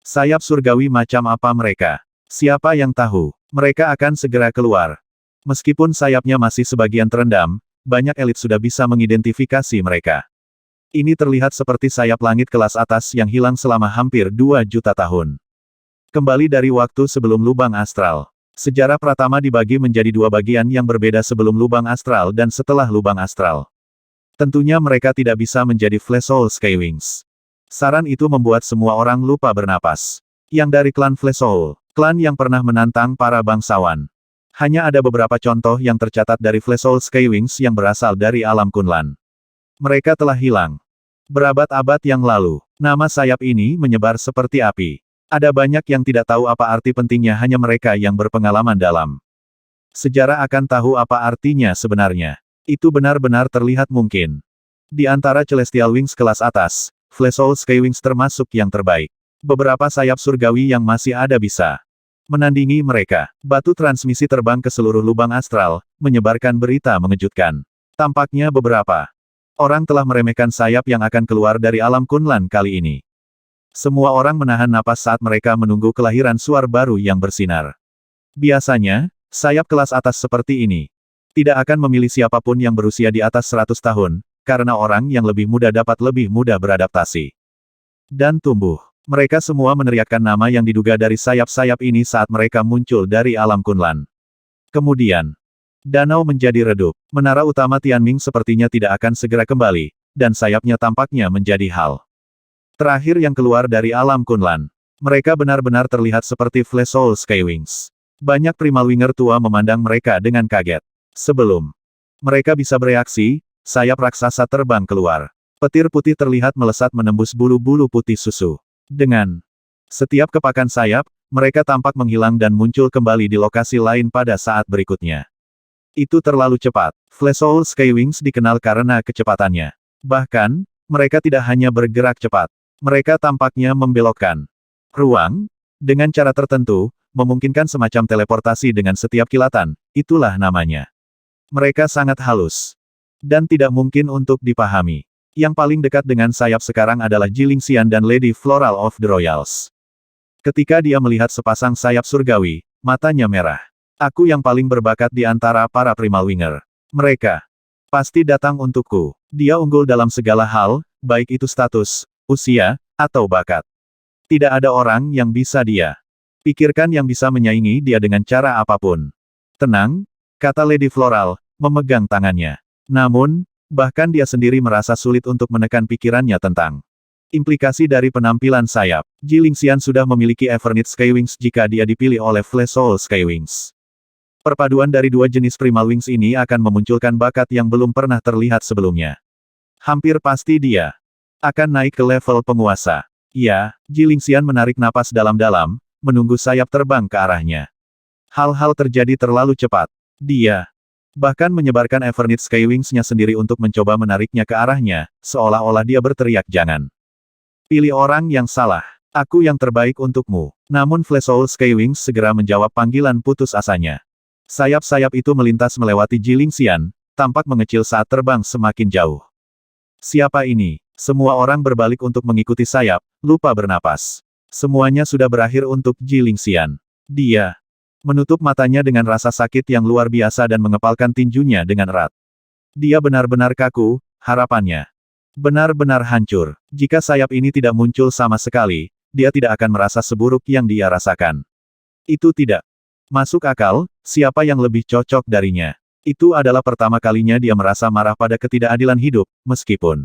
Sayap surgawi macam apa mereka? Siapa yang tahu? Mereka akan segera keluar. Meskipun sayapnya masih sebagian terendam, banyak elit sudah bisa mengidentifikasi mereka. Ini terlihat seperti sayap langit kelas atas yang hilang selama hampir 2 juta tahun. Kembali dari waktu sebelum lubang astral. Sejarah Pratama dibagi menjadi dua bagian yang berbeda sebelum lubang astral dan setelah lubang astral. Tentunya mereka tidak bisa menjadi Flash Soul Skywings. Saran itu membuat semua orang lupa bernapas. Yang dari klan Flash Soul, klan yang pernah menantang para bangsawan. Hanya ada beberapa contoh yang tercatat dari Flash Soul Skywings yang berasal dari alam Kunlan. Mereka telah hilang berabad-abad yang lalu. Nama sayap ini menyebar seperti api. Ada banyak yang tidak tahu apa arti pentingnya, hanya mereka yang berpengalaman dalam sejarah akan tahu apa artinya sebenarnya. Itu benar-benar terlihat mungkin. Di antara Celestial Wings kelas atas, Flash Soul Skywings termasuk yang terbaik. Beberapa sayap surgawi yang masih ada bisa menandingi mereka. Batu transmisi terbang ke seluruh lubang astral, menyebarkan berita mengejutkan. Tampaknya beberapa orang telah meremehkan sayap yang akan keluar dari alam Kunlan kali ini. Semua orang menahan napas saat mereka menunggu kelahiran suar baru yang bersinar. Biasanya, sayap kelas atas seperti ini Tidak akan memilih siapapun yang berusia di atas 100 tahun, karena orang yang lebih muda dapat lebih mudah beradaptasi. Dan tumbuh. Mereka semua meneriakkan nama yang diduga dari sayap-sayap ini saat mereka muncul dari alam Kunlan. Kemudian, danau menjadi redup. Menara utama Tianming sepertinya tidak akan segera kembali, dan sayapnya tampaknya menjadi hal terakhir yang keluar dari alam Kunlan. Mereka benar-benar terlihat seperti Flash Soul Skywings. Banyak Primalwinger tua memandang mereka dengan kaget. Sebelum mereka bisa bereaksi, sayap raksasa terbang keluar. Petir putih terlihat melesat menembus bulu-bulu putih susu. Dengan setiap kepakan sayap, mereka tampak menghilang dan muncul kembali di lokasi lain pada saat berikutnya. Itu terlalu cepat. Flash Soul Skywings dikenal karena kecepatannya. Bahkan, mereka tidak hanya bergerak cepat. Mereka tampaknya membelokkan ruang, dengan cara tertentu, memungkinkan semacam teleportasi dengan setiap kilatan, itulah namanya. Mereka sangat halus. Dan tidak mungkin untuk dipahami. Yang paling dekat dengan sayap sekarang adalah Jilingxian dan Lady Floral of the Royals. Ketika dia melihat sepasang sayap surgawi, matanya merah. Aku yang paling berbakat di antara para Primalwinger. Mereka pasti datang untukku. Dia unggul dalam segala hal, baik itu status, usia, atau bakat. Tidak ada orang yang bisa dia pikirkan yang bisa menyaingi dia dengan cara apapun. Tenang, kata Lady Floral, memegang tangannya. Namun, bahkan dia sendiri merasa sulit untuk menekan pikirannya tentang implikasi dari penampilan sayap. Jilingxian sudah memiliki Evernite Skywings jika dia dipilih oleh Flash Soul Skywings. Perpaduan dari dua jenis Primalwings ini akan memunculkan bakat yang belum pernah terlihat sebelumnya. Hampir pasti dia akan naik ke level penguasa. Ya, Jilingxian menarik napas dalam-dalam, menunggu sayap terbang ke arahnya. Hal-hal terjadi terlalu cepat. Dia bahkan menyebarkan Evernite Skywings-nya sendiri untuk mencoba menariknya ke arahnya, seolah-olah dia berteriak jangan. Pilih orang yang salah. Aku yang terbaik untukmu. Namun Flash Soul Skywings segera menjawab panggilan putus asanya. Sayap-sayap itu melintas melewati Jilingxian, tampak mengecil saat terbang semakin jauh. Siapa ini? Semua orang berbalik untuk mengikuti sayap, lupa bernapas. Semuanya sudah berakhir untuk Jilingxian. Dia menutup matanya dengan rasa sakit yang luar biasa dan mengepalkan tinjunya dengan erat. Dia benar-benar kaku, harapannya benar-benar hancur. Jika sayap ini tidak muncul sama sekali, dia tidak akan merasa seburuk yang dia rasakan. Itu tidak masuk akal, siapa yang lebih cocok darinya. Itu adalah pertama kalinya dia merasa marah pada ketidakadilan hidup, meskipun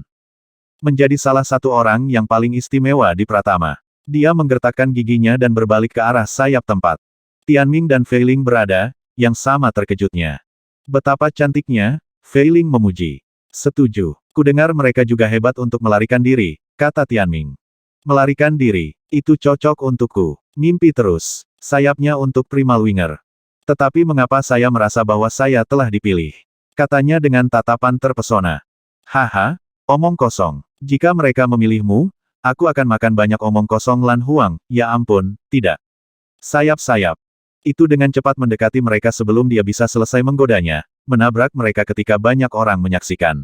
menjadi salah satu orang yang paling istimewa di Pratama. Dia menggertakkan giginya dan berbalik ke arah sayap tempat Tianming dan Fei Ling berada, yang sama terkejutnya. Betapa cantiknya, Fei Ling memuji. Setuju. Kudengar mereka juga hebat untuk melarikan diri, kata Tianming. Melarikan diri, itu cocok untukku. Mimpi terus. Sayapnya untuk Primalwinger. Tetapi mengapa saya merasa bahwa saya telah dipilih? Katanya dengan tatapan terpesona. Haha, omong kosong. Jika mereka memilihmu, aku akan makan banyak omong kosong Lan Huang, ya ampun, tidak. Sayap-sayap. Itu dengan cepat mendekati mereka sebelum dia bisa selesai menggodanya, menabrak mereka ketika banyak orang menyaksikan.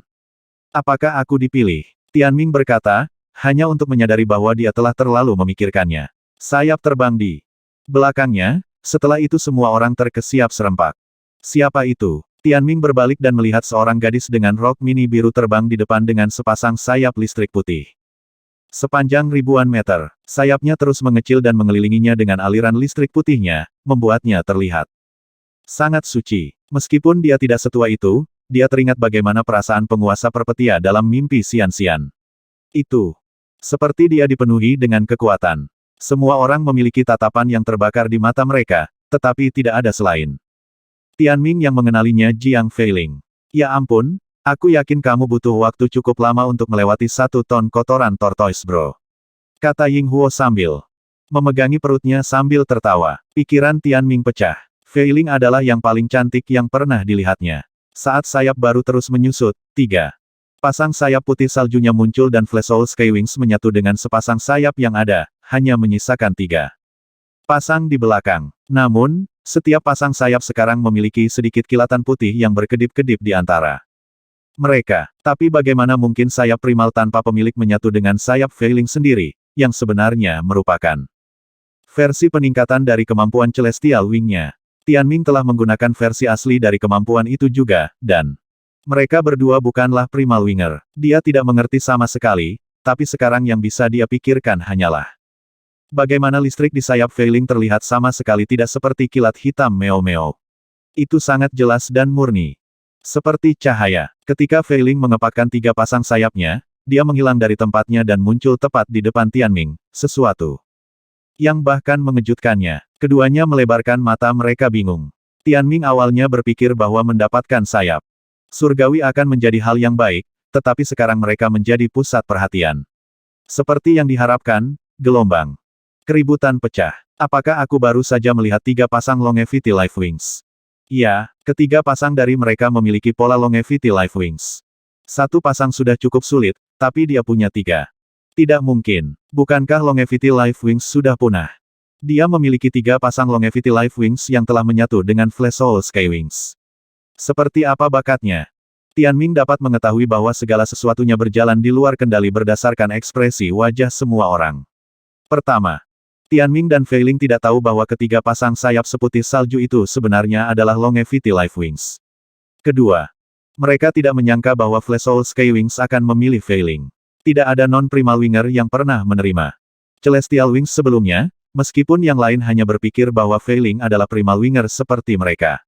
Apakah aku dipilih? Tianming berkata, hanya untuk menyadari bahwa dia telah terlalu memikirkannya. Sayap terbang di belakangnya, setelah itu semua orang terkesiap serempak. Siapa itu? Tianming berbalik dan melihat seorang gadis dengan rok mini biru terbang di depan dengan sepasang sayap listrik putih. Sepanjang ribuan meter, sayapnya terus mengecil dan mengelilinginya dengan aliran listrik putihnya, membuatnya terlihat sangat suci. Meskipun dia tidak setua itu, dia teringat bagaimana perasaan penguasa Perpetia dalam mimpi Xian-Xian. Itu seperti dia dipenuhi dengan kekuatan. Semua orang memiliki tatapan yang terbakar di mata mereka, tetapi tidak ada selain Tianming yang mengenalinya Jiang Feiling. Ya ampun, aku yakin kamu butuh waktu cukup lama untuk melewati 1 ton kotoran tortoise bro. Kata Ying Huo sambil memegangi perutnya sambil tertawa. Pikiran Tianming pecah. Feiling adalah yang paling cantik yang pernah dilihatnya. Saat sayap baru terus menyusut, 3 pasang sayap putih saljunya muncul dan Flash Soul Skywings menyatu dengan sepasang sayap yang ada, hanya menyisakan 3 pasang di belakang. Namun, setiap pasang sayap sekarang memiliki sedikit kilatan putih yang berkedip-kedip di antara mereka. Tapi bagaimana mungkin sayap primal tanpa pemilik menyatu dengan sayap Feiling sendiri, yang sebenarnya merupakan versi peningkatan dari kemampuan Celestial Wing-nya. Tianming telah menggunakan versi asli dari kemampuan itu juga, dan mereka berdua bukanlah Primal Winger. Dia tidak mengerti sama sekali, tapi sekarang yang bisa dia pikirkan hanyalah bagaimana listrik di sayap Fei Ling terlihat sama sekali tidak seperti kilat hitam meo-meo. Itu sangat jelas dan murni. Seperti cahaya. Ketika Fei Ling mengepakkan 3 pasang sayapnya, dia menghilang dari tempatnya dan muncul tepat di depan Tianming, sesuatu yang bahkan mengejutkannya. Keduanya melebarkan mata mereka bingung. Tianming awalnya berpikir bahwa mendapatkan sayap surgawi akan menjadi hal yang baik, tetapi sekarang mereka menjadi pusat perhatian. Seperti yang diharapkan, gelombang keributan pecah. Apakah aku baru saja melihat 3 pasang Longevity Life Wings? Ya, ketiga pasang dari mereka memiliki pola Longevity Life Wings. 1 pasang sudah cukup sulit, tapi dia punya 3. Tidak mungkin. Bukankah Longevity Life Wings sudah punah? Dia memiliki 3 pasang Longevity Life Wings yang telah menyatu dengan Flash Soul Sky Wings. Seperti apa bakatnya? Tianming dapat mengetahui bahwa segala sesuatunya berjalan di luar kendali berdasarkan ekspresi wajah semua orang. Pertama, Tianming dan Fei Ling tidak tahu bahwa ketiga pasang sayap seputih salju itu sebenarnya adalah Longevity Life Wings. Kedua, mereka tidak menyangka bahwa Flash Soul Sky Wings akan memilih Fei Ling. Tidak ada non-Primal Winger yang pernah menerima Celestial Wings sebelumnya, meskipun yang lain hanya berpikir bahwa Fei Ling adalah Primal Winger seperti mereka.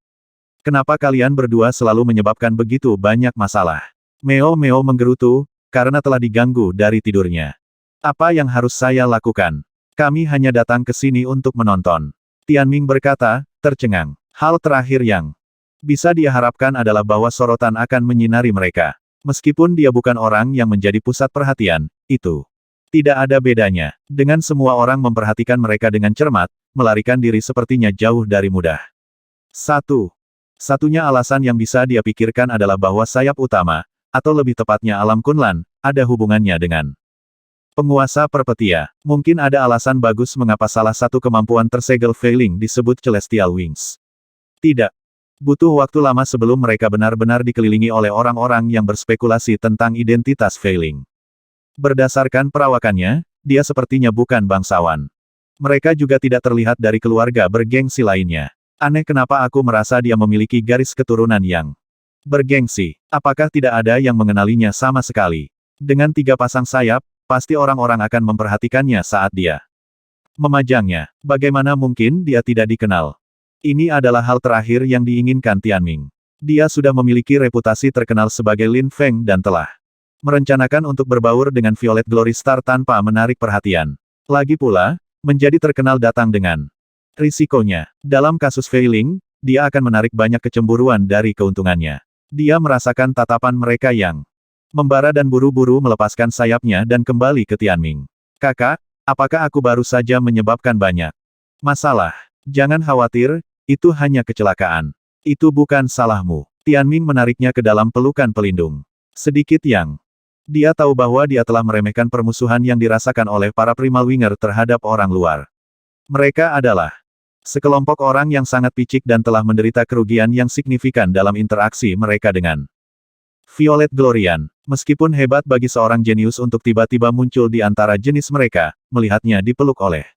Kenapa kalian berdua selalu menyebabkan begitu banyak masalah? Meo-meo menggerutu, karena telah diganggu dari tidurnya. Apa yang harus saya lakukan? Kami hanya datang ke sini untuk menonton. Tianming berkata, tercengang. Hal terakhir yang bisa dia harapkan adalah bahwa sorotan akan menyinari mereka. Meskipun dia bukan orang yang menjadi pusat perhatian, itu tidak ada bedanya. Dengan semua orang memperhatikan mereka dengan cermat, melarikan diri sepertinya jauh dari mudah. Satunya alasan yang bisa dia pikirkan adalah bahwa sayap utama, atau lebih tepatnya alam Kunlan, ada hubungannya dengan penguasa perpetia. Mungkin ada alasan bagus mengapa salah satu kemampuan tersegel Fei Ling disebut Celestial Wings. Tidak. Butuh waktu lama sebelum mereka benar-benar dikelilingi oleh orang-orang yang berspekulasi tentang identitas Fei Ling. Berdasarkan perawakannya, dia sepertinya bukan bangsawan. Mereka juga tidak terlihat dari keluarga bergengsi lainnya. Aneh kenapa aku merasa dia memiliki garis keturunan yang bergengsi. Apakah tidak ada yang mengenalinya sama sekali? Dengan 3 pasang sayap, pasti orang-orang akan memperhatikannya saat dia memajangnya. Bagaimana mungkin dia tidak dikenal? Ini adalah hal terakhir yang diinginkan Tianming. Dia sudah memiliki reputasi terkenal sebagai Lin Feng dan telah merencanakan untuk berbaur dengan Violet Glory Star tanpa menarik perhatian. Lagi pula, menjadi terkenal datang dengan risikonya. Dalam kasus Fei Ling, dia akan menarik banyak kecemburuan dari keuntungannya. Dia merasakan tatapan mereka yang membara dan buru-buru melepaskan sayapnya dan kembali ke Tianming. Kakak, apakah aku baru saja menyebabkan banyak masalah? Jangan khawatir, itu hanya kecelakaan. Itu bukan salahmu. Tianming menariknya ke dalam pelukan pelindung. Sedikit yang dia tahu bahwa dia telah meremehkan permusuhan yang dirasakan oleh para Primal Winger terhadap orang luar. Mereka adalah sekelompok orang yang sangat picik dan telah menderita kerugian yang signifikan dalam interaksi mereka dengan Violet Glorian. Meskipun hebat bagi seorang jenius untuk tiba-tiba muncul di antara jenis mereka, melihatnya dipeluk oleh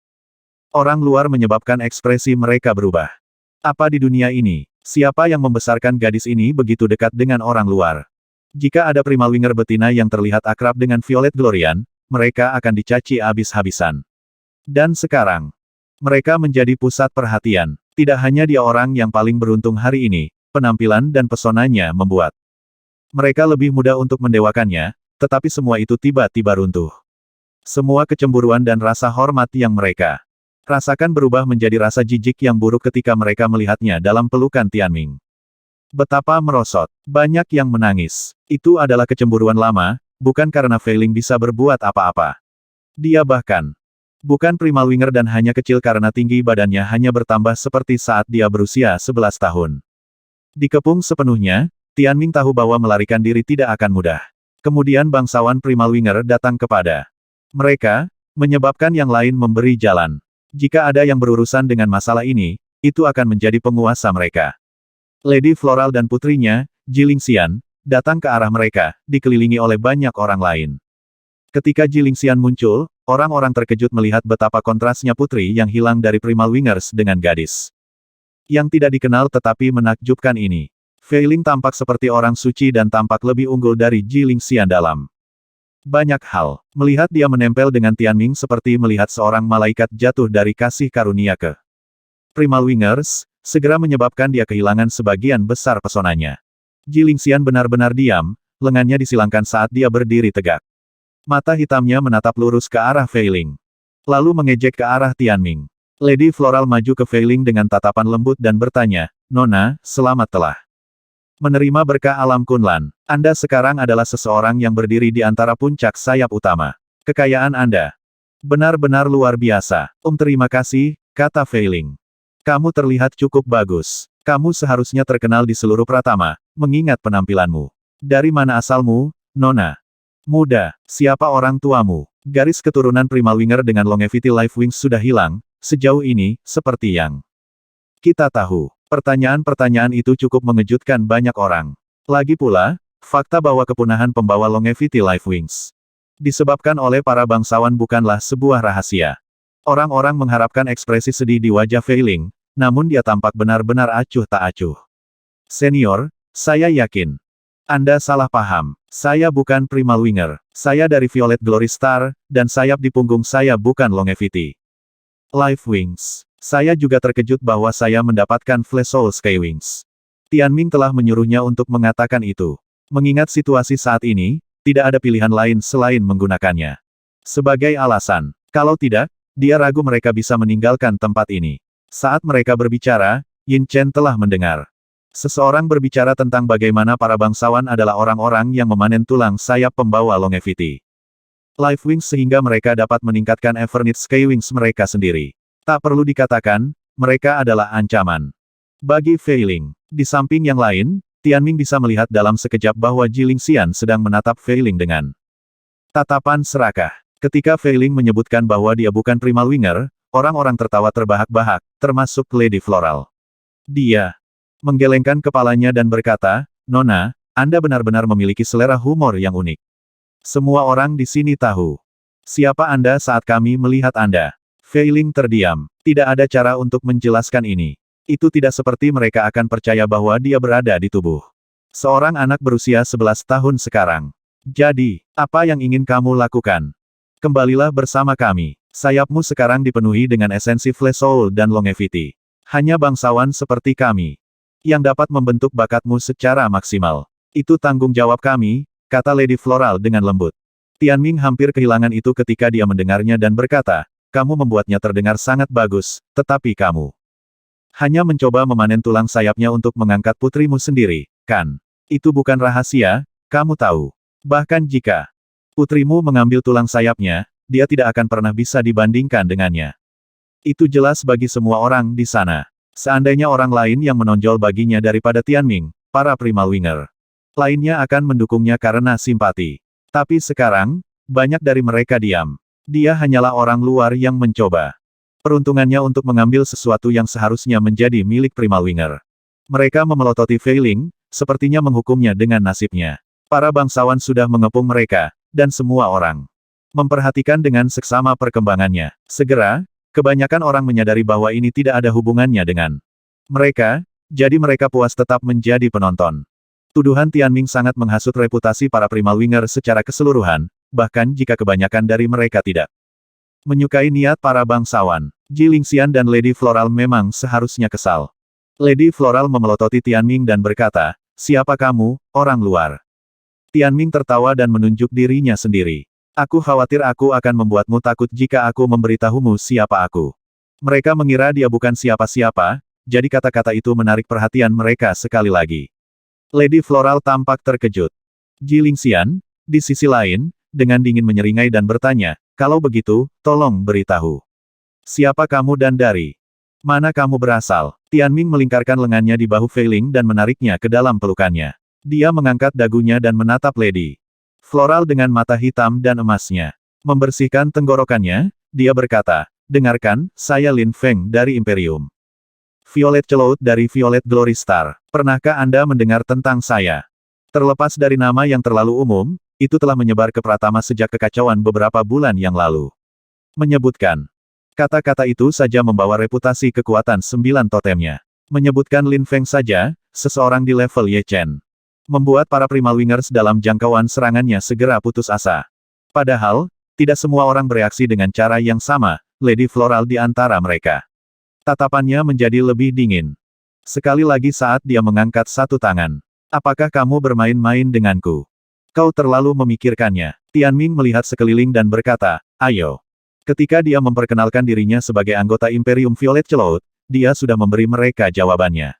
orang luar menyebabkan ekspresi mereka berubah. Apa di dunia ini, siapa yang membesarkan gadis ini begitu dekat dengan orang luar? Jika ada Primal Winger betina yang terlihat akrab dengan Violet Glorian, mereka akan dicaci habis-habisan. Dan sekarang, mereka menjadi pusat perhatian. Tidak hanya dia orang yang paling beruntung hari ini, penampilan dan pesonanya membuat mereka lebih mudah untuk mendewakannya, tetapi semua itu tiba-tiba runtuh. Semua kecemburuan dan rasa hormat yang mereka rasakan berubah menjadi rasa jijik yang buruk ketika mereka melihatnya dalam pelukan Tianming. Betapa merosot. Banyak yang menangis. Itu adalah kecemburuan lama, bukan karena Fei Ling bisa berbuat apa-apa. Dia bahkan bukan Primal Winger dan hanya kecil karena tinggi badannya hanya bertambah seperti saat dia berusia 11 tahun. Dikepung sepenuhnya, Tianming tahu bahwa melarikan diri tidak akan mudah. Kemudian bangsawan Primal Winger datang kepada mereka, menyebabkan yang lain memberi jalan. Jika ada yang berurusan dengan masalah ini, itu akan menjadi penguasa mereka. Lady Floral dan putrinya, Jiling Xian, datang ke arah mereka, dikelilingi oleh banyak orang lain. Ketika Jiling Xian muncul, orang-orang terkejut melihat betapa kontrasnya putri yang hilang dari Primal Wingers dengan gadis Yang tidak dikenal tetapi menakjubkan ini. Fei Ling tampak seperti orang suci dan tampak lebih unggul dari Ji Lingxian dalam banyak hal. Melihat dia menempel dengan Tianming seperti melihat seorang malaikat jatuh dari kasih karunia ke Primal Wingers, segera menyebabkan dia kehilangan sebagian besar pesonanya. Ji Lingxian benar-benar diam, lengannya disilangkan saat dia berdiri tegak. Mata hitamnya menatap lurus ke arah Fei Ling. Lalu mengejek ke arah Tianming. Lady Floral maju ke Fei Ling dengan tatapan lembut dan bertanya, "Nona, selamat telah menerima berkah alam Kunlan. Anda sekarang adalah seseorang yang berdiri di antara puncak sayap utama. Kekayaan Anda benar-benar luar biasa." Terima kasih," kata Fei Ling. "Kamu terlihat cukup bagus. Kamu seharusnya terkenal di seluruh Pratama, mengingat penampilanmu. Dari mana asalmu, Nona? Muda, siapa orang tuamu?" Garis keturunan Primal Winger dengan Longevity Life Wings sudah hilang, sejauh ini, seperti yang kita tahu. Pertanyaan-pertanyaan itu cukup mengejutkan banyak orang. Lagi pula, fakta bahwa kepunahan pembawa Longevity Life Wings disebabkan oleh para bangsawan bukanlah sebuah rahasia. Orang-orang mengharapkan ekspresi sedih di wajah Fei Ling, namun dia tampak benar-benar acuh tak acuh. "Senior, saya yakin Anda salah paham. Saya bukan Primal Winger. Saya dari Violet Glory Star, dan sayap di punggung saya bukan Longevity Life Wings. Saya juga terkejut bahwa saya mendapatkan Flash Soul Sky Wings." Tianming telah menyuruhnya untuk mengatakan itu. Mengingat situasi saat ini, tidak ada pilihan lain selain menggunakannya. Sebagai alasan, kalau tidak, dia ragu mereka bisa meninggalkan tempat ini. Saat mereka berbicara, Yin Chen telah mendengar. Seseorang berbicara tentang bagaimana para bangsawan adalah orang-orang yang memanen tulang sayap pembawa Longevity Life Wings sehingga mereka dapat meningkatkan Evernite Sky Wings mereka sendiri. Tak perlu dikatakan, mereka adalah ancaman bagi Fei Ling. Di samping yang lain, Tianming bisa melihat dalam sekejap bahwa Ji Lingxian sedang menatap Fei Ling dengan tatapan serakah. Ketika Fei Ling menyebutkan bahwa dia bukan Primal Winger, orang-orang tertawa terbahak-bahak, termasuk Lady Floral. Dia menggelengkan kepalanya dan berkata, "Nona, Anda benar-benar memiliki selera humor yang unik. Semua orang di sini tahu siapa Anda saat kami melihat Anda." Fei Ling terdiam. Tidak ada cara untuk menjelaskan ini. Itu tidak seperti mereka akan percaya bahwa dia berada di tubuh seorang anak berusia 11 tahun sekarang. "Jadi, apa yang ingin kamu lakukan? Kembalilah bersama kami. Sayapmu sekarang dipenuhi dengan esensi Flash Soul dan Longevity. Hanya bangsawan seperti kami yang dapat membentuk bakatmu secara maksimal. Itu tanggung jawab kami," kata Lady Floral dengan lembut. Tianming hampir kehilangan itu ketika dia mendengarnya dan berkata, "Kamu membuatnya terdengar sangat bagus, tetapi kamu hanya mencoba memanen tulang sayapnya untuk mengangkat putrimu sendiri, kan? Itu bukan rahasia, kamu tahu. Bahkan jika putrimu mengambil tulang sayapnya, dia tidak akan pernah bisa dibandingkan dengannya. Itu jelas bagi semua orang di sana. Seandainya orang lain yang menonjol baginya daripada Tianming, para Primal Winger lainnya akan mendukungnya karena simpati. Tapi sekarang, banyak dari mereka diam. Dia hanyalah orang luar yang mencoba peruntungannya untuk mengambil sesuatu yang seharusnya menjadi milik Primal Winger. Mereka memelototi Fei Ling, sepertinya menghukumnya dengan nasibnya. Para bangsawan sudah mengepung mereka, dan semua orang memperhatikan dengan seksama perkembangannya. Segera, kebanyakan orang menyadari bahwa ini tidak ada hubungannya dengan mereka, jadi mereka puas tetap menjadi penonton. Tuduhan Tianming sangat menghasut reputasi para Primal Winger secara keseluruhan, bahkan jika kebanyakan dari mereka tidak menyukai niat para bangsawan. Ji Lingxian dan Lady Floral memang seharusnya kesal. Lady Floral memelototi Tianming dan berkata, "Siapa kamu, orang luar?" Tianming tertawa dan menunjuk dirinya sendiri. "Aku khawatir aku akan membuatmu takut jika aku memberitahumu siapa aku." Mereka mengira dia bukan siapa-siapa, jadi kata-kata itu menarik perhatian mereka sekali lagi. Lady Floral tampak terkejut. Ji Lingxian, di sisi lain, dengan dingin menyeringai dan bertanya, "Kalau begitu, tolong beritahu. Siapa kamu dan dari mana kamu berasal?" Tianming melingkarkan lengannya di bahu Fei Ling dan menariknya ke dalam pelukannya. Dia mengangkat dagunya dan menatap Lady Floral dengan mata hitam dan emasnya. Membersihkan tenggorokannya, dia berkata, "Dengarkan, saya Lin Feng dari Imperium Violet Cloud dari Violet Glory Star. Pernahkah Anda mendengar tentang saya?" Terlepas dari nama yang terlalu umum, itu telah menyebar ke Pratama sejak kekacauan beberapa bulan yang lalu. Menyebutkan kata-kata itu saja membawa reputasi kekuatan 9 totemnya. Menyebutkan Lin Feng saja, seseorang di level Ye Chen. Membuat para Primal Wingers dalam jangkauan serangannya segera putus asa. Padahal, tidak semua orang bereaksi dengan cara yang sama, Lady Floral di antara mereka. Tatapannya menjadi lebih dingin. Sekali lagi saat dia mengangkat satu tangan. Apakah kamu bermain-main denganku? Kau terlalu memikirkannya. Tianming melihat sekeliling dan berkata, ayo. Ketika dia memperkenalkan dirinya sebagai anggota Imperium Violet Cloud, dia sudah memberi mereka jawabannya.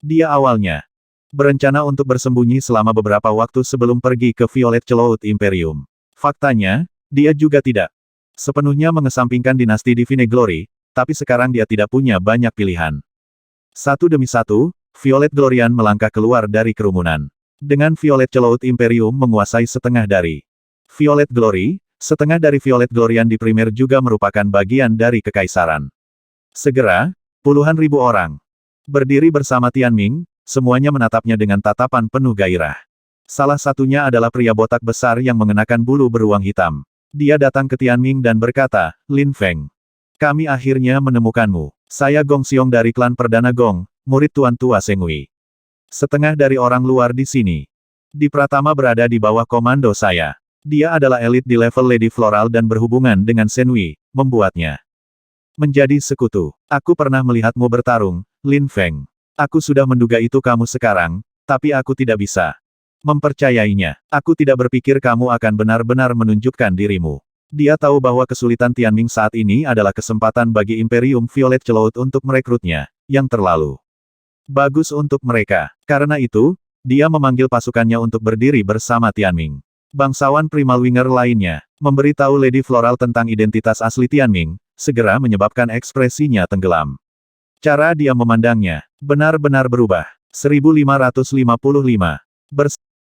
Dia awalnya berencana untuk bersembunyi selama beberapa waktu sebelum pergi ke Violet Cloud Imperium. Faktanya, dia juga tidak sepenuhnya mengesampingkan dinasti Divine Glory, tapi sekarang dia tidak punya banyak pilihan. Satu demi satu, Violet Glorian melangkah keluar dari kerumunan. Dengan Violet Cloud Imperium menguasai setengah dari Violet Glory, setengah dari Violet Glorian di primer juga merupakan bagian dari kekaisaran. Segera, puluhan ribu orang berdiri bersama Tianming, semuanya menatapnya dengan tatapan penuh gairah. Salah satunya adalah pria botak besar yang mengenakan bulu beruang hitam. Dia datang ke Tianming dan berkata, Lin Feng. Kami akhirnya menemukanmu. Saya Gong Xiong dari klan Perdana Gong, murid Tuan Tua Sengui. Setengah dari orang luar di sini. Di Pratama berada di bawah komando saya. Dia adalah elit di level Lady Floral dan berhubungan dengan Sengui, membuatnya menjadi sekutu. Aku pernah melihatmu bertarung, Lin Feng. Aku sudah menduga itu kamu sekarang, tapi aku tidak bisa mempercayainya. Aku tidak berpikir kamu akan benar-benar menunjukkan dirimu. Dia tahu bahwa kesulitan Tianming saat ini adalah kesempatan bagi Imperium Violet Cloud untuk merekrutnya, yang terlalu bagus untuk mereka. Karena itu, dia memanggil pasukannya untuk berdiri bersama Tianming. Bangsawan Primal Winger lainnya, memberitahu Lady Floral tentang identitas asli Tianming, segera menyebabkan ekspresinya tenggelam. Cara dia memandangnya, benar-benar berubah. 1555.